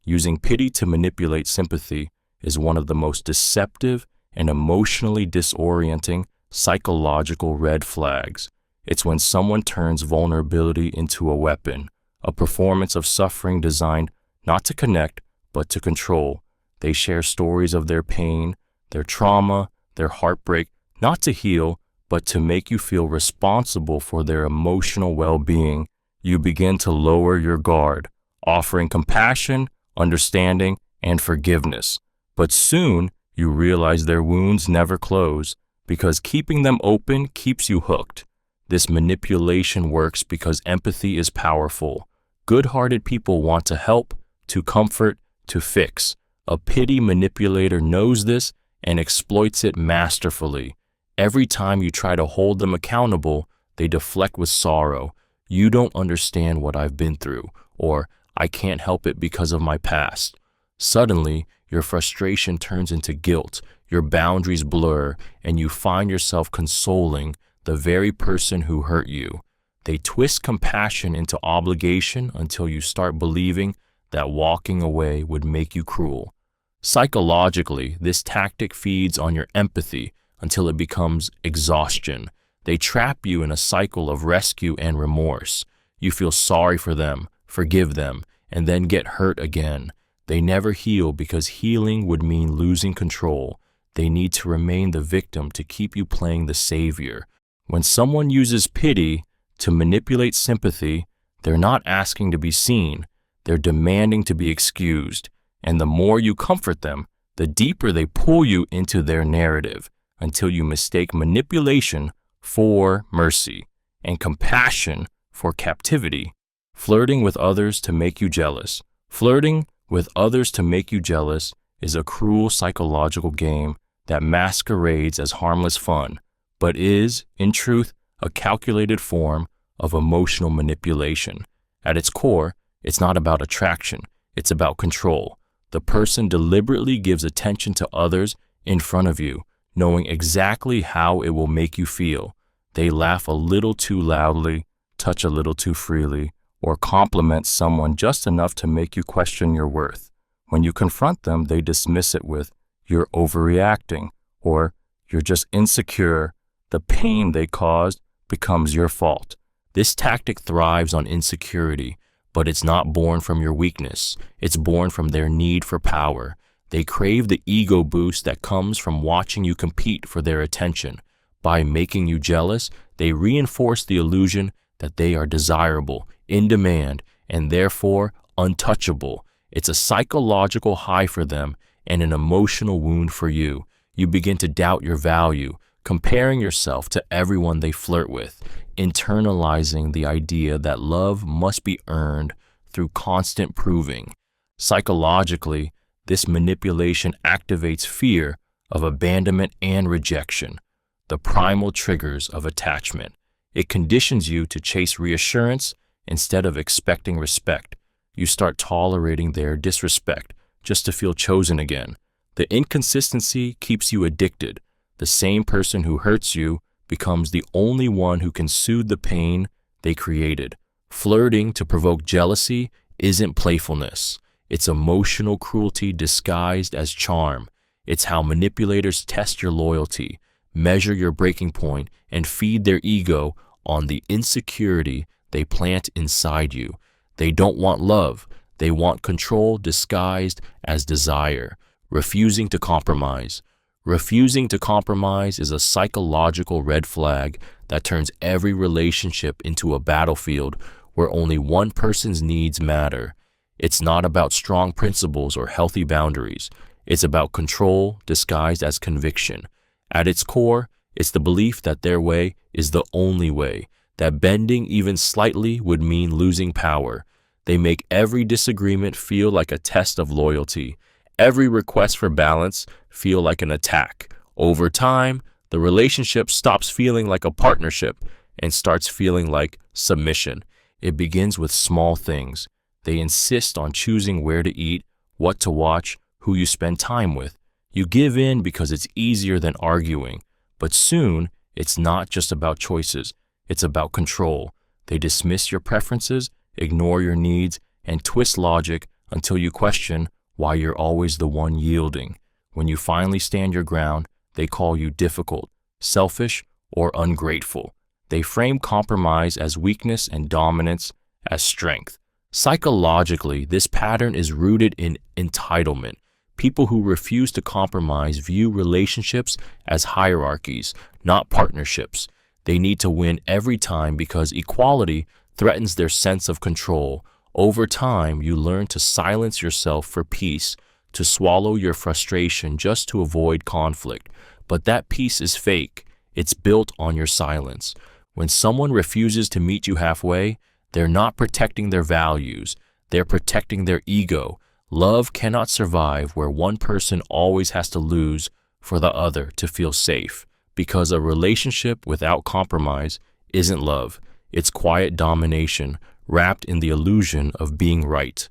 Using pity to manipulate sympathy is one of the most deceptive and emotionally disorienting psychological red flags. It's when someone turns vulnerability into a weapon, a performance of suffering designed not to connect, but to control. They share stories of their pain, their trauma, their heartbreak, not to heal, but to make you feel responsible for their emotional well-being. You begin to lower your guard, offering compassion, understanding, and forgiveness. But soon, you realize their wounds never close, because keeping them open keeps you hooked. This manipulation works because empathy is powerful. Good-hearted people want to help, to comfort, to fix. A pity manipulator knows this and exploits it masterfully. Every time you try to hold them accountable, they deflect with sorrow. "You don't understand what I've been through," or "I can't help it because of my past." Suddenly, your frustration turns into guilt, your boundaries blur, and you find yourself consoling the very person who hurt you. They twist compassion into obligation until you start believing that walking away would make you cruel. Psychologically, this tactic feeds on your empathy until it becomes exhaustion. They trap you in a cycle of rescue and remorse. You feel sorry for them, forgive them, and then get hurt again. They never heal because healing would mean losing control. They need to remain the victim to keep you playing the savior. When someone uses pity to manipulate sympathy, they're not asking to be seen. They're demanding to be excused. And the more you comfort them, the deeper they pull you into their narrative until you mistake manipulation for mercy and compassion for captivity. Flirting with others to make you jealous. Flirting with others to make you jealous is a cruel psychological game that masquerades as harmless fun, but is, in truth, a calculated form of emotional manipulation. At its core, it's not about attraction, it's about control. The person deliberately gives attention to others in front of you, knowing exactly how it will make you feel. They laugh a little too loudly, touch a little too freely, or compliment someone just enough to make you question your worth. When you confront them, they dismiss it with, "You're overreacting," or "You're just insecure." The pain they caused becomes your fault. This tactic thrives on insecurity, but it's not born from your weakness. It's born from their need for power. They crave the ego boost that comes from watching you compete for their attention. By making you jealous, they reinforce the illusion that they are desirable, in demand, and therefore untouchable. It's a psychological high for them and an emotional wound for you. You begin to doubt your value, comparing yourself to everyone they flirt with, internalizing the idea that love must be earned through constant proving. Psychologically, this manipulation activates fear of abandonment and rejection, the primal triggers of attachment. It conditions you to chase reassurance instead of expecting respect. You start tolerating their disrespect just to feel chosen again. The inconsistency keeps you addicted. The same person who hurts you becomes the only one who can soothe the pain they created. Flirting to provoke jealousy isn't playfulness. It's emotional cruelty disguised as charm. It's how manipulators test your loyalty, measure your breaking point, and feed their ego on the insecurity they plant inside you. They don't want love. They want control disguised as desire. Refusing to compromise. Refusing to compromise is a psychological red flag that turns every relationship into a battlefield where only one person's needs matter. It's not about strong principles or healthy boundaries. It's about control disguised as conviction. At its core, it's the belief that their way is the only way, that bending even slightly would mean losing power. They make every disagreement feel like a test of loyalty, every request for balance feel like an attack. Over time, the relationship stops feeling like a partnership and starts feeling like submission. It begins with small things. They insist on choosing where to eat, what to watch, who you spend time with. You give in because it's easier than arguing. But soon, it's not just about choices. It's about control. They dismiss your preferences, ignore your needs, and twist logic until you question why you're always the one yielding. When you finally stand your ground, they call you difficult, selfish, or ungrateful. They frame compromise as weakness and dominance as strength. Psychologically, this pattern is rooted in entitlement. People who refuse to compromise view relationships as hierarchies, not partnerships. They need to win every time because equality threatens their sense of control. Over time, you learn to silence yourself for peace, to swallow your frustration just to avoid conflict. But that peace is fake. It's built on your silence. When someone refuses to meet you halfway, they're not protecting their values. They're protecting their ego. Love cannot survive where one person always has to lose for the other to feel safe, because a relationship without compromise isn't love. It's quiet domination wrapped in the illusion of being right.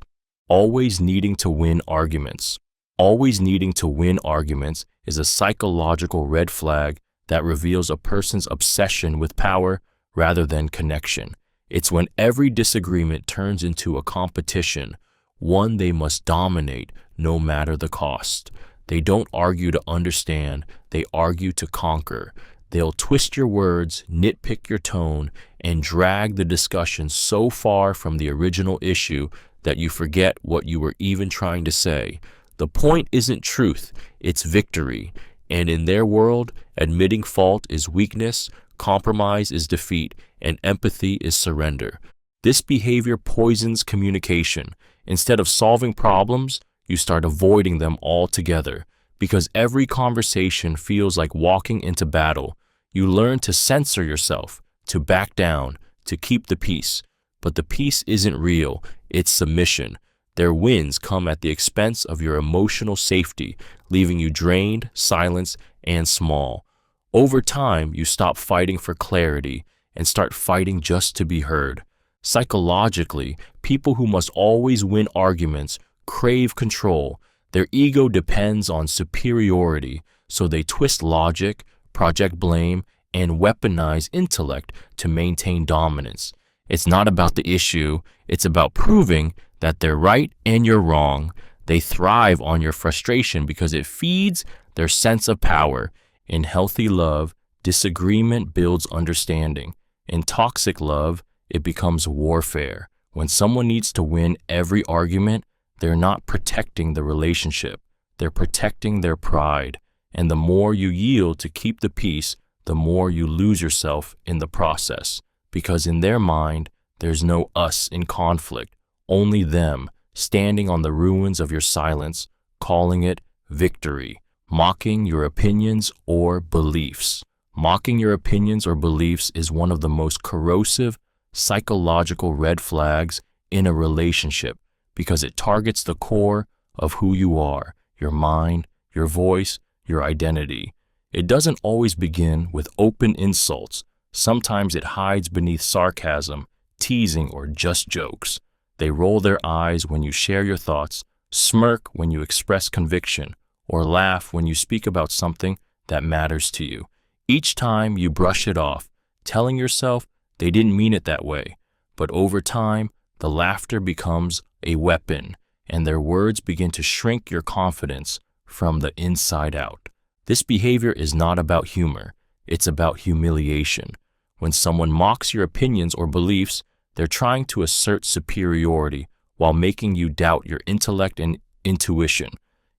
Always needing to win arguments. Always needing to win arguments is a psychological red flag that reveals a person's obsession with power rather than connection. It's when every disagreement turns into a competition, one they must dominate no matter the cost. They don't argue to understand, they argue to conquer. They'll twist your words, nitpick your tone, and drag the discussion so far from the original issue that you forget what you were even trying to say. The point isn't truth, it's victory. And in their world, admitting fault is weakness, compromise is defeat, and empathy is surrender. This behavior poisons communication. Instead of solving problems, you start avoiding them altogether. Because every conversation feels like walking into battle, you learn to censor yourself, to back down, to keep the peace. But the peace isn't real, it's submission. Their wins come at the expense of your emotional safety, leaving you drained, silenced, and small. Over time, you stop fighting for clarity and start fighting just to be heard. Psychologically, people who must always win arguments crave control. Their ego depends on superiority, so they twist logic, project blame, and weaponize intellect to maintain dominance. It's not about the issue, it's about proving that they're right and you're wrong. They thrive on your frustration because it feeds their sense of power. In healthy love, disagreement builds understanding. In toxic love, it becomes warfare. When someone needs to win every argument, they're not protecting the relationship. They're protecting their pride. And the more you yield to keep the peace, the more you lose yourself in the process. Because in their mind, there's no us in conflict, only them standing on the ruins of your silence, calling it victory, mocking your opinions or beliefs. Mocking your opinions or beliefs is one of the most corrosive psychological red flags in a relationship because it targets the core of who you are, your mind, your voice, your identity. It doesn't always begin with open insults. Sometimes it hides beneath sarcasm, teasing, or just jokes. They roll their eyes when you share your thoughts, smirk when you express conviction, or laugh when you speak about something that matters to you. Each time you brush it off, telling yourself they didn't mean it that way. But over time, the laughter becomes a weapon, and their words begin to shrink your confidence from the inside out. This behavior is not about humor, it's about humiliation. When someone mocks your opinions or beliefs, they're trying to assert superiority while making you doubt your intellect and intuition.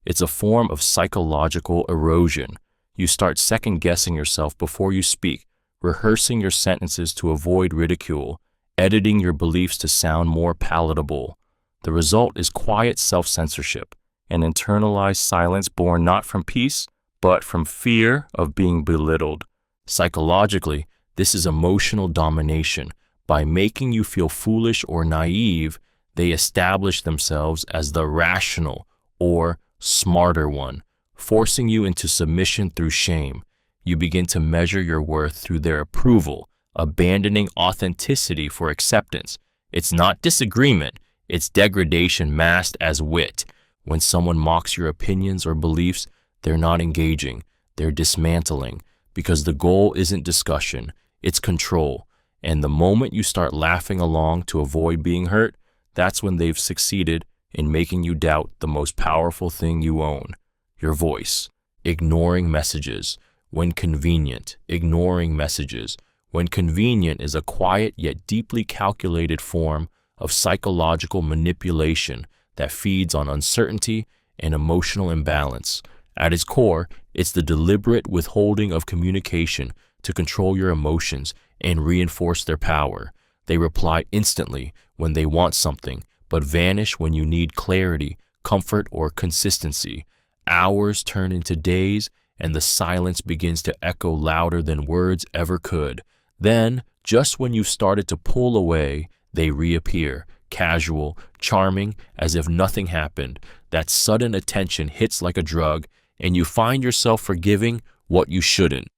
It's a form of psychological erosion. You start second-guessing yourself before you speak, rehearsing your sentences to avoid ridicule, editing your beliefs to sound more palatable. The result is quiet self-censorship, an internalized silence born not from peace, but from fear of being belittled. Psychologically, this is emotional domination. By making you feel foolish or naive, they establish themselves as the rational or smarter one, forcing you into submission through shame. You begin to measure your worth through their approval, abandoning authenticity for acceptance. It's not disagreement, it's degradation masked as wit. When someone mocks your opinions or beliefs, they're not engaging, they're dismantling, because the goal isn't discussion, it's control. And the moment you start laughing along to avoid being hurt, that's when they've succeeded in making you doubt the most powerful thing you own, your voice. Ignoring messages. When convenient, ignoring messages. When convenient is a quiet yet deeply calculated form of psychological manipulation that feeds on uncertainty and emotional imbalance. At its core, it's the deliberate withholding of communication to control your emotions and reinforce their power. They reply instantly when they want something, but vanish when you need clarity, comfort, or consistency. Hours turn into days, and the silence begins to echo louder than words ever could. Then, just when you've started to pull away, they reappear, casual, charming, as if nothing happened. That sudden attention hits like a drug, and you find yourself forgiving what you shouldn't.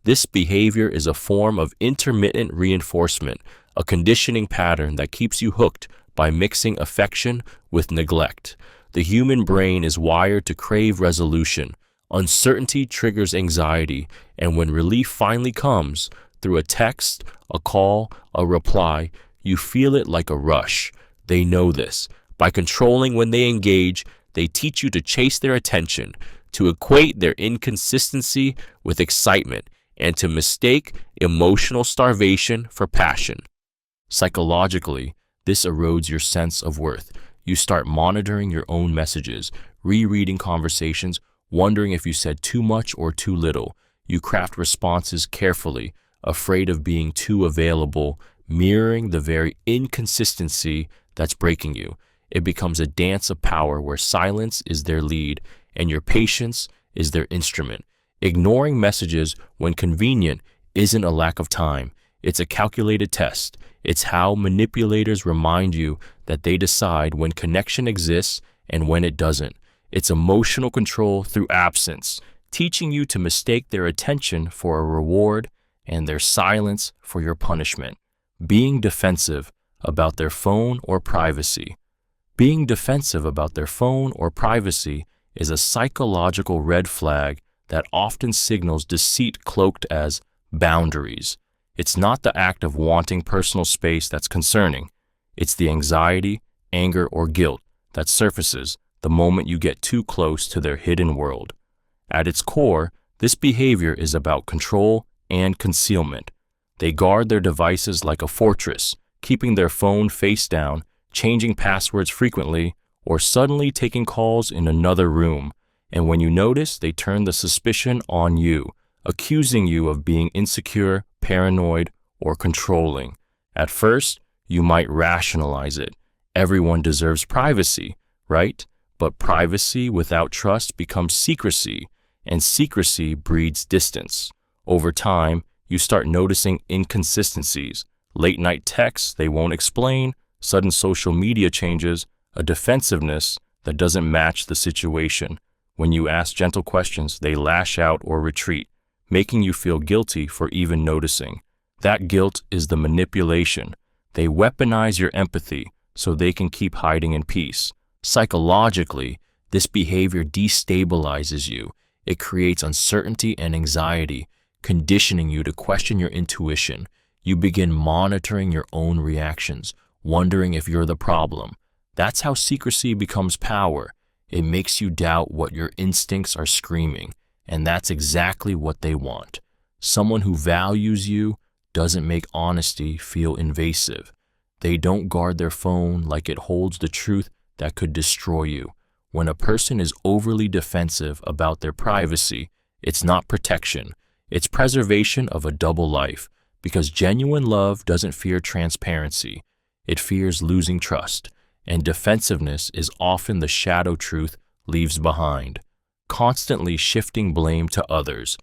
This behavior is a form of intermittent reinforcement, a conditioning pattern that keeps you hooked by mixing affection with neglect. The human brain is wired to crave resolution. Uncertainty triggers anxiety, and when relief finally comes, through a text, a call, a reply, you feel it like a rush. They know this. By controlling when they engage, they teach you to chase their attention, to equate their inconsistency with excitement, and to mistake emotional starvation for passion. Psychologically, this erodes your sense of worth. You start monitoring your own messages, rereading conversations, wondering if you said too much or too little. You craft responses carefully, afraid of being too available, mirroring the very inconsistency that's breaking you. It becomes a dance of power where silence is their lead and your patience is their instrument. Ignoring messages when convenient isn't a lack of time. It's a calculated test. It's how manipulators remind you that they decide when connection exists and when it doesn't. It's emotional control through absence, teaching you to mistake their attention for a reward and their silence for your punishment. Being defensive about their phone or privacy. Being defensive about their phone or privacy is a psychological red flag that often signals deceit cloaked as boundaries. It's not the act of wanting personal space that's concerning. It's the anxiety, anger, or guilt that surfaces the moment you get too close to their hidden world. At its core, this behavior is about control and concealment. They guard their devices like a fortress, keeping their phone face down, changing passwords frequently, or suddenly taking calls in another room. And when you notice, they turn the suspicion on you, accusing you of being insecure, paranoid, or controlling. At first, you might rationalize it. Everyone deserves privacy, right? But privacy without trust becomes secrecy, and secrecy breeds distance. Over time, you start noticing inconsistencies, late-night texts they won't explain, sudden social media changes, a defensiveness that doesn't match the situation. When you ask gentle questions, they lash out or retreat, making you feel guilty for even noticing. That guilt is the manipulation. They weaponize your empathy so they can keep hiding in peace. Psychologically, this behavior destabilizes you. It creates uncertainty and anxiety, conditioning you to question your intuition. You begin monitoring your own reactions, wondering if you're the problem. That's how secrecy becomes power. It makes you doubt what your instincts are screaming, and that's exactly what they want. Someone who values you doesn't make honesty feel invasive. They don't guard their phone like it holds the truth that could destroy you. When a person is overly defensive about their privacy, it's not protection. It's preservation of a double life, because genuine love doesn't fear transparency. It fears losing trust, and defensiveness is often the shadow truth leaves behind. Constantly shifting blame to others.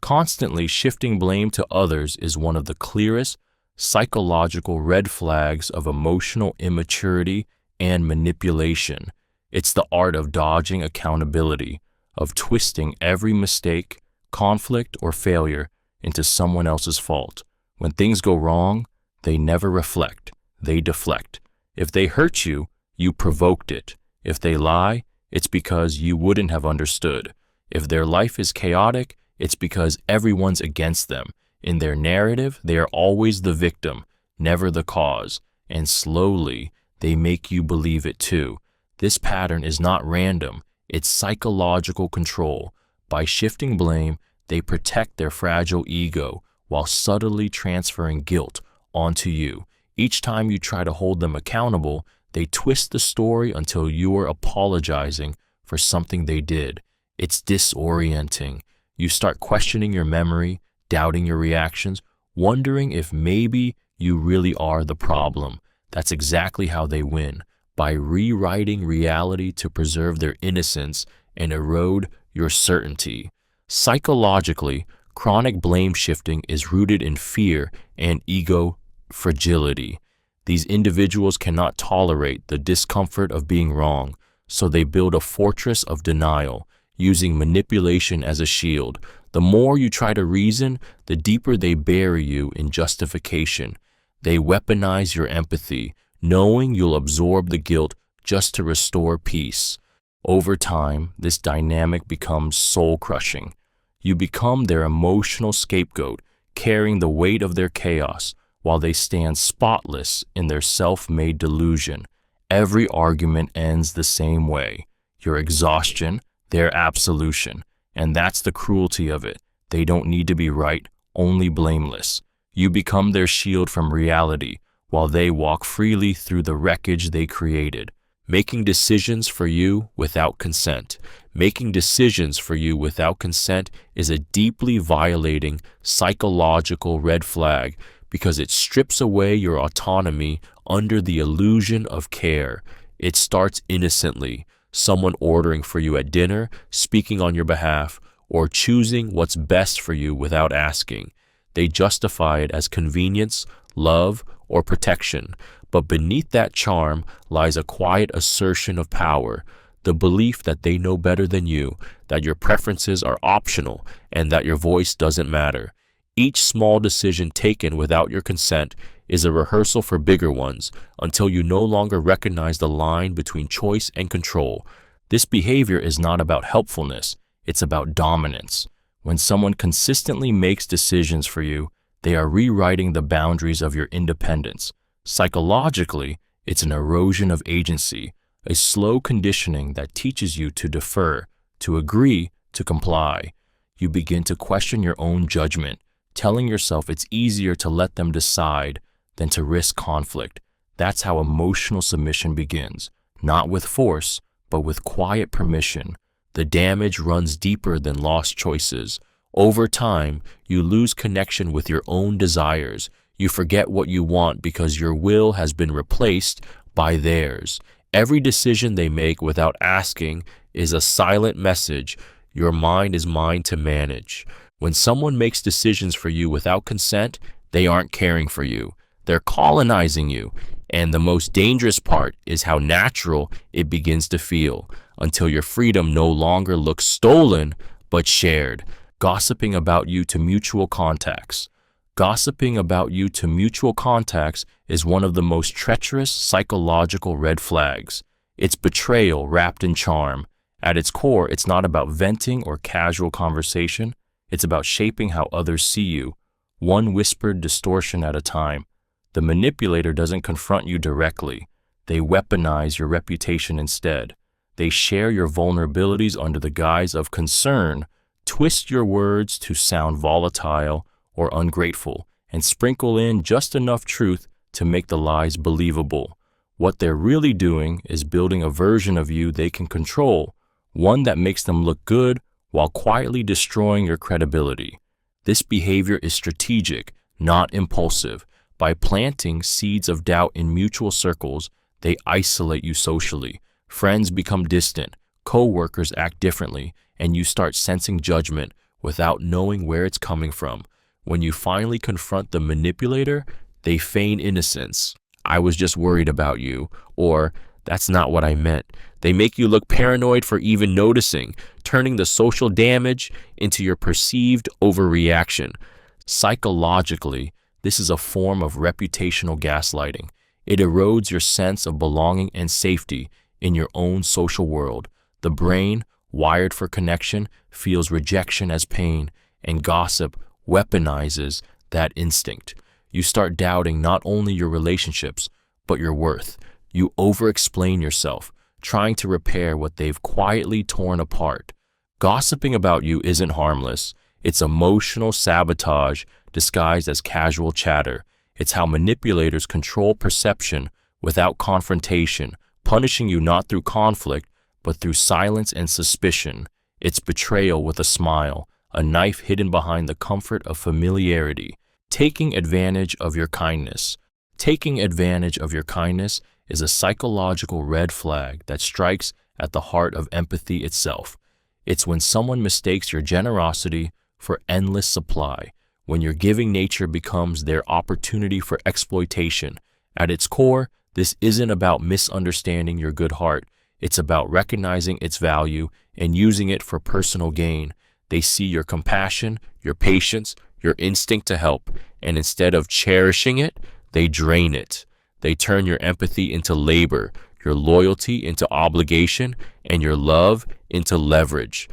Constantly shifting blame to others is one of the clearest psychological red flags of emotional immaturity and manipulation. It's the art of dodging accountability, of twisting every mistake, conflict, or failure into someone else's fault. When things go wrong, they never reflect, they deflect. If they hurt you, you provoked it. If they lie, it's because you wouldn't have understood. If their life is chaotic, it's because everyone's against them. In their narrative, they are always the victim, never the cause. And slowly, they make you believe it too. This pattern is not random, it's psychological control. By shifting blame, they protect their fragile ego while subtly transferring guilt onto you. Each time you try to hold them accountable, they twist the story until you are apologizing for something they did. It's disorienting. You start questioning your memory, doubting your reactions, wondering if maybe you really are the problem. That's exactly how they win, by rewriting reality to preserve their innocence and erode your certainty. Psychologically, chronic blame shifting is rooted in fear and ego fragility. These individuals cannot tolerate the discomfort of being wrong, so they build a fortress of denial, using manipulation as a shield. The more you try to reason, the deeper they bury you in justification. They weaponize your empathy, knowing you'll absorb the guilt just to restore peace. Over time, this dynamic becomes soul-crushing. You become their emotional scapegoat, carrying the weight of their chaos, while they stand spotless in their self-made delusion. Every argument ends the same way: your exhaustion, their absolution. And that's the cruelty of it. They don't need to be right, only blameless. You become their shield from reality, while they walk freely through the wreckage they created. Making decisions for you without consent. Making decisions for you without consent is a deeply violating psychological red flag, because it strips away your autonomy under the illusion of care. It starts innocently, someone ordering for you at dinner, speaking on your behalf, or choosing what's best for you without asking. They justify it as convenience, love, or protection, but beneath that charm lies a quiet assertion of power, the belief that they know better than you, that your preferences are optional, and that your voice doesn't matter. Each small decision taken without your consent is a rehearsal for bigger ones, until you no longer recognize the line between choice and control. This behavior is not about helpfulness, it's about dominance. When someone consistently makes decisions for you, They are rewriting the boundaries of your independence. Psychologically, it's an erosion of agency, a slow conditioning that teaches you to defer, to agree, to comply. You begin to question your own judgment, telling yourself it's easier to let them decide than to risk conflict. That's how emotional submission begins, not with force, but with quiet permission. The damage runs deeper than lost choices. Over time, you lose connection with your own desires. You forget what you want because your will has been replaced by theirs. Every decision they make without asking is a silent message. Your mind is mine to manage. When someone makes decisions for you without consent, they aren't caring for you. They're colonizing you. And the most dangerous part is how natural it begins to feel until your freedom no longer looks stolen but shared. Gossiping about you to mutual contacts. Gossiping about you to mutual contacts is one of the most treacherous psychological red flags. It's betrayal wrapped in charm. At its core, it's not about venting or casual conversation. It's about shaping how others see you, one whispered distortion at a time. The manipulator doesn't confront you directly. They weaponize your reputation instead. They share your vulnerabilities under the guise of concern, twist your words to sound volatile or ungrateful, and sprinkle in just enough truth to make the lies believable. What they're really doing is building a version of you they can control, one that makes them look good while quietly destroying your credibility. This behavior is strategic, not impulsive. By planting seeds of doubt in mutual circles, they isolate you socially. Friends become distant, co-workers act differently, and you start sensing judgment without knowing where it's coming from. When you finally confront the manipulator, they feign innocence. I was just worried about you, or that's not what I meant. They make you look paranoid for even noticing, turning the social damage into your perceived overreaction. Psychologically, this is a form of reputational gaslighting. It erodes your sense of belonging and safety in your own social world. The brain, wired for connection, feels rejection as pain, and gossip weaponizes that instinct. You start doubting not only your relationships, but your worth. You over-explain yourself, trying to repair what they've quietly torn apart. Gossiping about you isn't harmless. It's emotional sabotage disguised as casual chatter. It's how manipulators control perception without confrontation, punishing you not through conflict, but through silence and suspicion. It's betrayal with a smile, a knife hidden behind the comfort of familiarity. Taking advantage of your kindness. Taking advantage of your kindness is a psychological red flag that strikes at the heart of empathy itself. It's when someone mistakes your generosity for endless supply, when your giving nature becomes their opportunity for exploitation. At its core, this isn't about misunderstanding your good heart. It's about recognizing its value and using it for personal gain. They see your compassion, your patience, your instinct to help, and instead of cherishing it, they drain it. They turn your empathy into labor, your loyalty into obligation, and your love into leverage.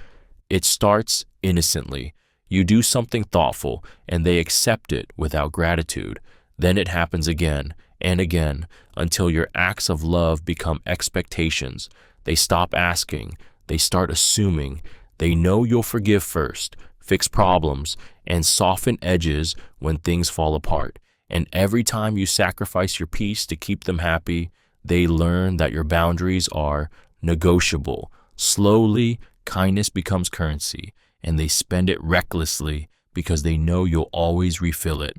It starts innocently. You do something thoughtful, and they accept it without gratitude. Then it happens again and again until your acts of love become expectations. They stop asking. They start assuming. They know you'll forgive first, fix problems, and soften edges when things fall apart. And every time you sacrifice your peace to keep them happy, they learn that your boundaries are negotiable. Slowly, kindness becomes currency, and they spend it recklessly because they know you'll always refill it.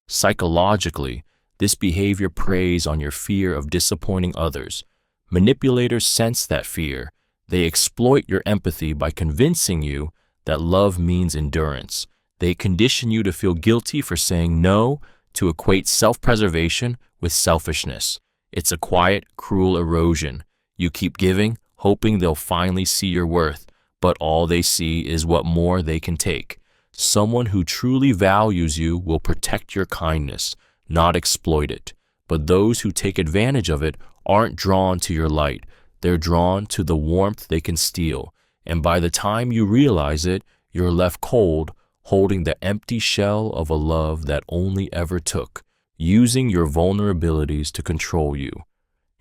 Psychologically, this behavior preys on your fear of disappointing others. Manipulators sense that fear. They exploit your empathy by convincing you that love means endurance. They condition you to feel guilty for saying no, to equate self-preservation with selfishness. It's a quiet, cruel erosion. You keep giving, hoping they'll finally see your worth, but all they see is what more they can take. Someone who truly values you will protect your kindness, not exploit it. But those who take advantage of it aren't drawn to your light. They're drawn to the warmth they can steal. And by the time you realize it, you're left cold, holding the empty shell of a love that only ever took, using your vulnerabilities to control you.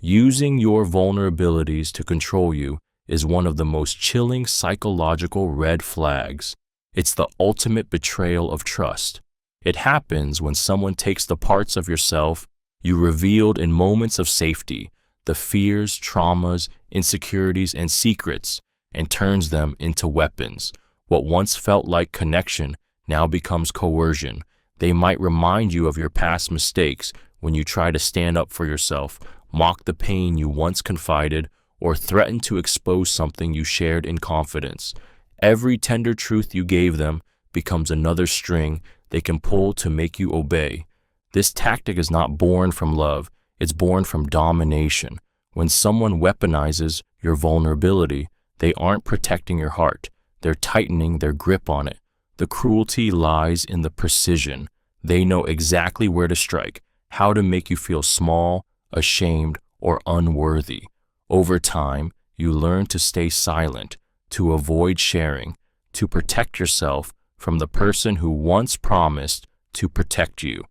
Using your vulnerabilities to control you is one of the most chilling psychological red flags. It's the ultimate betrayal of trust. It happens when someone takes the parts of yourself you revealed in moments of safety, the fears, traumas, insecurities, and secrets, and turns them into weapons. What once felt like connection now becomes coercion. They might remind you of your past mistakes when you try to stand up for yourself, mock the pain you once confided, or threaten to expose something you shared in confidence. Every tender truth you gave them becomes another string they can pull to make you obey. This tactic is not born from love, it's born from domination. When someone weaponizes your vulnerability, they aren't protecting your heart, they're tightening their grip on it. The cruelty lies in the precision. They know exactly where to strike, how to make you feel small, ashamed, or unworthy. Over time, you learn to stay silent, to avoid sharing, to protect yourself from the person who once promised to protect you.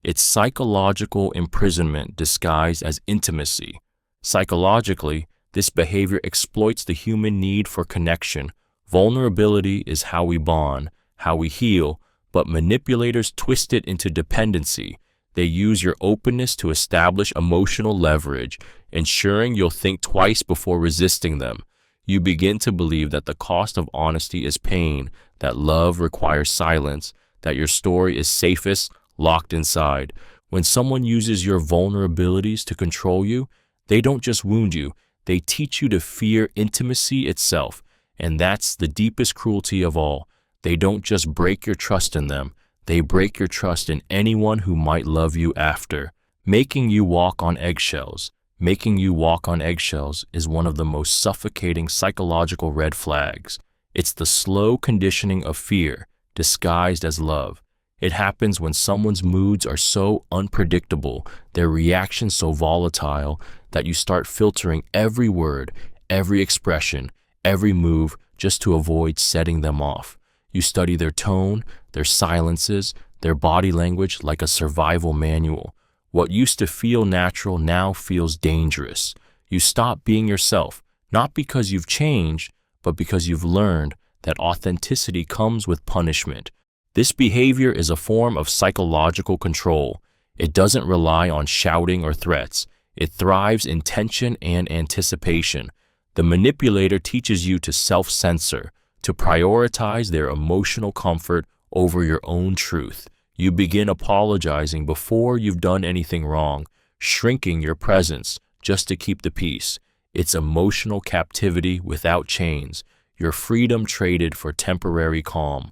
It's psychological imprisonment disguised as intimacy. Psychologically, this behavior exploits the human need for connection. Vulnerability is how we bond, how we heal, but manipulators twist it into dependency. They use your openness to establish emotional leverage, ensuring you'll think twice before resisting them. You begin to believe that the cost of honesty is pain, that love requires silence, that your story is safest locked inside. When someone uses your vulnerabilities to control you, they don't just wound you, they teach you to fear intimacy itself. And that's the deepest cruelty of all. They don't just break your trust in them, they break your trust in anyone who might love you after, making you walk on eggshells. Making you walk on eggshells is one of the most suffocating psychological red flags. It's the slow conditioning of fear, disguised as love. It happens when someone's moods are so unpredictable, their reactions so volatile, that you start filtering every word, every expression, every move just to avoid setting them off. You study their tone, their silences, their body language like a survival manual. What used to feel natural now feels dangerous. You stop being yourself, not because you've changed, but because you've learned that authenticity comes with punishment. This behavior is a form of psychological control. It doesn't rely on shouting or threats. It thrives in tension and anticipation. The manipulator teaches you to self-censor, to prioritize their emotional comfort over your own truth. You begin apologizing before you've done anything wrong, shrinking your presence just to keep the peace. It's emotional captivity without chains, your freedom traded for temporary calm.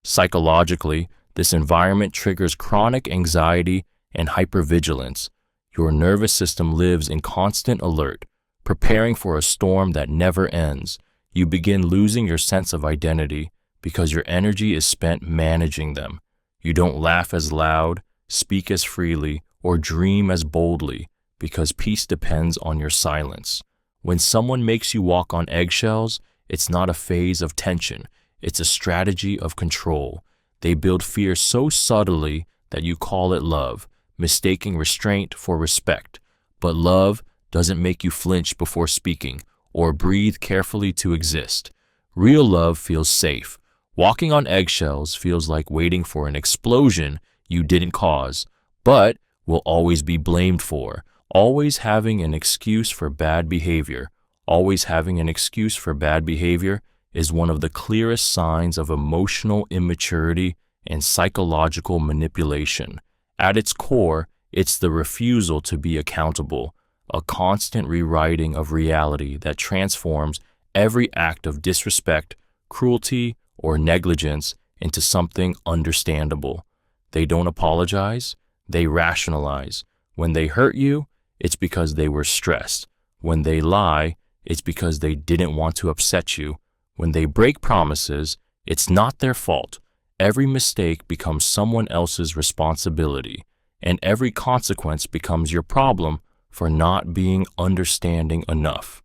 Psychologically, this environment triggers chronic anxiety and hypervigilance. Your nervous system lives in constant alert, preparing for a storm that never ends. You begin losing your sense of identity because your energy is spent managing them. You don't laugh as loud, speak as freely, or dream as boldly because peace depends on your silence. When someone makes you walk on eggshells, it's not a phase of tension. It's a strategy of control. They build fear so subtly that you call it love, mistaking restraint for respect. But love doesn't make you flinch before speaking or breathe carefully to exist. Real love feels safe. Walking on eggshells feels like waiting for an explosion you didn't cause, but will always be blamed for. Always having an excuse for bad behavior. Always having an excuse for bad behavior is one of the clearest signs of emotional immaturity and psychological manipulation. At its core, it's the refusal to be accountable, a constant rewriting of reality that transforms every act of disrespect, cruelty, or negligence into something understandable. They don't apologize, they rationalize. When they hurt you, it's because they were stressed. When they lie, it's because they didn't want to upset you. When they break promises, it's not their fault. Every mistake becomes someone else's responsibility, and every consequence becomes your problem for not being understanding enough.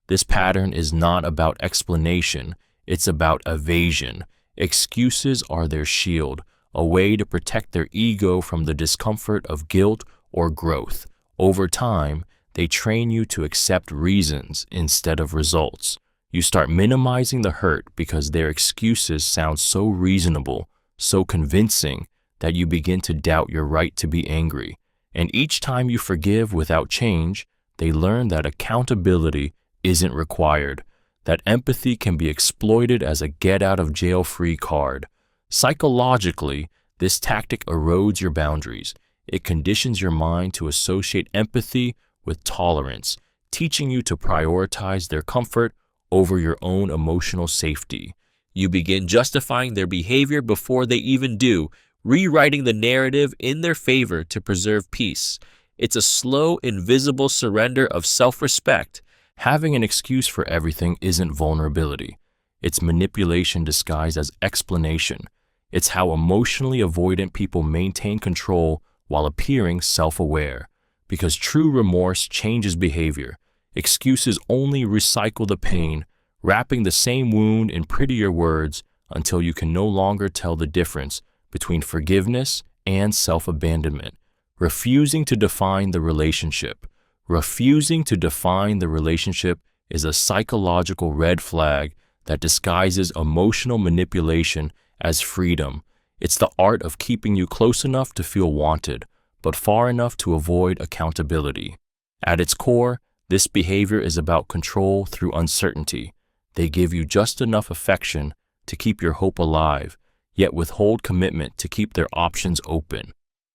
This pattern is not about explanation, it's about evasion. Excuses are their shield, a way to protect their ego from the discomfort of guilt or growth. Over time, they train you to accept reasons instead of results. You start minimizing the hurt because their excuses sound so reasonable, so convincing, that you begin to doubt your right to be angry. And each time you forgive without change, they learn that accountability isn't required, that empathy can be exploited as a get-out-of-jail-free card. Psychologically, this tactic erodes your boundaries. It conditions your mind to associate empathy with tolerance, teaching you to prioritize their comfort over your own emotional safety. You begin justifying their behavior before they even do, rewriting the narrative in their favor to preserve peace. It's a slow, invisible surrender of self-respect. Having an excuse for everything isn't vulnerability. It's manipulation disguised as explanation. It's how emotionally avoidant people maintain control while appearing self-aware. Because true remorse changes behavior. Excuses only recycle the pain, wrapping the same wound in prettier words until you can no longer tell the difference between forgiveness and self-abandonment. Refusing to define the relationship. Refusing to define the relationship is a psychological red flag that disguises emotional manipulation as freedom. It's the art of keeping you close enough to feel wanted, but far enough to avoid accountability. At its core, this behavior is about control through uncertainty. They give you just enough affection to keep your hope alive, yet withhold commitment to keep their options open.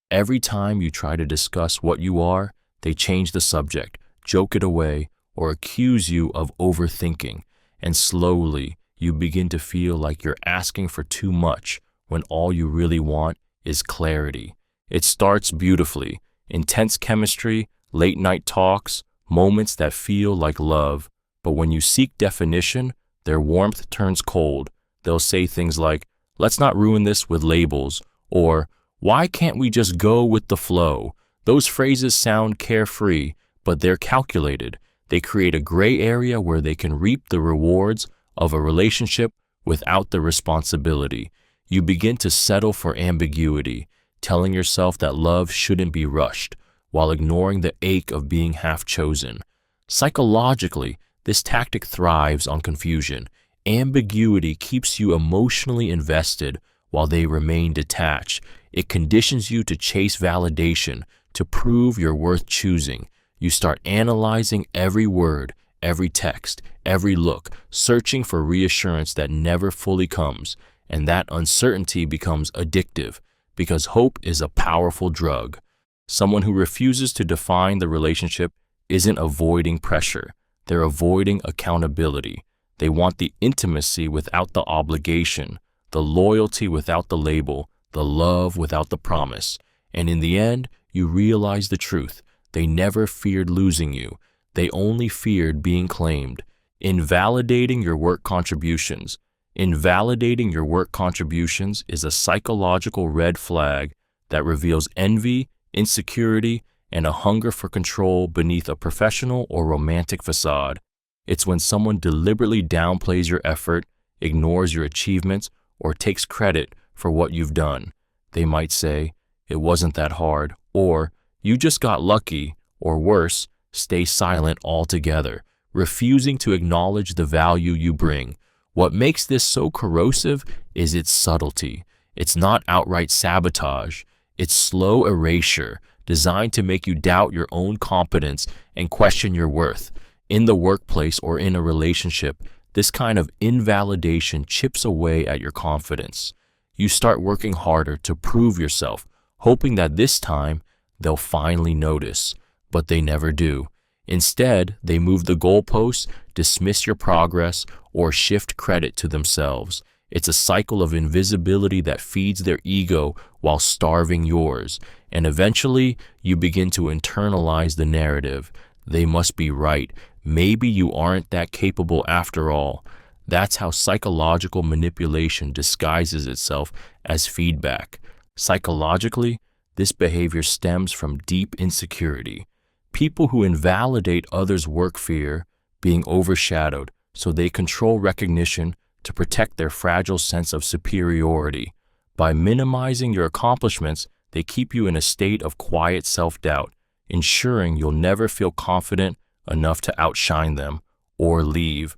Every time you try to discuss what you are, they change the subject, joke it away, or accuse you of overthinking. And slowly, you begin to feel like you're asking for too much when all you really want is clarity. It starts beautifully, intense chemistry, late-night talks, moments that feel like love. But when you seek definition, their warmth turns cold. They'll say things like, "Let's not ruin this with labels," or "Why can't we just go with the flow?" Those phrases sound carefree, but they're calculated. They create a gray area where they can reap the rewards of a relationship without the responsibility. You begin to settle for ambiguity, telling yourself that love shouldn't be rushed, while ignoring the ache of being half-chosen. Psychologically, this tactic thrives on confusion. Ambiguity keeps you emotionally invested while they remain detached. It conditions you to chase validation, to prove you're worth choosing. You start analyzing every word, every text, every look, searching for reassurance that never fully comes. And that uncertainty becomes addictive, because hope is a powerful drug. Someone who refuses to define the relationship isn't avoiding pressure. They're avoiding accountability. They want the intimacy without the obligation, the loyalty without the label, the love without the promise. And in the end, you realize the truth. They never feared losing you. They only feared being claimed. Invalidating your work contributions. Invalidating your work contributions is a psychological red flag that reveals envy, insecurity, and a hunger for control beneath a professional or romantic facade. It's when someone deliberately downplays your effort, ignores your achievements, or takes credit for what you've done. They might say, "It wasn't that hard," or "You just got lucky," or worse, stay silent altogether, refusing to acknowledge the value you bring. What makes this so corrosive is its subtlety. It's not outright sabotage. It's slow erasure, designed to make you doubt your own competence and question your worth. In the workplace or in a relationship, this kind of invalidation chips away at your confidence. You start working harder to prove yourself, hoping that this time they'll finally notice, but they never do. Instead, they move the goalposts, dismiss your progress, or shift credit to themselves. It's a cycle of invisibility that feeds their ego while starving yours. And eventually, you begin to internalize the narrative. They must be right. Maybe you aren't that capable after all. That's how psychological manipulation disguises itself as feedback. Psychologically, this behavior stems from deep insecurity. People who invalidate others' work fear being overshadowed, so they control recognition to protect their fragile sense of superiority. By minimizing your accomplishments, they keep you in a state of quiet self-doubt, ensuring you'll never feel confident enough to outshine them or leave.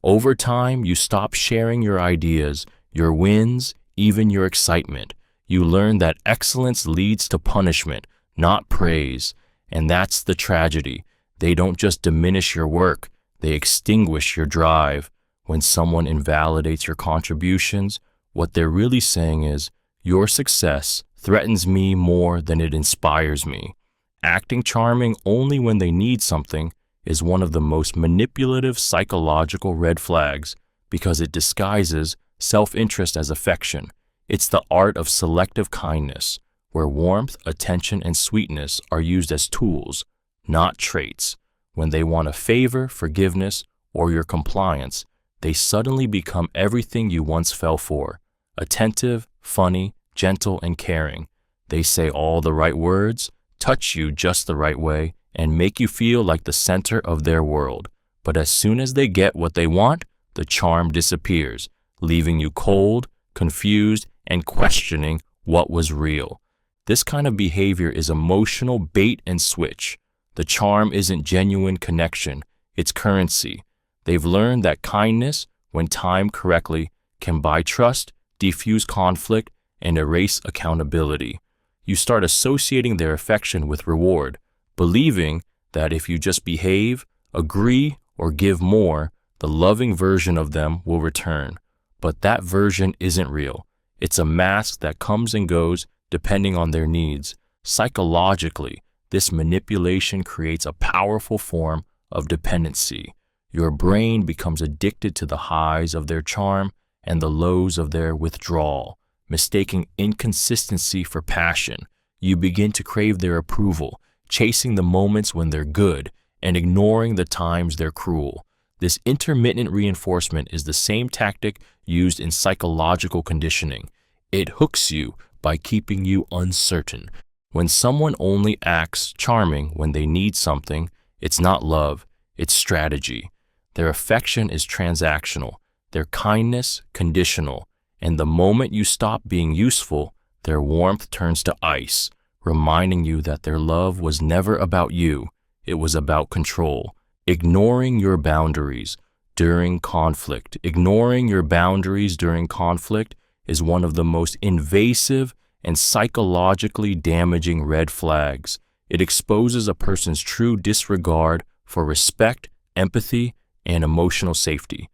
Over time, you stop sharing your ideas, your wins, even your excitement. You learn that excellence leads to punishment, not praise. And that's the tragedy. They don't just diminish your work, they extinguish your drive. When someone invalidates your contributions, what they're really saying is, your success threatens me more than it inspires me. Acting charming only when they need something is one of the most manipulative psychological red flags because it disguises self-interest as affection. It's the art of selective kindness, where warmth, attention, and sweetness are used as tools, not traits. When they want a favor, forgiveness, or your compliance, they suddenly become everything you once fell for: attentive, funny, gentle, and caring. They say all the right words, touch you just the right way, and make you feel like the center of their world. But as soon as they get what they want, the charm disappears, leaving you cold, confused, and questioning what was real. This kind of behavior is emotional bait and switch. The charm isn't genuine connection, it's currency. They've learned that kindness, when timed correctly, can buy trust, defuse conflict, and erase accountability. You start associating their affection with reward, believing that if you just behave, agree, or give more, the loving version of them will return. But that version isn't real. It's a mask that comes and goes depending on their needs. Psychologically, this manipulation creates a powerful form of dependency. Your brain becomes addicted to the highs of their charm and the lows of their withdrawal, mistaking inconsistency for passion. You begin to crave their approval, chasing the moments when they're good and ignoring the times they're cruel. This intermittent reinforcement is the same tactic used in psychological conditioning. It hooks you by keeping you uncertain. When someone only acts charming when they need something, it's not love, it's strategy. Their affection is transactional, their kindness conditional, and the moment you stop being useful, their warmth turns to ice, reminding you that their love was never about you, it was about control. Ignoring your boundaries during conflict. Ignoring your boundaries during conflict is one of the most invasive and psychologically damaging red flags. It exposes a person's true disregard for respect, empathy, and emotional safety.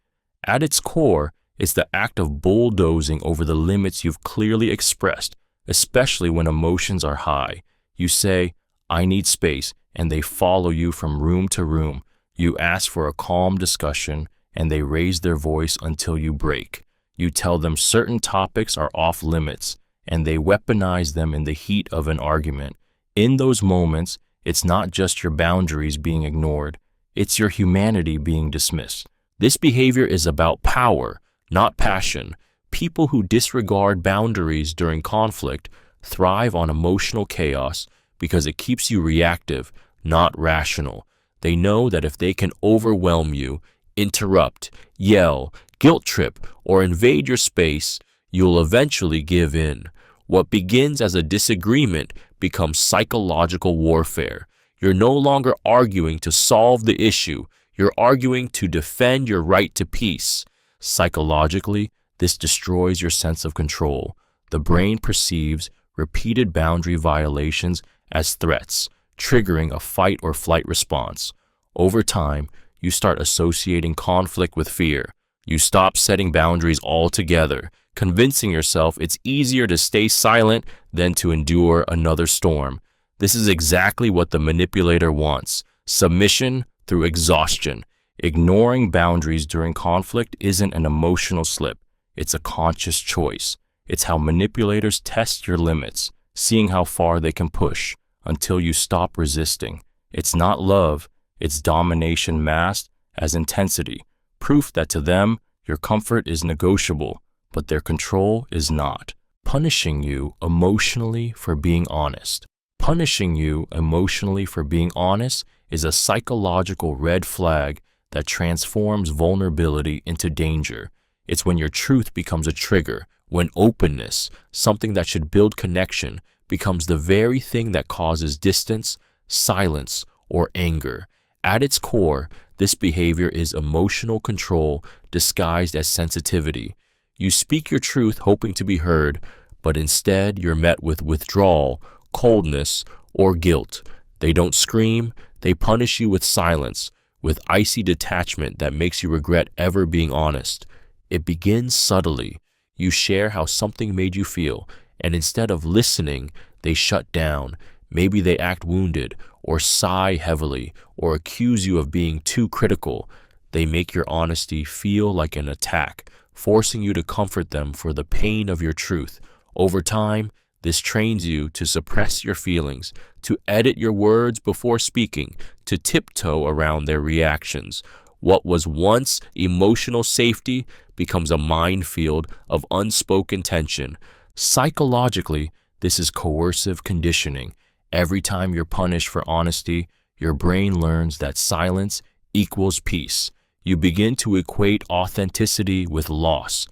At its core, it's the act of bulldozing over the limits you've clearly expressed, especially when emotions are high. You say, "I need space," and they follow you from room to room. You ask for a calm discussion, and they raise their voice until you break. You tell them certain topics are off limits, and they weaponize them in the heat of an argument. In those moments, it's not just your boundaries being ignored, it's your humanity being dismissed. This behavior is about power, not passion. People who disregard boundaries during conflict thrive on emotional chaos because it keeps you reactive, not rational. They know that if they can overwhelm you, interrupt, yell, guilt trip, or invade your space, you'll eventually give in. What begins as a disagreement becomes psychological warfare. You're no longer arguing to solve the issue. You're arguing to defend your right to peace. Psychologically, this destroys your sense of control. The brain perceives repeated boundary violations as threats, triggering a fight or flight response. Over time, you start associating conflict with fear. You stop setting boundaries altogether, convincing yourself it's easier to stay silent than to endure another storm. This is exactly what the manipulator wants: submission through exhaustion. Ignoring boundaries during conflict isn't an emotional slip, it's a conscious choice. It's how manipulators test your limits, seeing how far they can push until you stop resisting. It's not love, it's domination masked as intensity, proof that to them, your comfort is negotiable, but their control is not. Punishing you emotionally for being honest. Punishing you emotionally for being honest is a psychological red flag that transforms vulnerability into danger. It's when your truth becomes a trigger, when openness, something that should build connection, becomes the very thing that causes distance, silence, or anger. At its core, this behavior is emotional control disguised as sensitivity. You speak your truth hoping to be heard, but instead you're met with withdrawal, coldness, or guilt. They don't scream, they punish you with silence, with icy detachment that makes you regret ever being honest. It begins subtly. You share how something made you feel, and instead of listening, they shut down. Maybe they act wounded, or sigh heavily, or accuse you of being too critical. They make your honesty feel like an attack, forcing you to comfort them for the pain of your truth. Over time, this trains you to suppress your feelings, to edit your words before speaking, to tiptoe around their reactions. What was once emotional safety becomes a minefield of unspoken tension. Psychologically, this is coercive conditioning. Every time you're punished for honesty, your brain learns that silence equals peace. You begin to equate authenticity with loss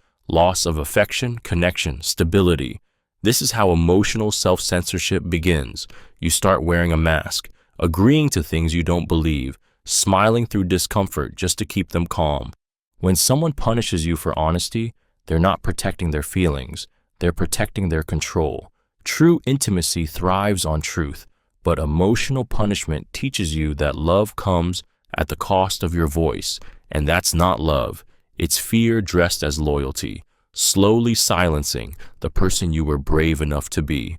of affection, connection, stability. This is how emotional self-censorship begins. You start wearing a mask, agreeing to things you don't believe, smiling through discomfort just to keep them calm. When someone punishes you for honesty, they're not protecting their feelings, they're protecting their control. True intimacy thrives on truth, but emotional punishment teaches you that love comes at the cost of your voice, and that's not love. It's fear dressed as loyalty, slowly silencing the person you were brave enough to be.